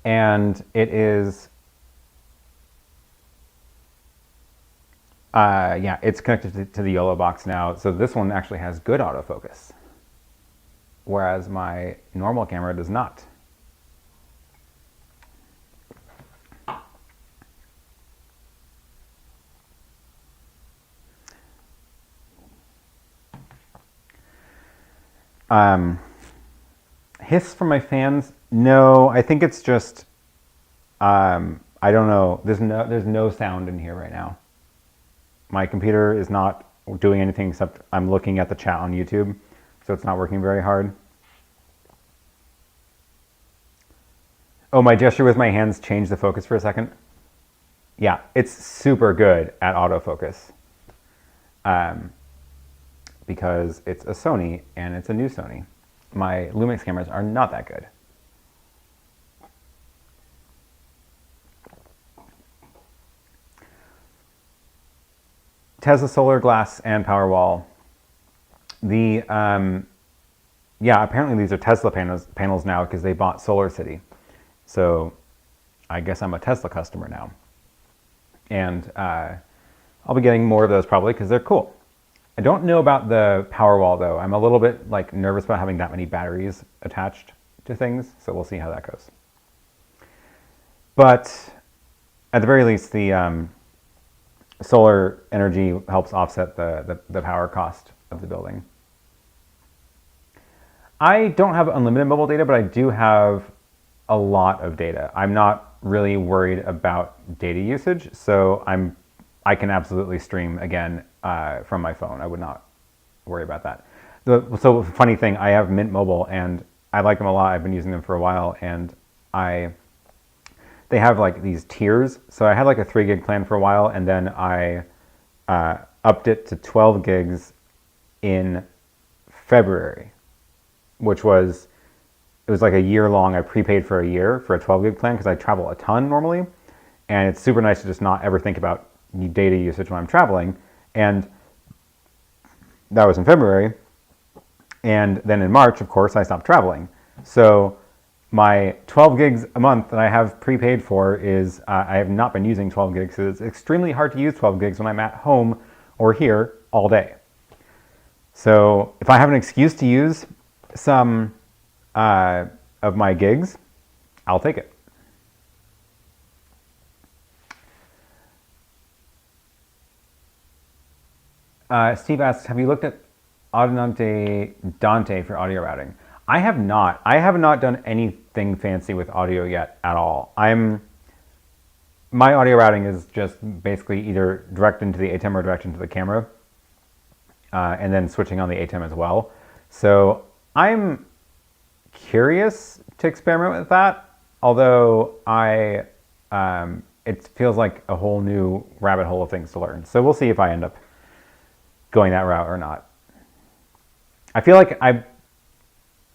and it is, yeah, it's connected to the Yolobox now. So this one actually has good autofocus, whereas my normal camera does not. Hiss from my fans? No, I think it's just, I don't know. There's no sound in here right now. My computer is not doing anything except I'm looking at the chat on YouTube, so it's not working very hard. Oh, my gesture with my hands changed the focus for a second. Yeah, it's super good at autofocus. Because it's a Sony and it's a new Sony. My Lumix cameras are not that good. Tesla solar glass and Powerwall. The yeah, apparently these are Tesla panels now because they bought Solar City. So I guess I'm a Tesla customer now. And I'll be getting more of those probably because they're cool. I don't know about the Powerwall though. I'm a little bit like nervous about having that many batteries attached to things, so we'll see how that goes. But at the very least, the solar energy helps offset the power cost of the building. I don't have unlimited mobile data, but I do have a lot of data. I'm not really worried about data usage, so I can absolutely stream again from my phone. I would not worry about that. So funny thing, I have Mint Mobile and I like them a lot. I've been using them for a while, and they have like these tiers. So I had like a 3 gig plan for a while, and then I upped it to 12 gigs in February, which was, it was like a year long. I prepaid for a year for a 12 gig plan because I travel a ton normally, and it's super nice to just not ever think about data usage when I'm traveling. And that was in February. And then in March, of course, I stopped traveling. So my 12 gigs a month that I have prepaid for is, I have not been using 12 gigs. So it's extremely hard to use 12 gigs when I'm at home or here all day. So if I have an excuse to use some of my gigs, I'll take it. Steve asks, have you looked at Dante for audio routing? I have not. I have not done anything fancy with audio yet at all. My audio routing is just basically either direct into the ATEM or direct into the camera, and then switching on the ATEM as well. So I'm curious to experiment with that, although it feels like a whole new rabbit hole of things to learn. So we'll see if I end up going that route or not. I feel like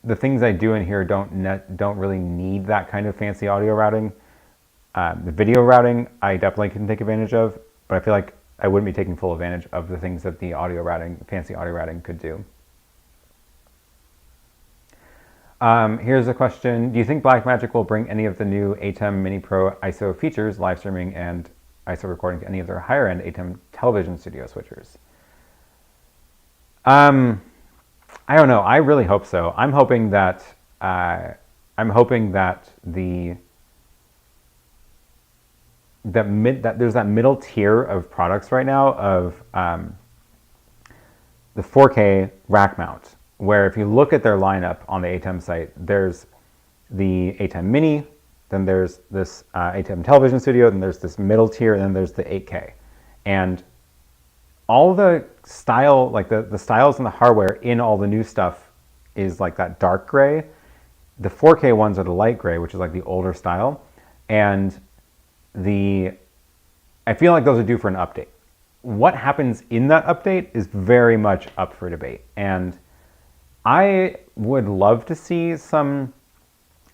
the things I do in here don't really need that kind of fancy audio routing. The video routing I definitely can take advantage of, but I feel like I wouldn't be taking full advantage of the things that the audio routing, fancy audio routing could do. Here's a question. Do you think Blackmagic will bring any of the new ATEM Mini Pro ISO features, live streaming and ISO recording, to any of their higher end ATEM television studio switchers? I don't know. I really hope so. I'm hoping that there's that middle tier of products right now of the 4K rack mount, where if you look at their lineup on the ATEM site, there's the ATEM Mini, then there's this ATEM television studio, then there's this middle tier, and then there's the 8K. And all the style, like the styles and the hardware in all the new stuff is like that dark gray. The 4K ones are the light gray, which is like the older style. And I feel like those are due for an update. What happens in that update is very much up for debate. And I would love to see some,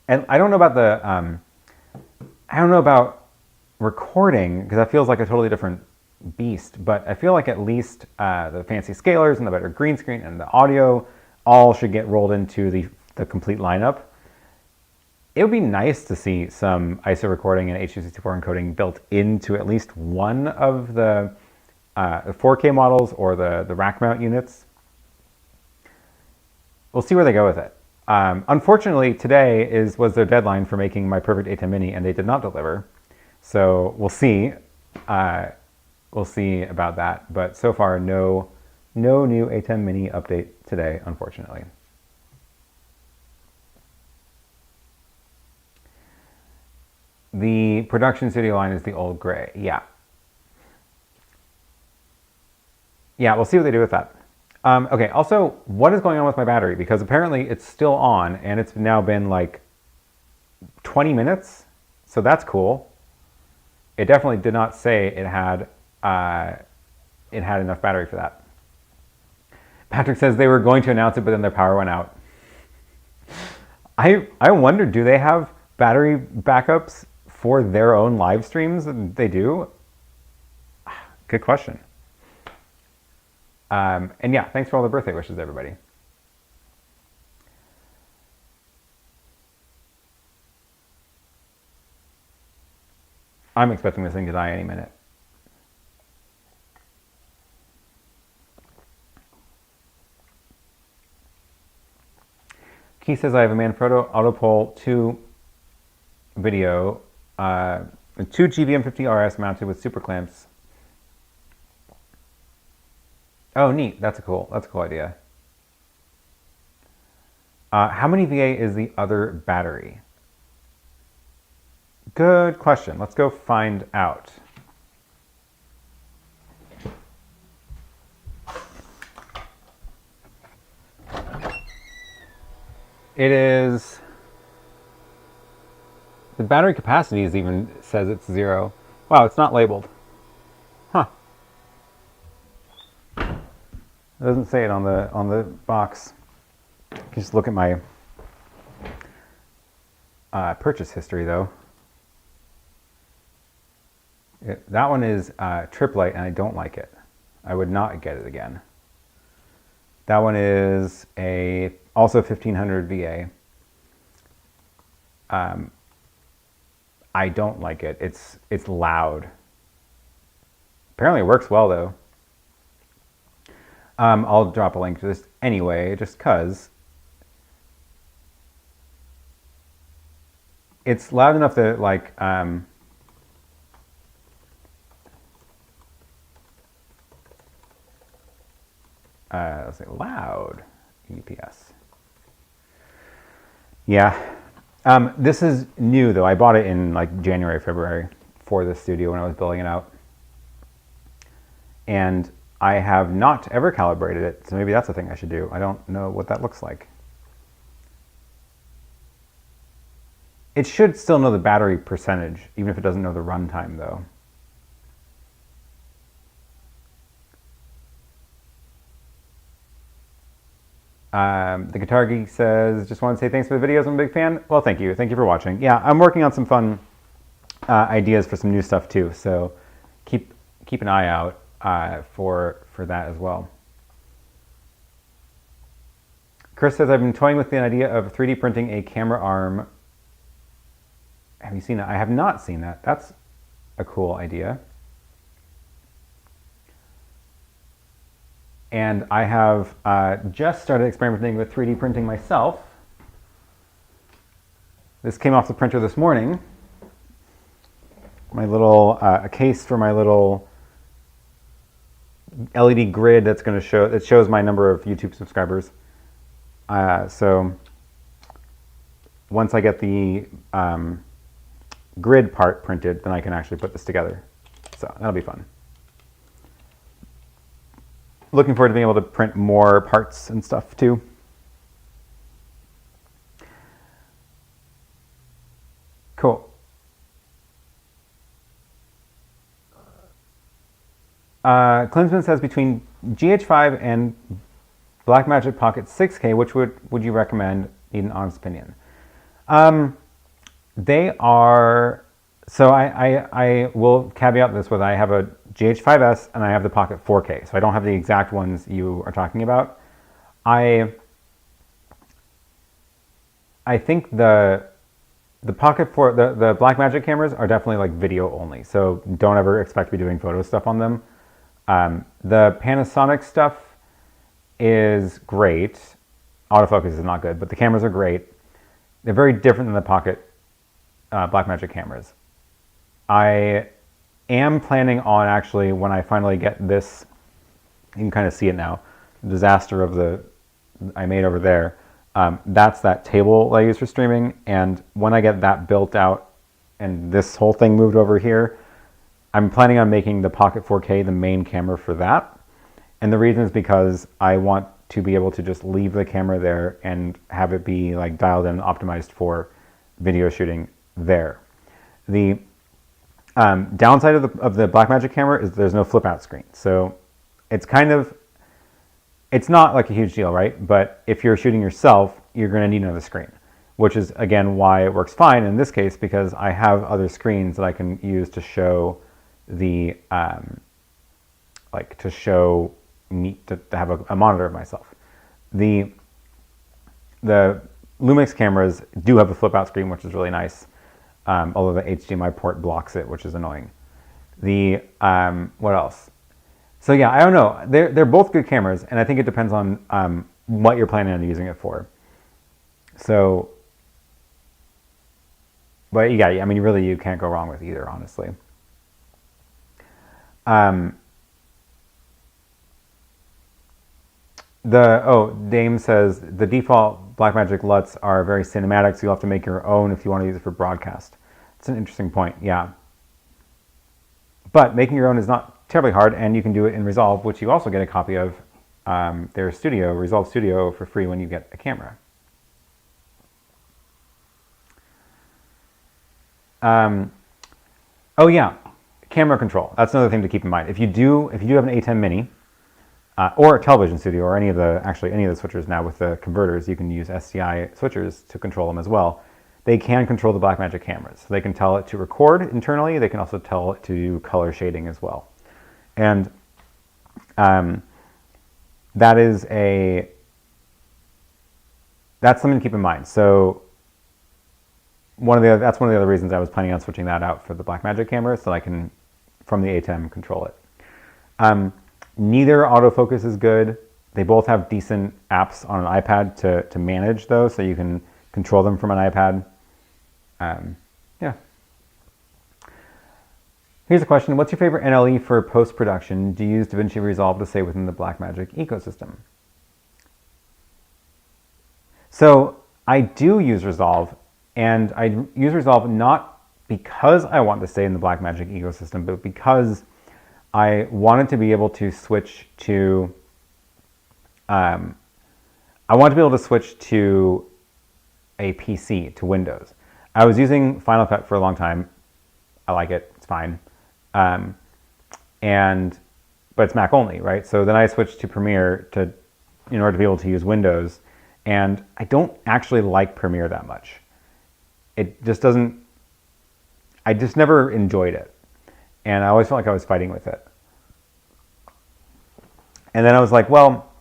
and I don't know about recording, because that feels like a totally different beast, but I feel like at least the fancy scalers and the better green screen and the audio all should get rolled into the complete lineup. it would be nice to see some ISO recording and H.264 encoding built into at least one of the 4K models or the rack mount units. We'll see where they go with it. Unfortunately, today was their deadline for making my perfect ATEM Mini, and they did not deliver. So we'll see. We'll see about that. But so far, no new ATEM Mini update today, unfortunately. The production studio line is the old gray. Yeah. Yeah, we'll see what they do with that. Okay, also, what is going on with my battery? Because apparently it's still on, and it's now been like 20 minutes, so that's cool. It definitely did not say it had enough battery for that. Patrick says they were going to announce it, but then their power went out. I wonder, do they have battery backups for their own live streams? They do? Good question. And yeah, thanks for all the birthday wishes, everybody. I'm expecting this thing to die any minute. Keith says I have a Manfrotto Autopole 2 video, 2 GVM50 RS mounted with super clamps. Oh, neat. That's a cool idea. How many VA is the other battery? Good question. Let's go find out. It is... The battery capacity even says it's 0. Wow, it's not labeled. Huh. It doesn't say it on the box. You can just look at my purchase history, though. That one is Tripp Lite, and I don't like it. I would not get it again. That one is also 1500 VA. I don't like it. It's loud. Apparently it works well, though. I'll drop a link to this anyway, just because it's loud enough that, like, let's say loud UPS. Yeah. This is new, though. I bought it in like January, February for the studio when I was building it out. And I have not ever calibrated it, so maybe that's a thing I should do. I don't know what that looks like. It should still know the battery percentage, even if it doesn't know the runtime, though. The Guitar Geek says, just want to say thanks for the videos. I'm a big fan. Well, thank you. Thank you for watching. Yeah, I'm working on some fun ideas for some new stuff, too. So keep an eye out for that as well. Chris says, I've been toying with the idea of 3D printing a camera arm. Have you seen that? I have not seen that. That's a cool idea. And I have just started experimenting with 3D printing myself. This came off the printer this morning. My little, a case for my little LED grid that's going to show, that shows my number of YouTube subscribers. So once I get the grid part printed, then I can actually put this together. So that'll be fun. Looking forward to being able to print more parts and stuff too. Cool. Klinsman says, between GH5 and Blackmagic Pocket 6K, which would you recommend? Need an honest opinion. They are, so I will caveat this with, I have a GH5S and I have the Pocket 4K, so I don't have the exact ones you are talking about. I think the the Pocket 4, the Blackmagic cameras are definitely like video only, so don't ever expect to be doing photo stuff on them. The Panasonic stuff is great. Autofocus is not good, but the cameras are great. They're very different than the Pocket Blackmagic cameras. I am planning on actually, when I finally get this, you can kind of see it now, the disaster of the I made over there. That's that table I use for streaming, and when I get that built out and this whole thing moved over here, I'm planning on making the Pocket 4K the main camera for that. And the reason is because I want to be able to just leave the camera there and have it be like dialed in and optimized for video shooting there. The downside of the Blackmagic camera is there's no flip out screen. So it's kind of, it's not like a huge deal, right? But if you're shooting yourself, you're going to need another screen, which is again why it works fine in this case, because I have other screens that I can use to show the, like to show me, to have a monitor of myself. The Lumix cameras do have a flip out screen, which is really nice. Although the HDMI port blocks it, which is annoying. The, what else? So yeah, I don't know. They're both good cameras, and I think it depends on what you're planning on using it for. So, but yeah, I mean, really, you can't go wrong with either, honestly. Dame says the default Blackmagic LUTs are very cinematic, so you'll have to make your own if you want to use it for broadcast. It's an interesting point, yeah. But making your own is not terribly hard, and you can do it in Resolve, which you also get a copy of their studio, Resolve Studio, for free when you get a camera. Oh yeah, camera control. That's another thing to keep in mind. If you do have an ATEM Mini, or a television studio, or any of the switchers now with the converters, you can use SDI switchers to control them as well. They can control the Blackmagic cameras. So they can tell it to record internally. They can also tell it to do color shading as well. And that's something to keep in mind. So that's one of the other reasons I was planning on switching that out for the Blackmagic camera, so I can, from the ATEM, control it. Neither autofocus is good. They both have decent apps on an iPad to manage those, so you can control them from an iPad. Yeah. Here's a question. What's your favorite NLE for post-production? Do you use DaVinci Resolve to stay within the Blackmagic ecosystem? So I do use Resolve, and I use Resolve not because I want to stay in the Blackmagic ecosystem, but because I wanted to be able to switch to, I want to be able to switch to a PC, to Windows. I was using Final Cut for a long time. I like it, it's fine. But it's Mac only, right? So then I switched to Premiere in order to be able to use Windows, and I don't actually like Premiere that much. It just doesn't, I just never enjoyed it. And I always felt like I was fighting with it. And then I was like, well,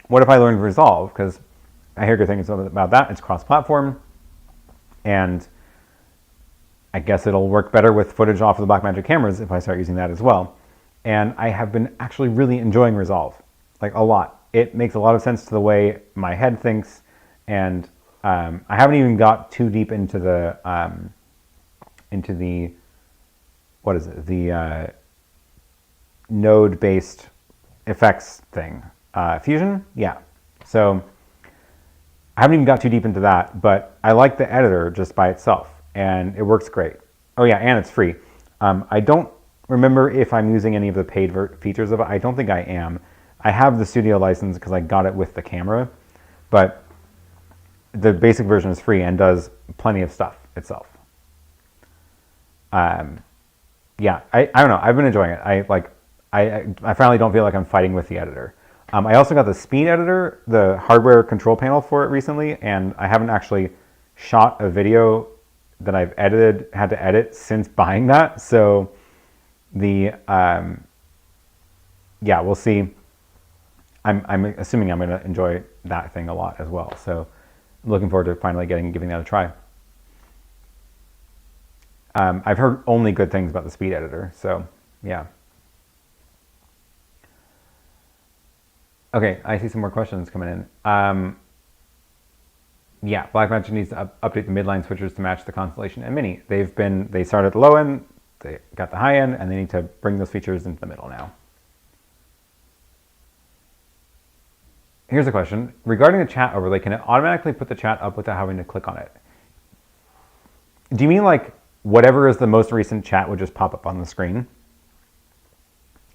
what if I learned Resolve? Because I hear good things about that. It's cross-platform. And I guess it'll work better with footage off of the Blackmagic cameras if I start using that as well. And I have been actually really enjoying Resolve, like a lot. It makes a lot of sense to the way my head thinks. And I haven't even got too deep into the what is it? The node-based effects thing. Fusion? Yeah. So I haven't even got too deep into that, but I like the editor just by itself, and it works great. Oh yeah, and it's free. I don't remember if I'm using any of the paid features of it. I don't think I am. I have the studio license because I got it with the camera, but the basic version is free and does plenty of stuff itself. Yeah, I don't know. I've been enjoying it. I finally don't feel like I'm fighting with the editor. I also got the speed editor, the hardware control panel for it recently, and I haven't actually shot a video that I've had to edit since buying that. So yeah, we'll see. I'm assuming I'm going to enjoy that thing a lot as well. So I'm looking forward to finally giving that a try. I've heard only good things about the speed editor, so yeah. Okay, I see some more questions coming in. Yeah, Blackmagic needs to update the midline switchers to match the Constellation and Mini. They started at the low end, they got the high end, and they need to bring those features into the middle now. Here's a question. Regarding the chat overlay, can it automatically put the chat up without having to click on it? Do you mean like whatever is the most recent chat would just pop up on the screen?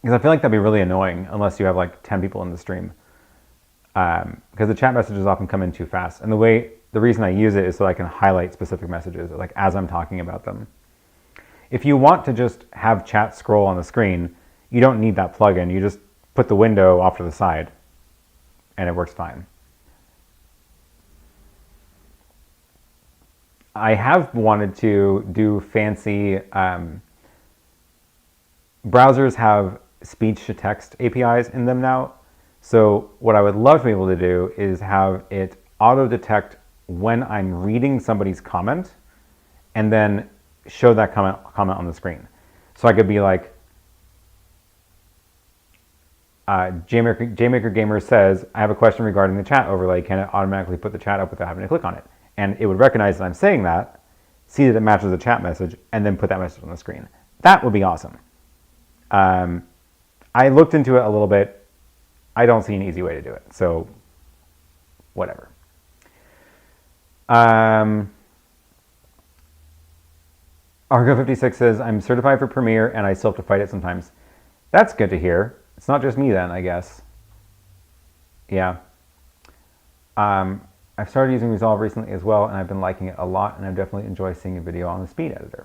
Because I feel like that'd be really annoying unless you have like 10 people in the stream. Because the chat messages often come in too fast. And the reason I use it is so I can highlight specific messages like as I'm talking about them. If you want to just have chat scroll on the screen, you don't need that plugin. You just put the window off to the side and it works fine. I have wanted to do fancy, browsers have speech-to-text APIs in them now. So what I would love to be able to do is have it auto-detect when I'm reading somebody's comment and then show that comment on the screen. So I could be like, JMaker Gamer says, I have a question regarding the chat overlay. Can it automatically put the chat up without having to click on it? And it would recognize that I'm saying that, see that it matches the chat message, and then put that message on the screen. That would be awesome. I looked into it a little bit. I don't see an easy way to do it, so whatever. Argo56 says, I'm certified for Premiere and I still have to fight it sometimes. That's good to hear. It's not just me then, I guess. Yeah. I've started using Resolve recently as well, and I've been liking it a lot, and I definitely enjoy seeing a video on the speed editor.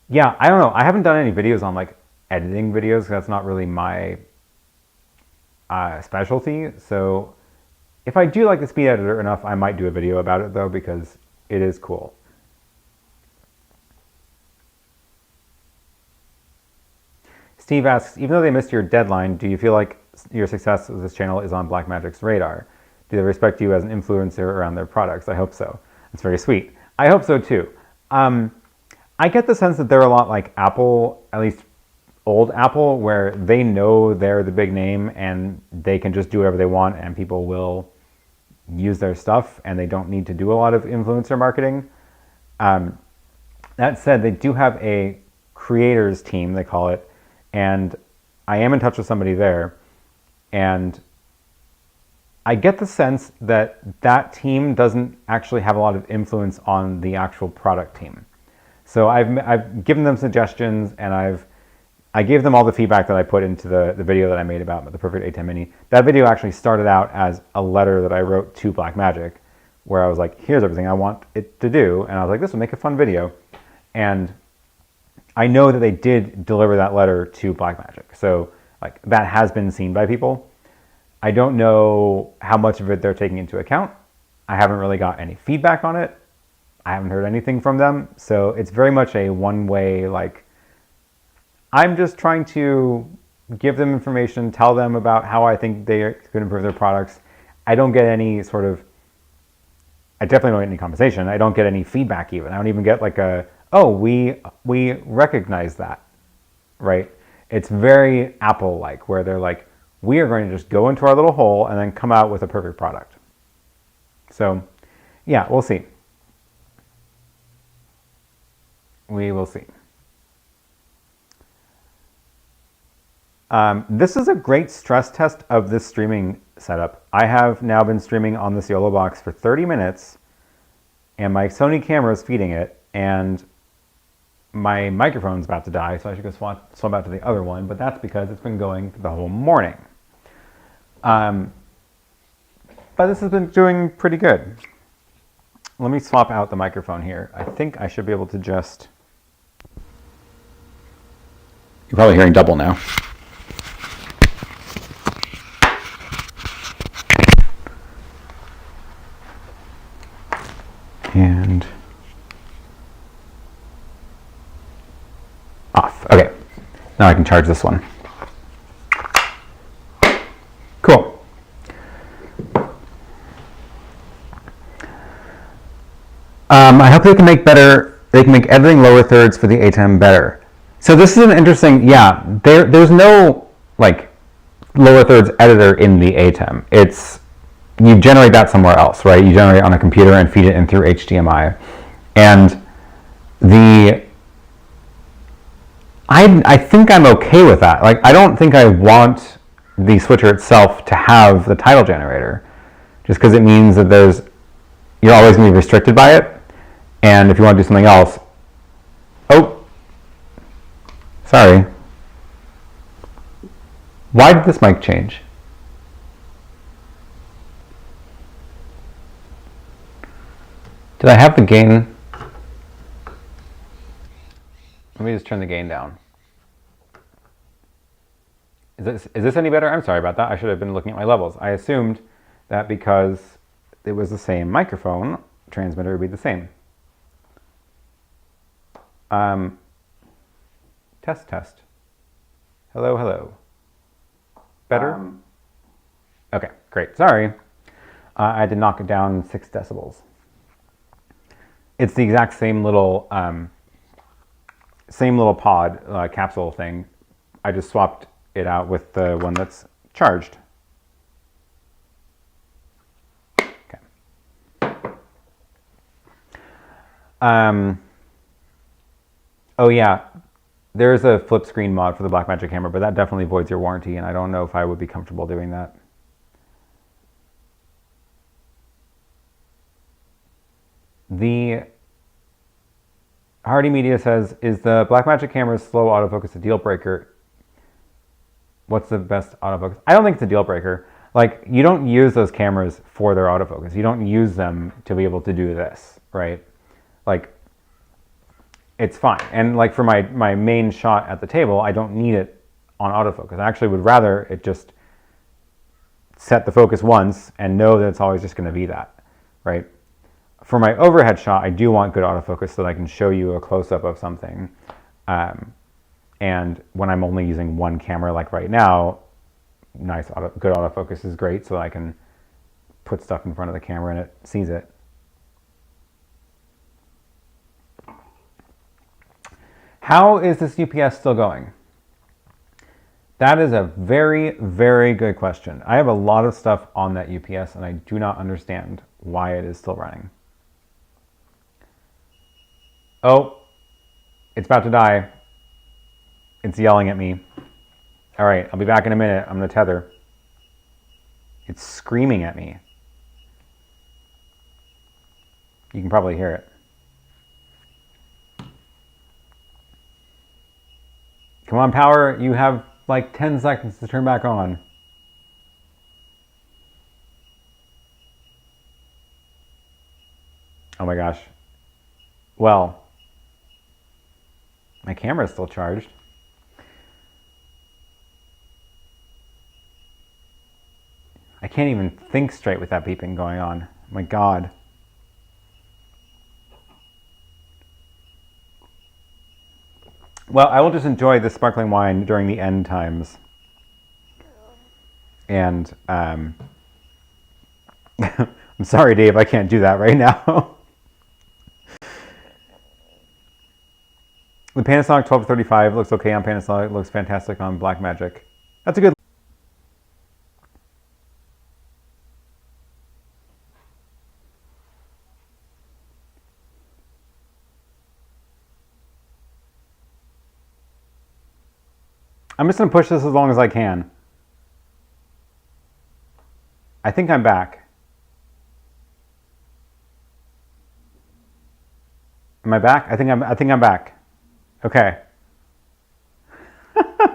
Yeah, I don't know. I haven't done any videos on like editing videos, because that's not really my specialty. So if I do like the speed editor enough, I might do a video about it though, because it is cool. Steve asks, even though they missed your deadline, do you feel like your success of this channel is on Blackmagic's radar? Do they respect you as an influencer around their products? I hope so. That's very sweet. I hope so too. I get the sense that they're a lot like Apple, at least old Apple, where they know they're the big name and they can just do whatever they want and people will use their stuff and they don't need to do a lot of influencer marketing. That said, they do have a creators team, they call it, and I am in touch with somebody there, and I get the sense that that team doesn't actually have a lot of influence on the actual product team. So I've given them suggestions, and I gave them all the feedback that I put into the video that I made about the perfect ATEM Mini. That video actually started out as a letter that I wrote to Blackmagic, where I was like, here's everything I want it to do, and I was like, this will make a fun video. And I know that they did deliver that letter to Blackmagic, so like that has been seen by people. I don't know how much of it they're taking into account. I haven't really got any feedback on it. I haven't heard anything from them, so it's very much a one-way, like, I'm just trying to give them information, tell them about how I think they could improve their products. I don't get any sort of, I definitely don't get any conversation. I don't get any feedback even. I don't even get like a, oh, we recognize that, right? It's very Apple-like, where they're like, we are going to just go into our little hole and then come out with a perfect product. So, yeah, we'll see. We will see. This is a great stress test of this streaming setup. I have now been streaming on this Yolobox for 30 minutes, and my Sony camera is feeding it, and my microphone's about to die, so I should go swap out to the other one, but that's because it's been going the whole morning. But this has been doing pretty good. Let me swap out the microphone here. I think I should be able to just... You're probably hearing double now. And off. Okay, now I can charge this one. Cool. I hope they can make better they can make editing lower thirds for the ATEM better. So this is an interesting, yeah, there's no like lower thirds editor in the ATEM. It's, you generate that somewhere else, right? You generate it on a computer and feed it in through HDMI. And I think I'm okay with that. Like, I don't think I want the switcher itself to have the title generator, just because it means that you're always going to be restricted by it. And if you want to do something else, oh, sorry. Why did this mic change? Did I have the gain? Let me just turn the gain down. Is this any better? I'm sorry about that. I should have been looking at my levels. I assumed that because it was the same microphone, transmitter would be the same. Test. Hello, hello. Better? Okay, great. Sorry. I had to knock it down 6 decibels. It's the exact same little pod capsule thing. I just swapped it out with the one that's charged. Okay. Oh yeah, there's a flip screen mod for the Blackmagic camera, but that definitely voids your warranty, and I don't know if I would be comfortable doing that. The Hardy Media says, is the Blackmagic camera's slow autofocus a deal breaker? What's the best autofocus? I don't think it's a deal breaker. Like, you don't use those cameras for their autofocus. You don't use them to be able to do this, right? Like, it's fine. And like for my main shot at the table, I don't need it on autofocus. I actually would rather it just set the focus once and know that it's always just going to be that, right? For my overhead shot, I do want good autofocus so that I can show you a close-up of something. And when I'm only using one camera, like right now, good autofocus is great so that I can put stuff in front of the camera and it sees it. How is this UPS still going? That is a very, very good question. I have a lot of stuff on that UPS and I do not understand why it is still running. Oh, it's about to die. It's yelling at me. All right, I'll be back in a minute. I'm going to tether. It's screaming at me. You can probably hear it. Come on, Power. You have like 10 seconds to turn back on. Oh my gosh. Well, my camera is still charged. I can't even think straight with that beeping going on. Oh my God. Well, I will just enjoy this sparkling wine during the end times. And I'm sorry, Dave, I can't do that right now. The Panasonic 1235 looks okay on Panasonic. It looks fantastic on Blackmagic. That's a good. I'm just going to push this as long as I can. I think I'm back. Am I back? I think I'm back. Okay.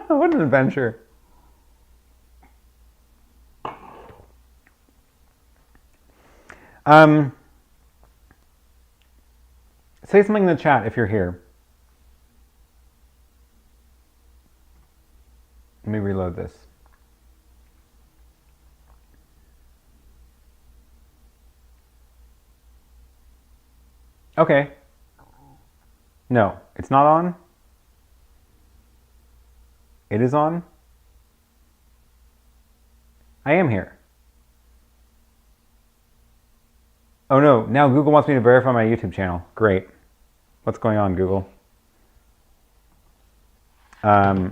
What an adventure. Say something in the chat if you're here. Let me reload this. Okay. No, it's not on. It is on. I am here. Oh no, now Google wants me to verify my YouTube channel. Great. What's going on, Google? They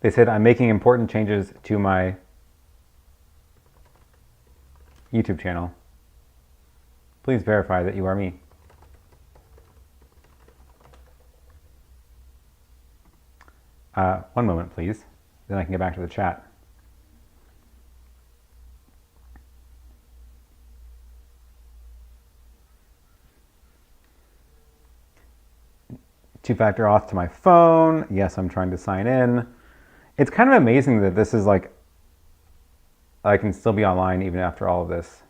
said, I'm making important changes to my YouTube channel. Please verify that you are me. One moment, please. Then I can get back to the chat. Two-factor auth to my phone. Yes, I'm trying to sign in. It's kind of amazing that this is like, I can still be online even after all of this.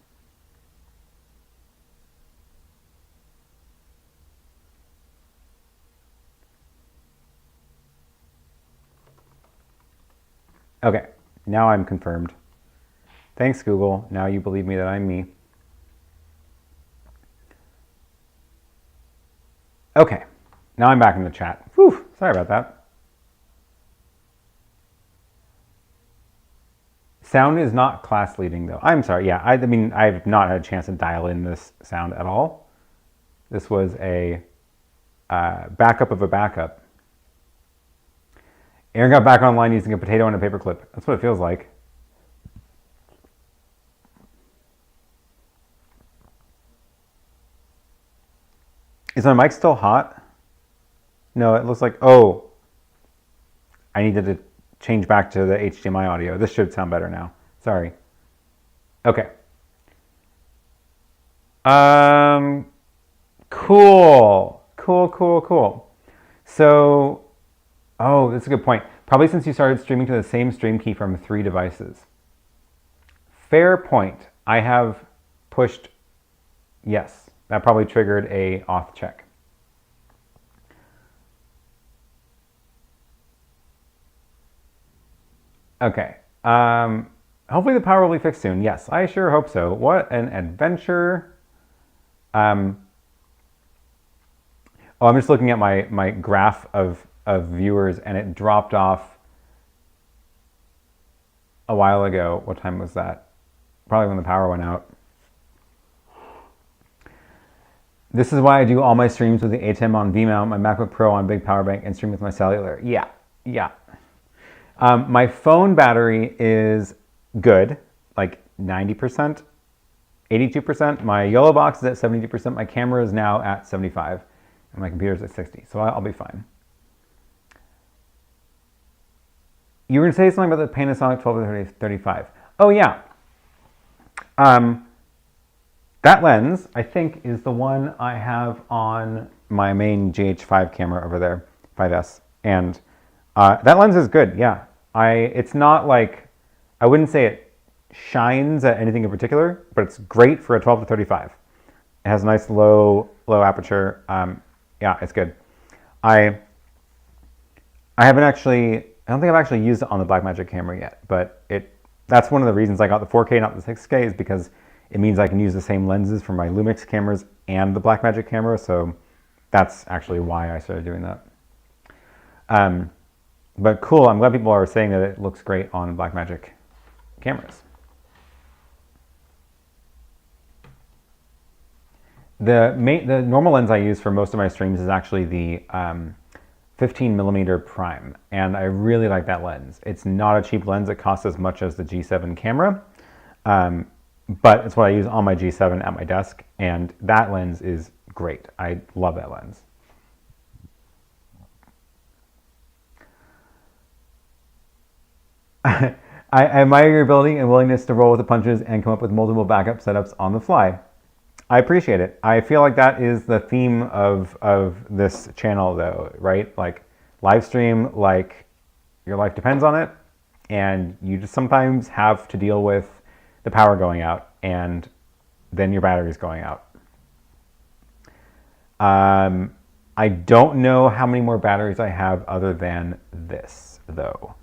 Okay, now I'm confirmed. Thanks, Google. Now you believe me that I'm me. Okay, now I'm back in the chat. Whew, sorry about that. Sound is not class leading though. I'm sorry, yeah, I mean, I've not had a chance to dial in this sound at all. This was a backup of a backup. Aaron got back online using a potato and a paperclip. That's what it feels like. Is my mic still hot? No, it looks like, oh, I needed to change back to the HDMI audio. This should sound better now. Sorry. Okay. Cool. So, oh, that's a good point. Probably since you started streaming to the same stream key from 3 devices. Fair point. I have pushed yes. That probably triggered a auth check. Okay. Hopefully the power will be fixed soon. Yes, I sure hope so. What an adventure. Oh, I'm just looking at my graph of viewers, and it dropped off a while ago. What time was that? Probably when the power went out. This is why I do all my streams with the ATEM on V-mount, my MacBook Pro on big power bank, and stream with my cellular. Yeah. My phone battery is good, like 90%, 82%. My Yolobox is at 72%. My camera is now at 75%, and my computer is at 60%, so I'll be fine. You were going to say something about the Panasonic 12-35. Oh, yeah. That lens, I think, is the one I have on my main GH5 camera over there, 5S. And that lens is good, yeah. It's not like, I wouldn't say it shines at anything in particular, but it's great for a 12-35. It has a nice low aperture. Yeah, it's good. I haven't actually, I don't think I've actually used it on the Blackmagic camera yet, but that's one of the reasons I got the 4K, not the 6K, is because it means I can use the same lenses for my Lumix cameras and the Blackmagic camera, so that's actually why I started doing that. But cool, I'm glad people are saying that it looks great on Blackmagic cameras. The normal lens I use for most of my streams is actually the 15mm prime, and I really like that lens. It's not a cheap lens. It costs as much as the G7 camera, but it's what I use on my G7 at my desk, and that lens is great. I love that lens. I admire your ability and willingness to roll with the punches and come up with multiple backup setups on the fly. I appreciate it. I feel like that is the theme of this channel though, right? Like live stream, like your life depends on it, and you just sometimes have to deal with the power going out and then your battery's going out. I don't know how many more batteries I have other than this though.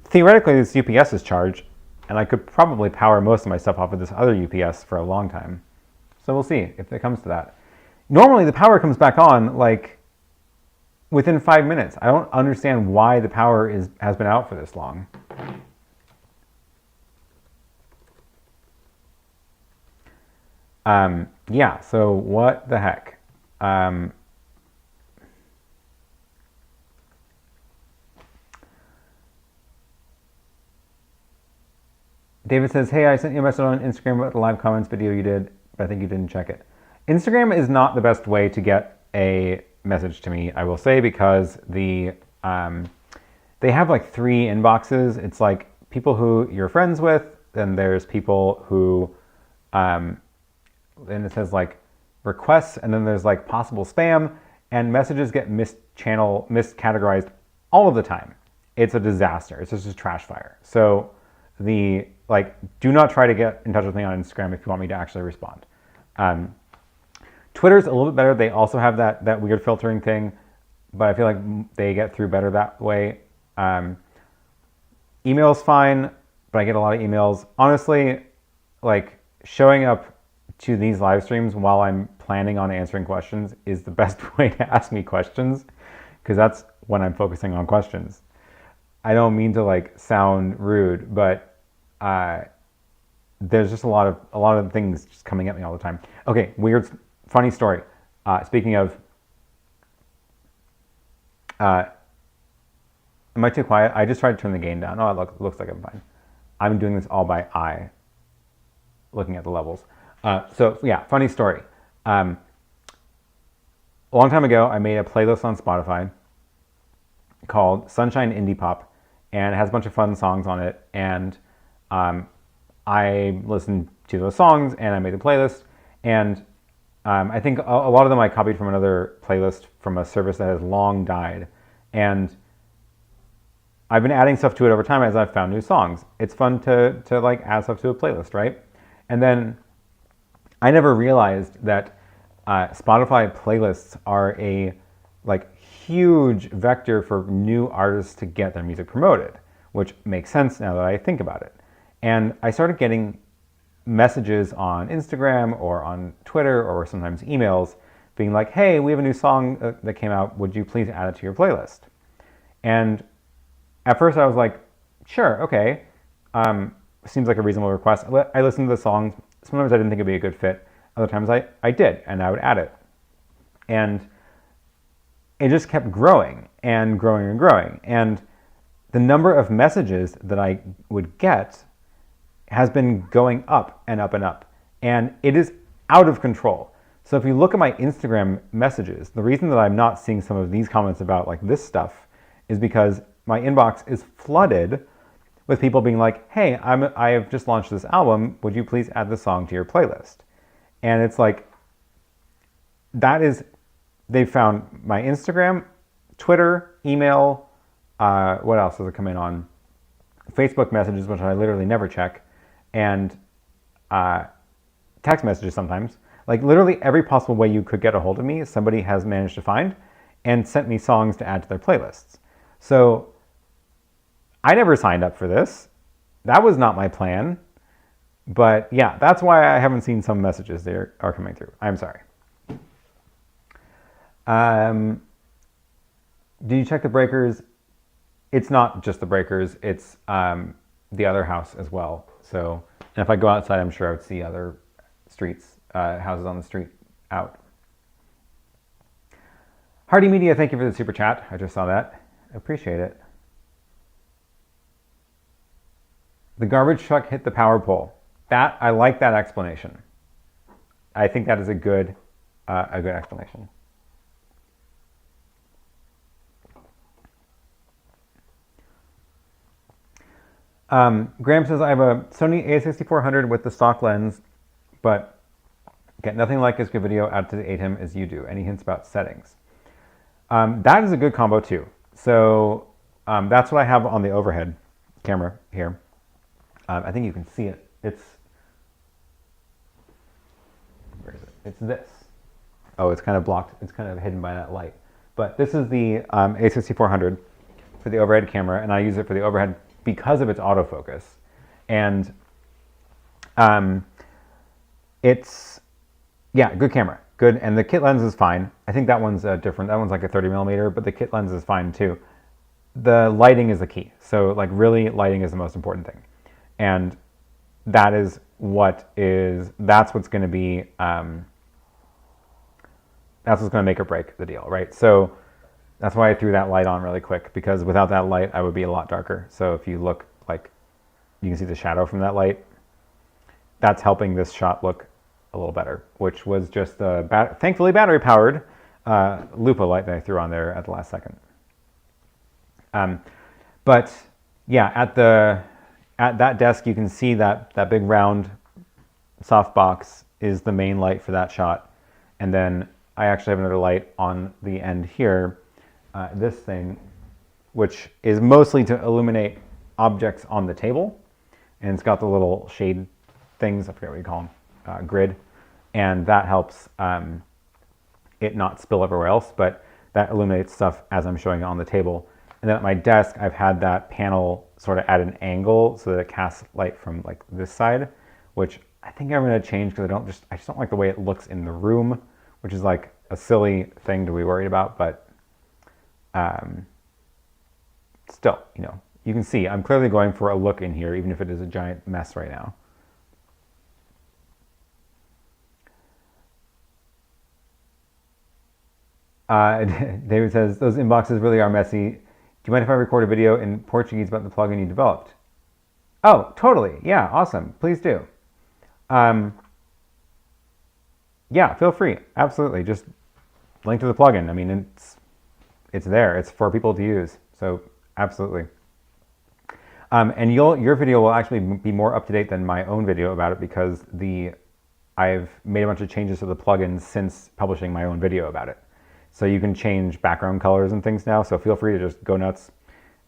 Theoretically, this UPS is charged, and I could probably power most of my stuff off of this other UPS for a long time. So we'll see if it comes to that. Normally, the power comes back on like within 5 minutes. I don't understand why the power has been out for this long. Yeah, so what the heck? David says, hey, I sent you a message on Instagram about the live comments video you did, but I think you didn't check it. Instagram is not the best way to get a message to me, I will say, because they have like 3 inboxes. It's like people who you're friends with, then there's people who, and it says like requests, and then there's like possible spam, and messages get miscategorized all of the time. It's a disaster. It's just a trash fire. So do not try to get in touch with me on Instagram if you want me to actually respond. Twitter's a little bit better. They also have that weird filtering thing, but I feel like they get through better that way. Email's fine, but I get a lot of emails. Honestly, like showing up to these live streams while I'm planning on answering questions is the best way to ask me questions, because that's when I'm focusing on questions. I don't mean to like sound rude, but there's just a lot of things just coming at me all the time. Okay, funny story. Speaking of, am I too quiet? I just tried to turn the gain down. Oh, it looks like I'm fine. I'm doing this all by eye, looking at the levels. So yeah, funny story. A long time ago, I made a playlist on Spotify called Sunshine Indie Pop, and it has a bunch of fun songs on it. And I listened to those songs, and I made a playlist. And I think a lot of them I copied from another playlist from a service that has long died. And I've been adding stuff to it over time as I've found new songs. It's fun to like add stuff to a playlist, right? And then I never realized that Spotify playlists are a like huge vector for new artists to get their music promoted, which makes sense now that I think about it. And I started getting messages on Instagram or on Twitter or sometimes emails being like, hey, we have a new song that came out. Would you please add it to your playlist? And at first I was like, sure, okay. Seems like a reasonable request. I listened to the songs. Sometimes I didn't think it'd be a good fit. Other times I did, and I would add it. And it just kept growing and growing and growing. And the number of messages that I would get has been going up and up and up. And it is out of control. So if you look at my Instagram messages, the reason that I'm not seeing some of these comments about like this stuff is because my inbox is flooded with people being like, hey, I have just launched this album. Would you please add this song to your playlist? And it's like, they found my Instagram, Twitter, email, what else does it come in on? Facebook messages, which I literally never check, and text messages sometimes. Like literally every possible way you could get a hold of me, somebody has managed to find and sent me songs to add to their playlists. So I never signed up for this. That was not my plan. But yeah, that's why I haven't seen some messages that are coming through. I'm sorry. Do you check the breakers? It's not just the breakers. It's the other house as well. So, and if I go outside, I'm sure I would see other streets, houses on the street out. Hardy Media, thank you for the super chat. I just saw that. I appreciate it. The garbage truck hit the power pole. I like that explanation. I think that is a good explanation. Graham says, I have a Sony a6400 with the stock lens, but get nothing like as good video out to the ATEM as you do. Any hints about settings? That is a good combo too. So that's what I have on the overhead camera here. I think you can see it. Where is it? It's this. Oh, it's kind of blocked. It's kind of hidden by that light. But this is the a6400 for the overhead camera, and I use it for the overhead because of its autofocus. And it's, yeah, good camera. Good, and the kit lens is fine. I think that one's different. That one's like a 30mm, but the kit lens is fine too. The lighting is the key. So like really lighting is the most important thing. And that is that's what's going to be, that's that's what's going to make or break the deal, right? So that's why I threw that light on really quick, because without that light, I would be a lot darker. So if you look, like, you can see the shadow from that light. That's helping this shot look a little better, which was just the thankfully battery-powered Lupa light that I threw on there at the last second. But yeah, at that desk, you can see that big round soft box is the main light for that shot. And then I actually have another light on the end here, this thing, which is mostly to illuminate objects on the table. And it's got the little shade things, I forget what you call them, grid. And that helps it not spill everywhere else, but that illuminates stuff as I'm showing it on the table. And then at my desk, I've had that panel sort of at an angle so that it casts light from like this side, which I think I'm going to change because I just don't like the way it looks in the room, which is like a silly thing to be worried about. But still, you know, you can see I'm clearly going for a look in here, even if it is a giant mess right now. David says, those inboxes really are messy. Do you mind if I record a video in Portuguese about the plugin you developed? Oh, totally. Yeah, awesome. Please do. Yeah, feel free. Absolutely. Just link to the plugin. I mean, it's there. It's for people to use. So absolutely. And your video will actually be more up to date than my own video about it, because I've made a bunch of changes to the plugin since publishing my own video about it. So you can change background colors and things now. So feel free to just go nuts.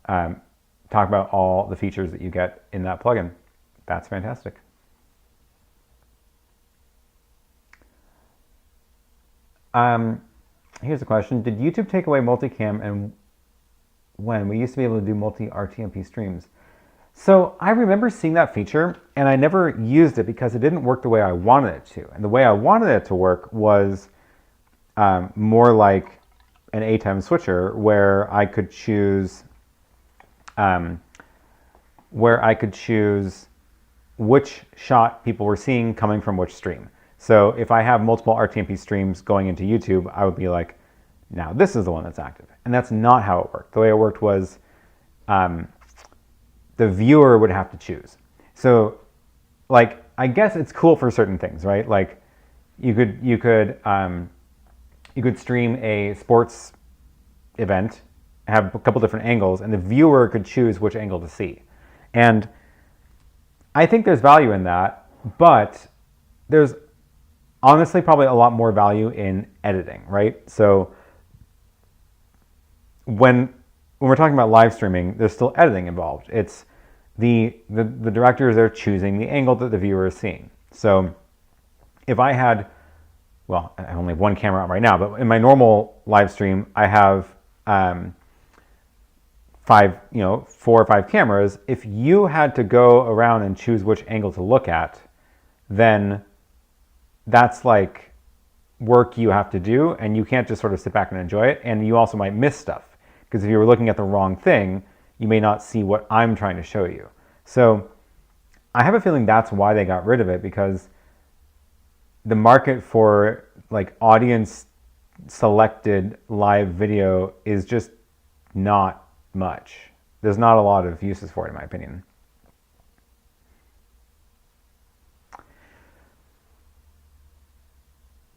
Talk about all the features that you get in that plugin. That's fantastic. Here's a question. Did YouTube take away multicam, and when? We used to be able to do multi-RTMP streams. So I remember seeing that feature, and I never used it because it didn't work the way I wanted it to. And the way I wanted it to work was more like an ATEM switcher, where I could choose which shot people were seeing coming from which stream. So if I have multiple RTMP streams going into YouTube, I would be like, now this is the one that's active. And that's not how it worked. The way it worked was the viewer would have to choose. So like, I guess it's cool for certain things, right? Like you could stream a sports event, have a couple different angles, and the viewer could choose which angle to see. And I think there's value in that, but there's honestly probably a lot more value in editing, right? So when we're talking about live streaming, there's still editing involved. It's the directors are choosing the angle that the viewer is seeing. So if I had, well, I only have one camera on right now, but in my normal live stream, I have 4 or 5 cameras. If you had to go around and choose which angle to look at, then that's like work you have to do, and you can't just sort of sit back and enjoy it. And you also might miss stuff, because if you were looking at the wrong thing, you may not see what I'm trying to show you. So I have a feeling that's why they got rid of it, because the market for like audience selected live video is just not much. There's not a lot of uses for it, in my opinion.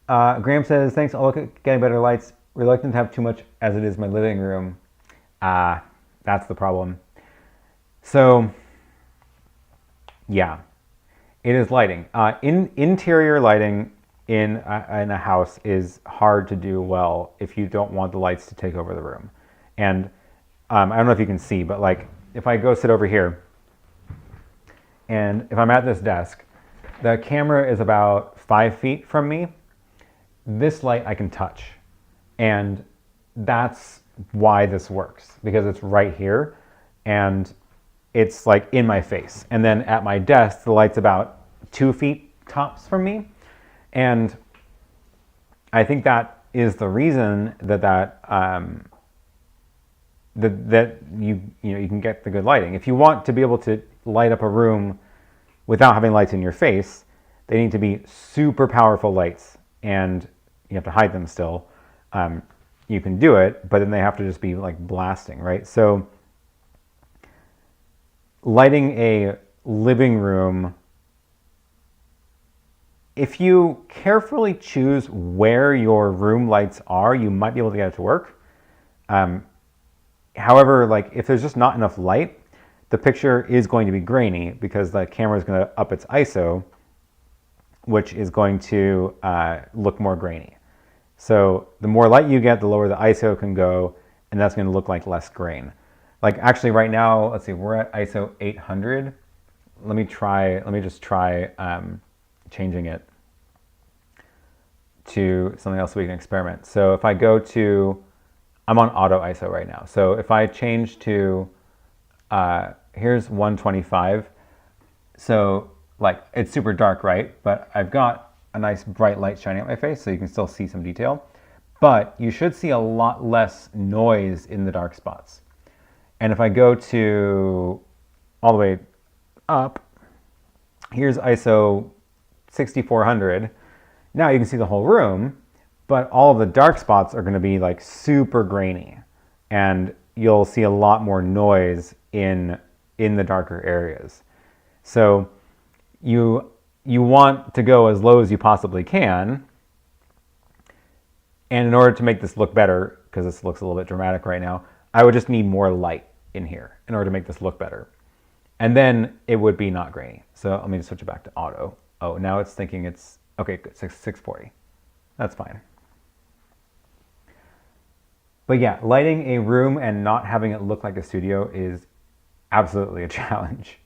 Graham says, thanks, I'll look at getting better lights. Reluctant to have too much as it is my living room. That's the problem. So, yeah, it is lighting. Interior lighting in a house is hard to do well if you don't want the lights to take over the room. And I don't know if you can see, but like if I go sit over here, and if I'm at this desk, the camera is about 5 feet from me. This light I can touch, and that's why this works, because it's right here and it's like in my face. And then at my desk, the light's about 2 feet tops from me. And I think that is the reason that you can get the good lighting. If you want to be able to light up a room without having lights in your face, they need to be super powerful lights, and you have to hide them still, you can do it, but then they have to just be like blasting, right? So lighting a living room, if you carefully choose where your room lights are, you might be able to get it to work. However, like if there's just not enough light, the picture is going to be grainy because the camera is going to up its ISO, which is going to look more grainy. So the more light you get, the lower the ISO can go, and that's going to look like less grain. Like actually right now, let's see, we're at ISO 800. Let me just try changing it to something else so we can experiment. So if I go to, I'm on auto ISO right now. So if I change to, here's 125. So like it's super dark, right? But I've got a nice bright light shining at my face so you can still see some detail. But you should see a lot less noise in the dark spots. And if I go to all the way up, here's ISO 6400. Now you can see the whole room, but all of the dark spots are going to be like super grainy, and you'll see a lot more noise in the darker areas. So you want to go as low as you possibly can, and in order to make this look better, because this looks a little bit dramatic right now, I would just need more light in here in order to make this look better. And then it would be not grainy. So let me just switch it back to auto. Oh, now it's thinking it's, okay, good, 640. That's fine. But yeah, lighting a room and not having it look like a studio is absolutely a challenge.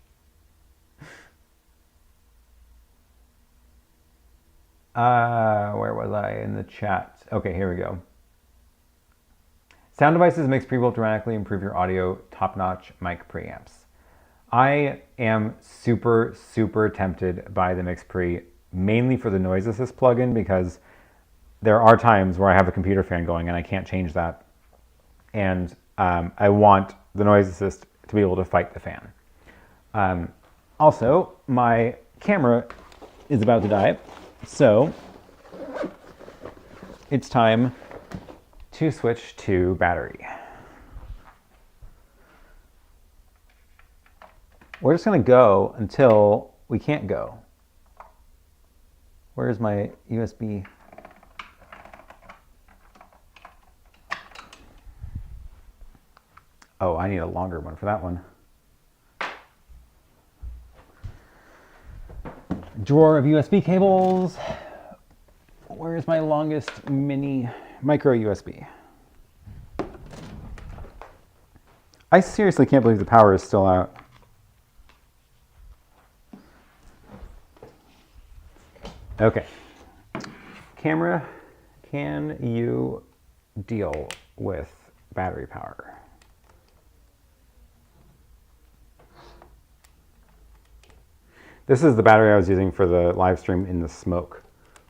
Where was I in the chat? Okay, here we go. Sound devices makes Preroll dramatically improve your audio, top-notch mic preamps. I am super, super tempted by the Mix Pre, mainly for the noise assist plugin, because there are times where I have a computer fan going and I can't change that. And I want the noise assist to be able to fight the fan. Also, my camera is about to die, so it's time to switch to battery. We're just going to go until we can't go. Where's my USB? Oh, I need a longer one for that one. Drawer of USB cables. Where's my longest mini micro USB? I seriously can't believe the power is still out. Okay. Camera, can you deal with battery power? This is the battery I was using for the live stream in the smoke,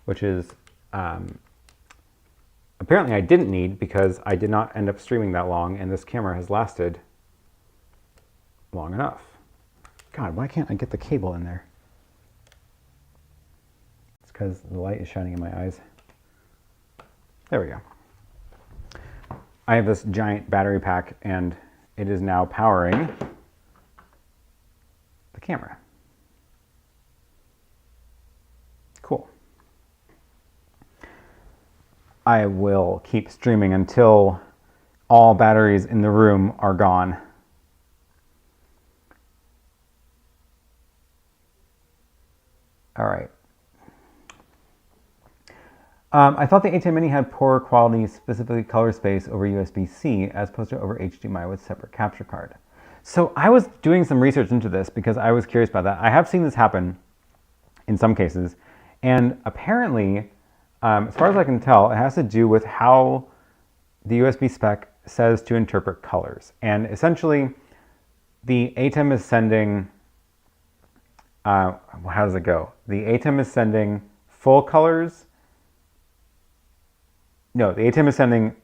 which is apparently I didn't need because I did not end up streaming that long, and this camera has lasted long enough. God, why can't I get the cable in there? It's because the light is shining in my eyes. There we go. I have this giant battery pack, and it is now powering the camera. Cool. I will keep streaming until all batteries in the room are gone. All right. I thought the ATEM Mini had poor quality, specifically color space over USB-C as opposed to over HDMI with separate capture card. So I was doing some research into this because I was curious about that. I have seen this happen in some cases, and apparently, as far as I can tell, it has to do with how the USB spec says to interpret colors. And essentially, the ATEM is sending, how does it go? The ATEM is sending full colors. No, the ATEM is sending,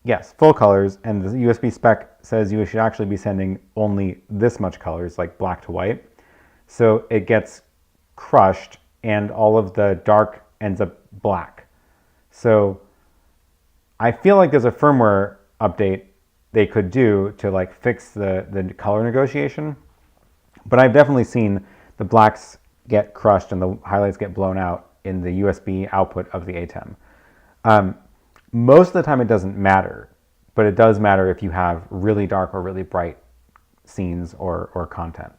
yes, full colors, and the USB spec says you should actually be sending only this much colors, like black to white. So it gets crushed, and all of the dark ends up black. So I feel like there's a firmware update they could do to like fix the color negotiation, but I've definitely seen the blacks get crushed and the highlights get blown out in the USB output of the ATEM. Most of the time it doesn't matter, but it does matter if you have really dark or really bright scenes or content.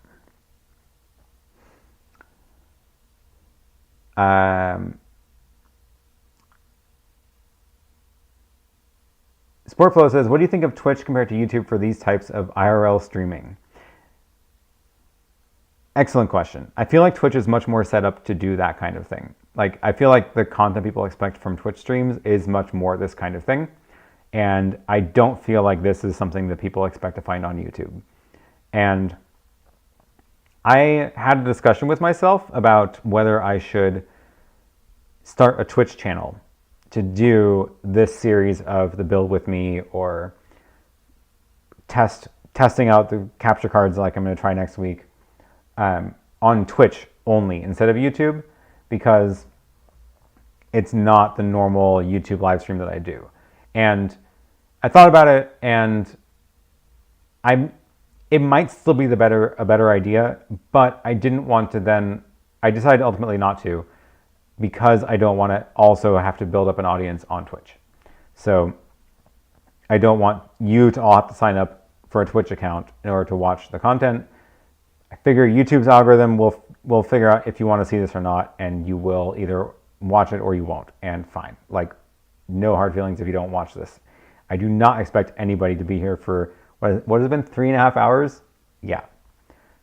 Sportflow says, what do you think of Twitch compared to YouTube for these types of IRL streaming? Excellent question. I feel like Twitch is much more set up to do that kind of thing. Like, I feel like the content people expect from Twitch streams is much more this kind of thing. And I don't feel like this is something that people expect to find on YouTube. And I had a discussion with myself about whether I should start a Twitch channel to do this series of the build with me or testing out the capture cards like I'm going to try next week on Twitch only instead of YouTube, because it's not the normal YouTube live stream that I do. And I thought about it, and it might still be a better idea, but I didn't want to then, I decided ultimately not to, because I don't want to also have to build up an audience on Twitch. So I don't want you to all have to sign up for a Twitch account in order to watch the content. I figure YouTube's algorithm will figure out if you want to see this or not, and you will either watch it or you won't, and fine. Like, no hard feelings if you don't watch this. I do not expect anybody to be here for, what has it been, 3.5 hours? Yeah.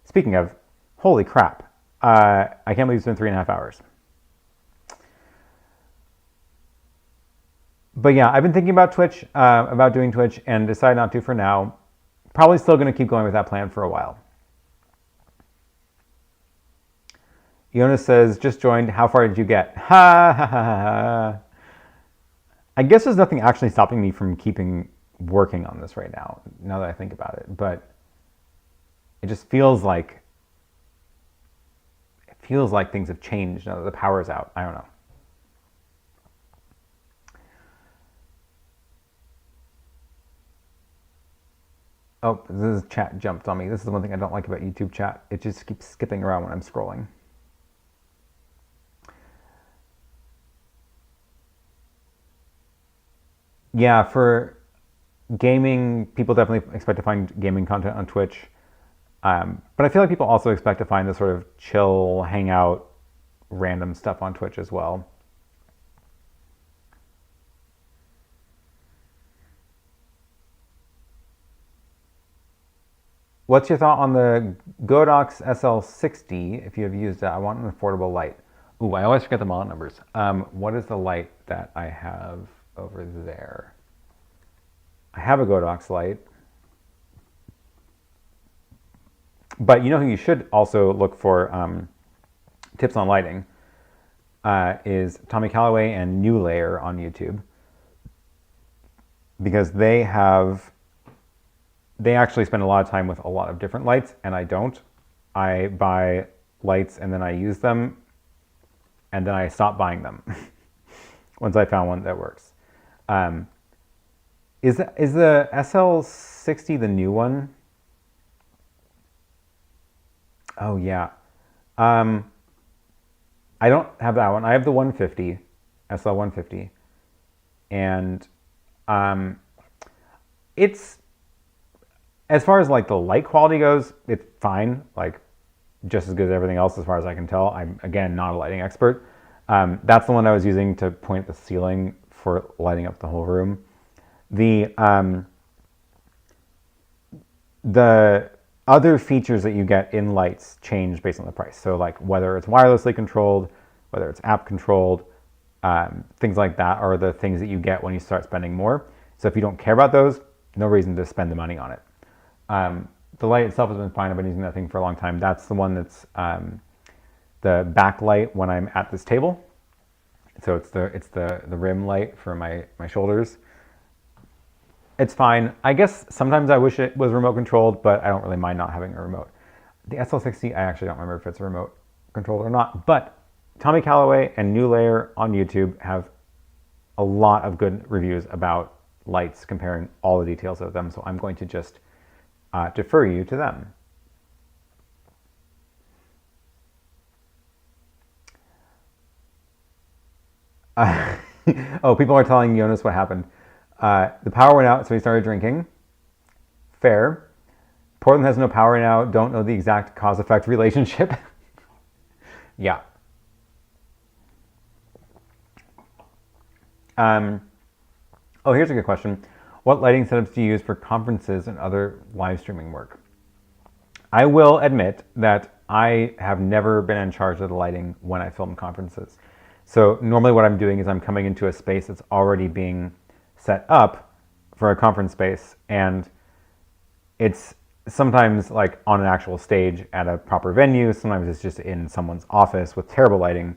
Speaking of, holy crap. I can't believe it's been 3.5 hours. But yeah, I've been thinking about Twitch, about doing Twitch, and decided not to for now. Probably still going to keep going with that plan for a while. Jonas says, just joined. How far did you get? Ha ha ha ha. I guess there's nothing actually stopping me from keeping working on this right now that I think about it. But it just feels like things have changed now that the power's out. I don't know. Oh, this chat jumped on me. This is the one thing I don't like about YouTube chat. It just keeps skipping around when I'm scrolling. Yeah, for gaming, people definitely expect to find gaming content on Twitch. But I feel like people also expect to find this sort of chill, hangout, random stuff on Twitch as well. What's your thought on the Godox SL60? If you have used it, I want an affordable light. Ooh, I always forget the model numbers. What is the light that I have over there? I have a Godox light. But you know who you should also look for tips on lighting is Tommy Callaway and New Layer on YouTube. Because they actually spend a lot of time with a lot of different lights, and I don't. I buy lights and then I use them, and then I stop buying them once I found one that works. Is the SL60 the new one? Oh yeah. I don't have that one. I have the 150, SL150, and it's, as far as like the light quality goes, it's fine, like just as good as everything else as far as I can tell. I'm, again, not a lighting expert. That's the one I was using to point at the ceiling for lighting up the whole room. The other features that you get in lights change based on the price. So like whether it's wirelessly controlled, whether it's app controlled, things like that are the things that you get when you start spending more. So if you don't care about those, no reason to spend the money on it. The light itself has been fine. I've been using that thing for a long time. That's the one that's the backlight when I'm at this table. So it's the rim light for my shoulders. It's fine. I guess sometimes I wish it was remote controlled, but I don't really mind not having a remote. The SL60, I actually don't remember if it's remote controlled or not, but Tommy Callaway and New Layer on YouTube have a lot of good reviews about lights comparing all the details of them, so I'm going to just defer you to them. Oh, people are telling Jonas what happened. The power went out, so he started drinking. Fair. Portland has no power now. Don't know the exact cause-effect relationship. Yeah. Oh, here's a good question. What lighting setups do you use for conferences and other live streaming work? I will admit that I have never been in charge of the lighting when I film conferences. So normally what I'm doing is I'm coming into a space that's already being set up for a conference space, and it's sometimes like on an actual stage at a proper venue. Sometimes it's just in someone's office with terrible lighting.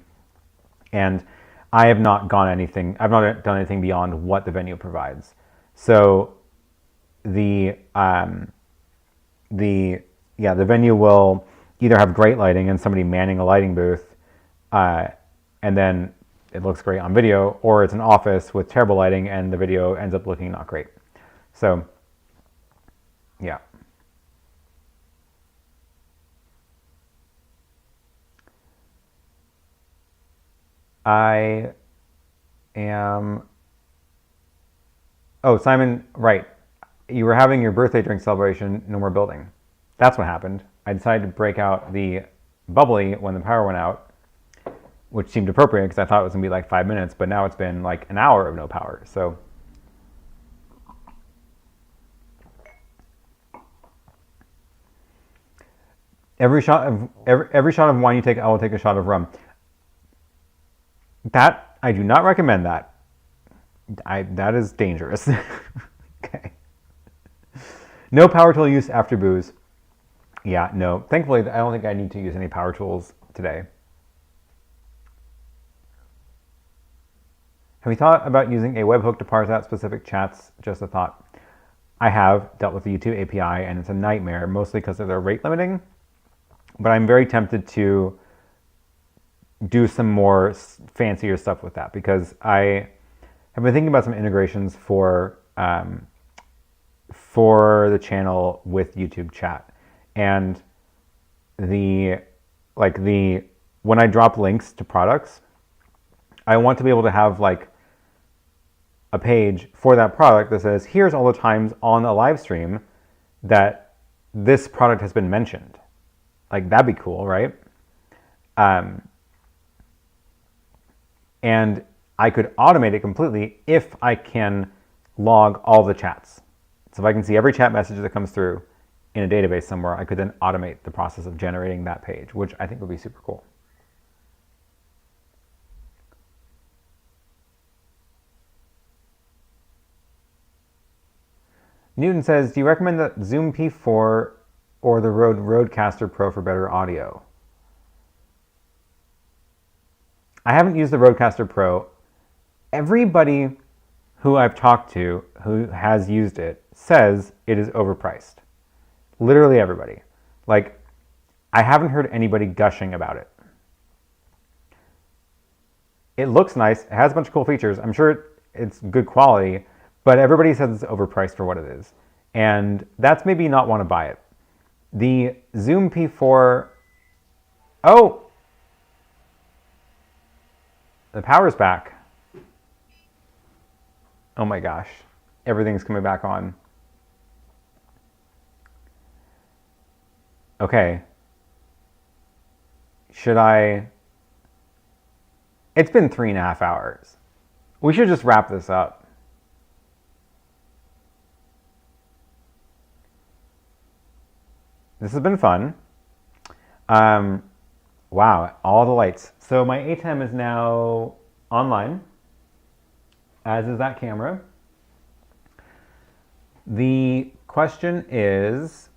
And I have not done anything beyond what the venue provides. So the venue will either have great lighting and somebody manning a lighting booth, and then it looks great on video, or it's an office with terrible lighting and the video ends up looking not great. So, yeah. I am... Oh, Simon, right. You were having your birthday drink celebration, no more building. That's what happened. I decided to break out the bubbly when the power went out, which seemed appropriate because I thought it was going to be like 5 minutes, but now it's been like an hour of no power. So every shot of wine you take, I will take a shot of rum. That, I do not recommend that. That is dangerous. Okay. No power tool use after booze. Yeah, no. Thankfully, I don't think I need to use any power tools today. Have you thought about using a webhook to parse out specific chats? Just a thought. I have dealt with the YouTube API, and it's a nightmare, mostly because of their rate limiting. But I'm very tempted to do some more fancier stuff with that, because I have been thinking about some integrations for the channel with YouTube chat. And when I drop links to products, I want to be able to have like a page for that product that says, here's all the times on a live stream that this product has been mentioned. Like, that'd be cool, right? And I could automate it completely if I can log all the chats. So if I can see every chat message that comes through in a database somewhere, I could then automate the process of generating that page, which I think would be super cool. Newton says, do you recommend the Zoom P4 or the Rode Rodecaster Pro for better audio? I haven't used the Rodecaster Pro. Everybody who I've talked to who has used it says it is overpriced. Literally everybody. Like, I haven't heard anybody gushing about it. It looks nice. It has a bunch of cool features. I'm sure it's good quality, but everybody says it's overpriced for what it is. And that's maybe not want to buy it. The Zoom P4... Oh! The power's back. Oh my gosh. Everything's coming back on. Okay. Should I... It's been 3.5 hours. We should just wrap this up. This has been fun. Wow, all the lights. So my ATEM is now online, as is that camera. The question is,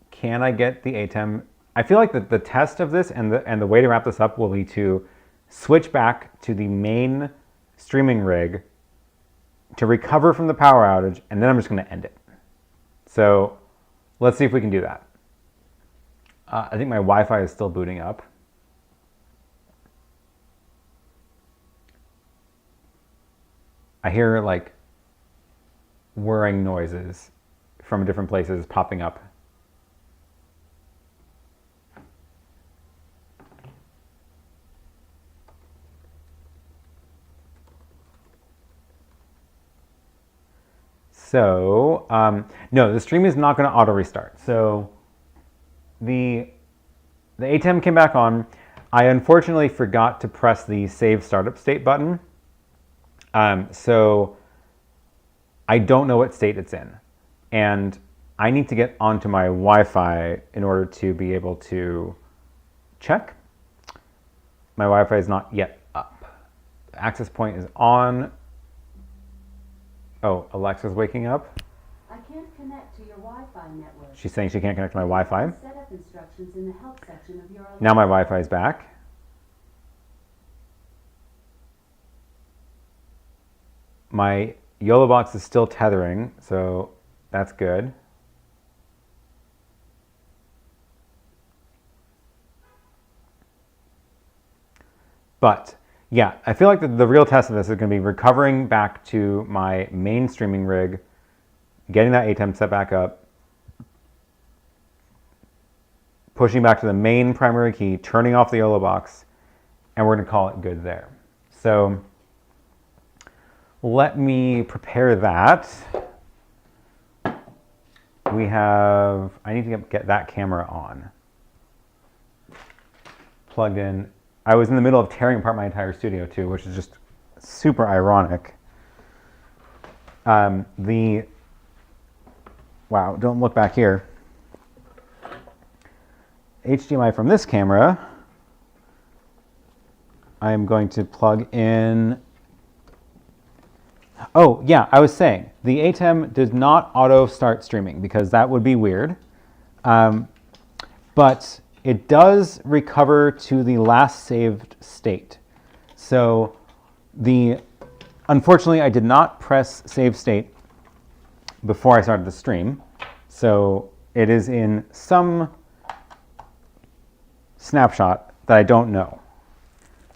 can I get the ATEM? I feel like the test of this and the way to wrap this up will be to switch back to the main streaming rig to recover from the power outage, and then I'm just going to end it. So let's see if we can do that. I think my Wi-Fi is still booting up. I hear like whirring noises from different places popping up. So, no, the stream is not going to auto restart. So the ATEM came back on. I unfortunately forgot to press the save startup state button. So I don't know what state it's in. And I need to get onto my Wi-Fi in order to be able to check. My Wi-Fi is not yet up. The access point is on. Oh, Alexa's waking up. I can't connect to your Wi-Fi network. She's saying she can't connect to my Wi-Fi. Setup instructions in the help section of your Now my Wi-Fi is back. My Yolobox is still tethering, so that's good. But yeah, I feel like the real test of this is going to be recovering back to my main streaming rig, getting that ATEM set back up, pushing back to the main primary key, turning off the Yolobox, and we're going to call it good there. So let me prepare that. I need to get that camera on. Plugged in. I was in the middle of tearing apart my entire studio too, which is just super ironic. Wow, don't look back here. HDMI from this camera, I am going to plug in. Oh yeah, I was saying, the ATEM does not auto start streaming because that would be weird. But it does recover to the last saved state. So unfortunately, I did not press save state before I started the stream. So it is in some snapshot that I don't know.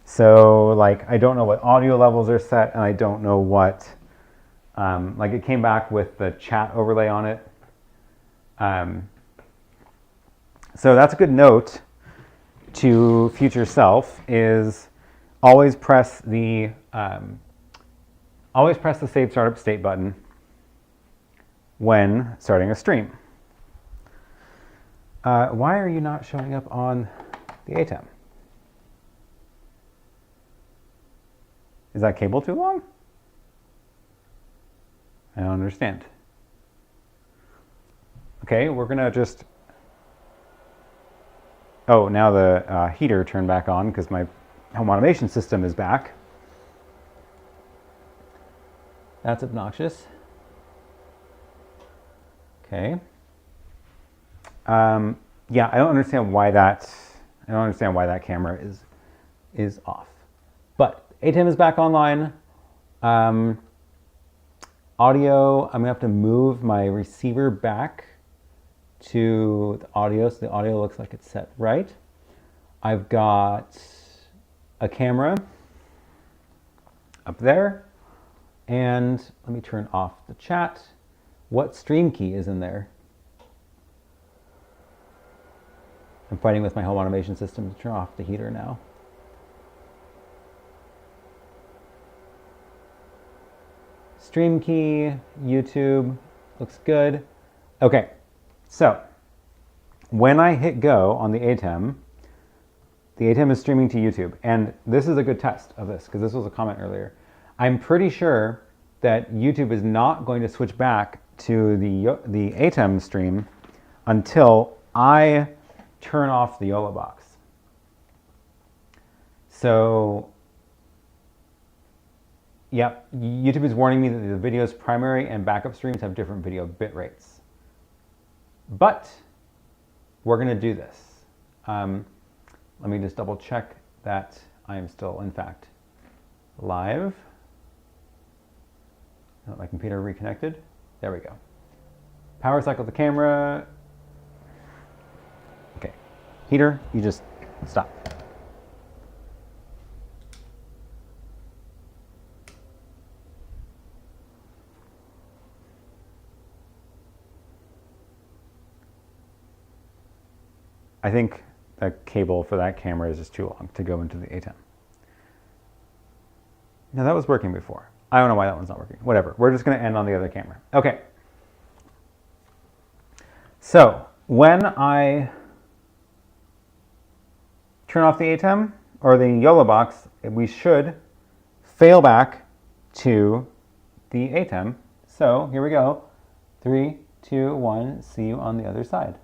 So like, I don't know what audio levels are set, and I don't know what, like it came back with the chat overlay on it. So that's a good note to future self, is always press the save startup state button when starting a stream. Why are you not showing up on the ATEM? Is that cable too long? I don't understand. Okay, we're gonna just. Oh, now the heater turned back on because my home automation system is back. That's obnoxious. Okay. Yeah, I don't understand why that camera is off. But ATEM is back online. Audio, I'm gonna have to move my receiver back to the audio, so the audio looks like it's set right. I've got a camera up there, and let me turn off the chat. What stream key is in there? I'm fighting with my home automation system to turn off the heater now. Stream key, YouTube, looks good. Okay. So, when I hit go on the ATEM is streaming to YouTube. And this is a good test of this, because this was a comment earlier. I'm pretty sure that YouTube is not going to switch back to the ATEM stream until I turn off the Yolobox. So, yeah, YouTube is warning me that the video's primary and backup streams have different video bit rates. But we're going to do this. Let me just double check that I am still, in fact, live. Got my computer reconnected. There we go. Power cycle the camera. Okay. Heater, you just stop. I think the cable for that camera is just too long to go into the ATEM. No, that was working before. I don't know why that one's not working. Whatever. We're just going to end on the other camera. Okay. So when I turn off the ATEM or the Yolobox, we should fail back to the ATEM. So here we go. 3, 2, 1. See you on the other side.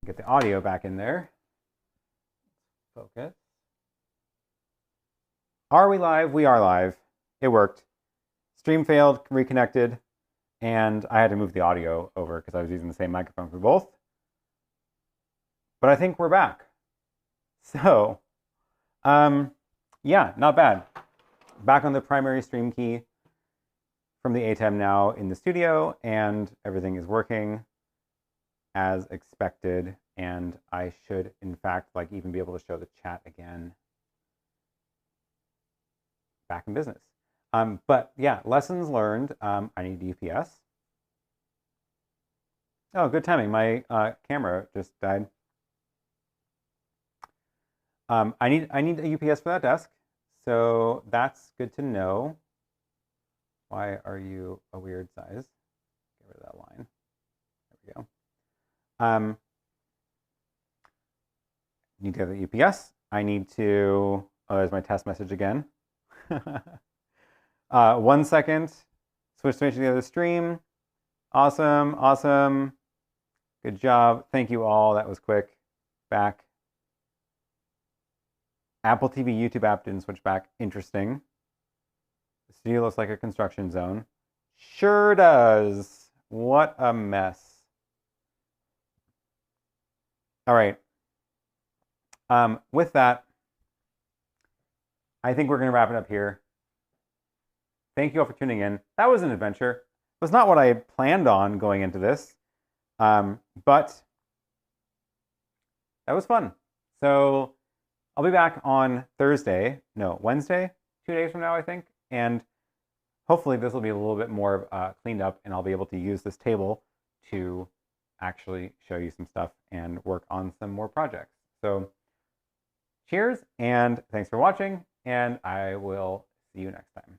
Get the audio back in there. Focus. Are we live? We are live. It worked. Stream failed, reconnected, and I had to move the audio over because I was using the same microphone for both. But I think we're back. So, yeah, not bad. Back on the primary stream key from the ATEM now in the studio, and everything is working as expected, and I should, in fact, like even be able to show the chat again. Back in business. But yeah, lessons learned. I need UPS. Oh, good timing. My camera just died. I need a UPS for that desk, so that's good to know. Why are you a weird size? Get rid of that line. There we go. Need to have the UPS. I need to, oh, there's my test message again. 1 second, switch to the other stream. Awesome, awesome. Good job. Thank you all. That was quick. Back. Apple TV YouTube app didn't switch back. Interesting. The studio looks like a construction zone. Sure does. What a mess. All right. With that, I think we're going to wrap it up here. Thank you all for tuning in. That was an adventure. It was not what I had planned on going into this, but that was fun. So I'll be back on Wednesday, 2 days from now, I think. And hopefully this will be a little bit more cleaned up, and I'll be able to use this table to actually show you some stuff and work on some more projects. So cheers, and thanks for watching, and I will see you next time.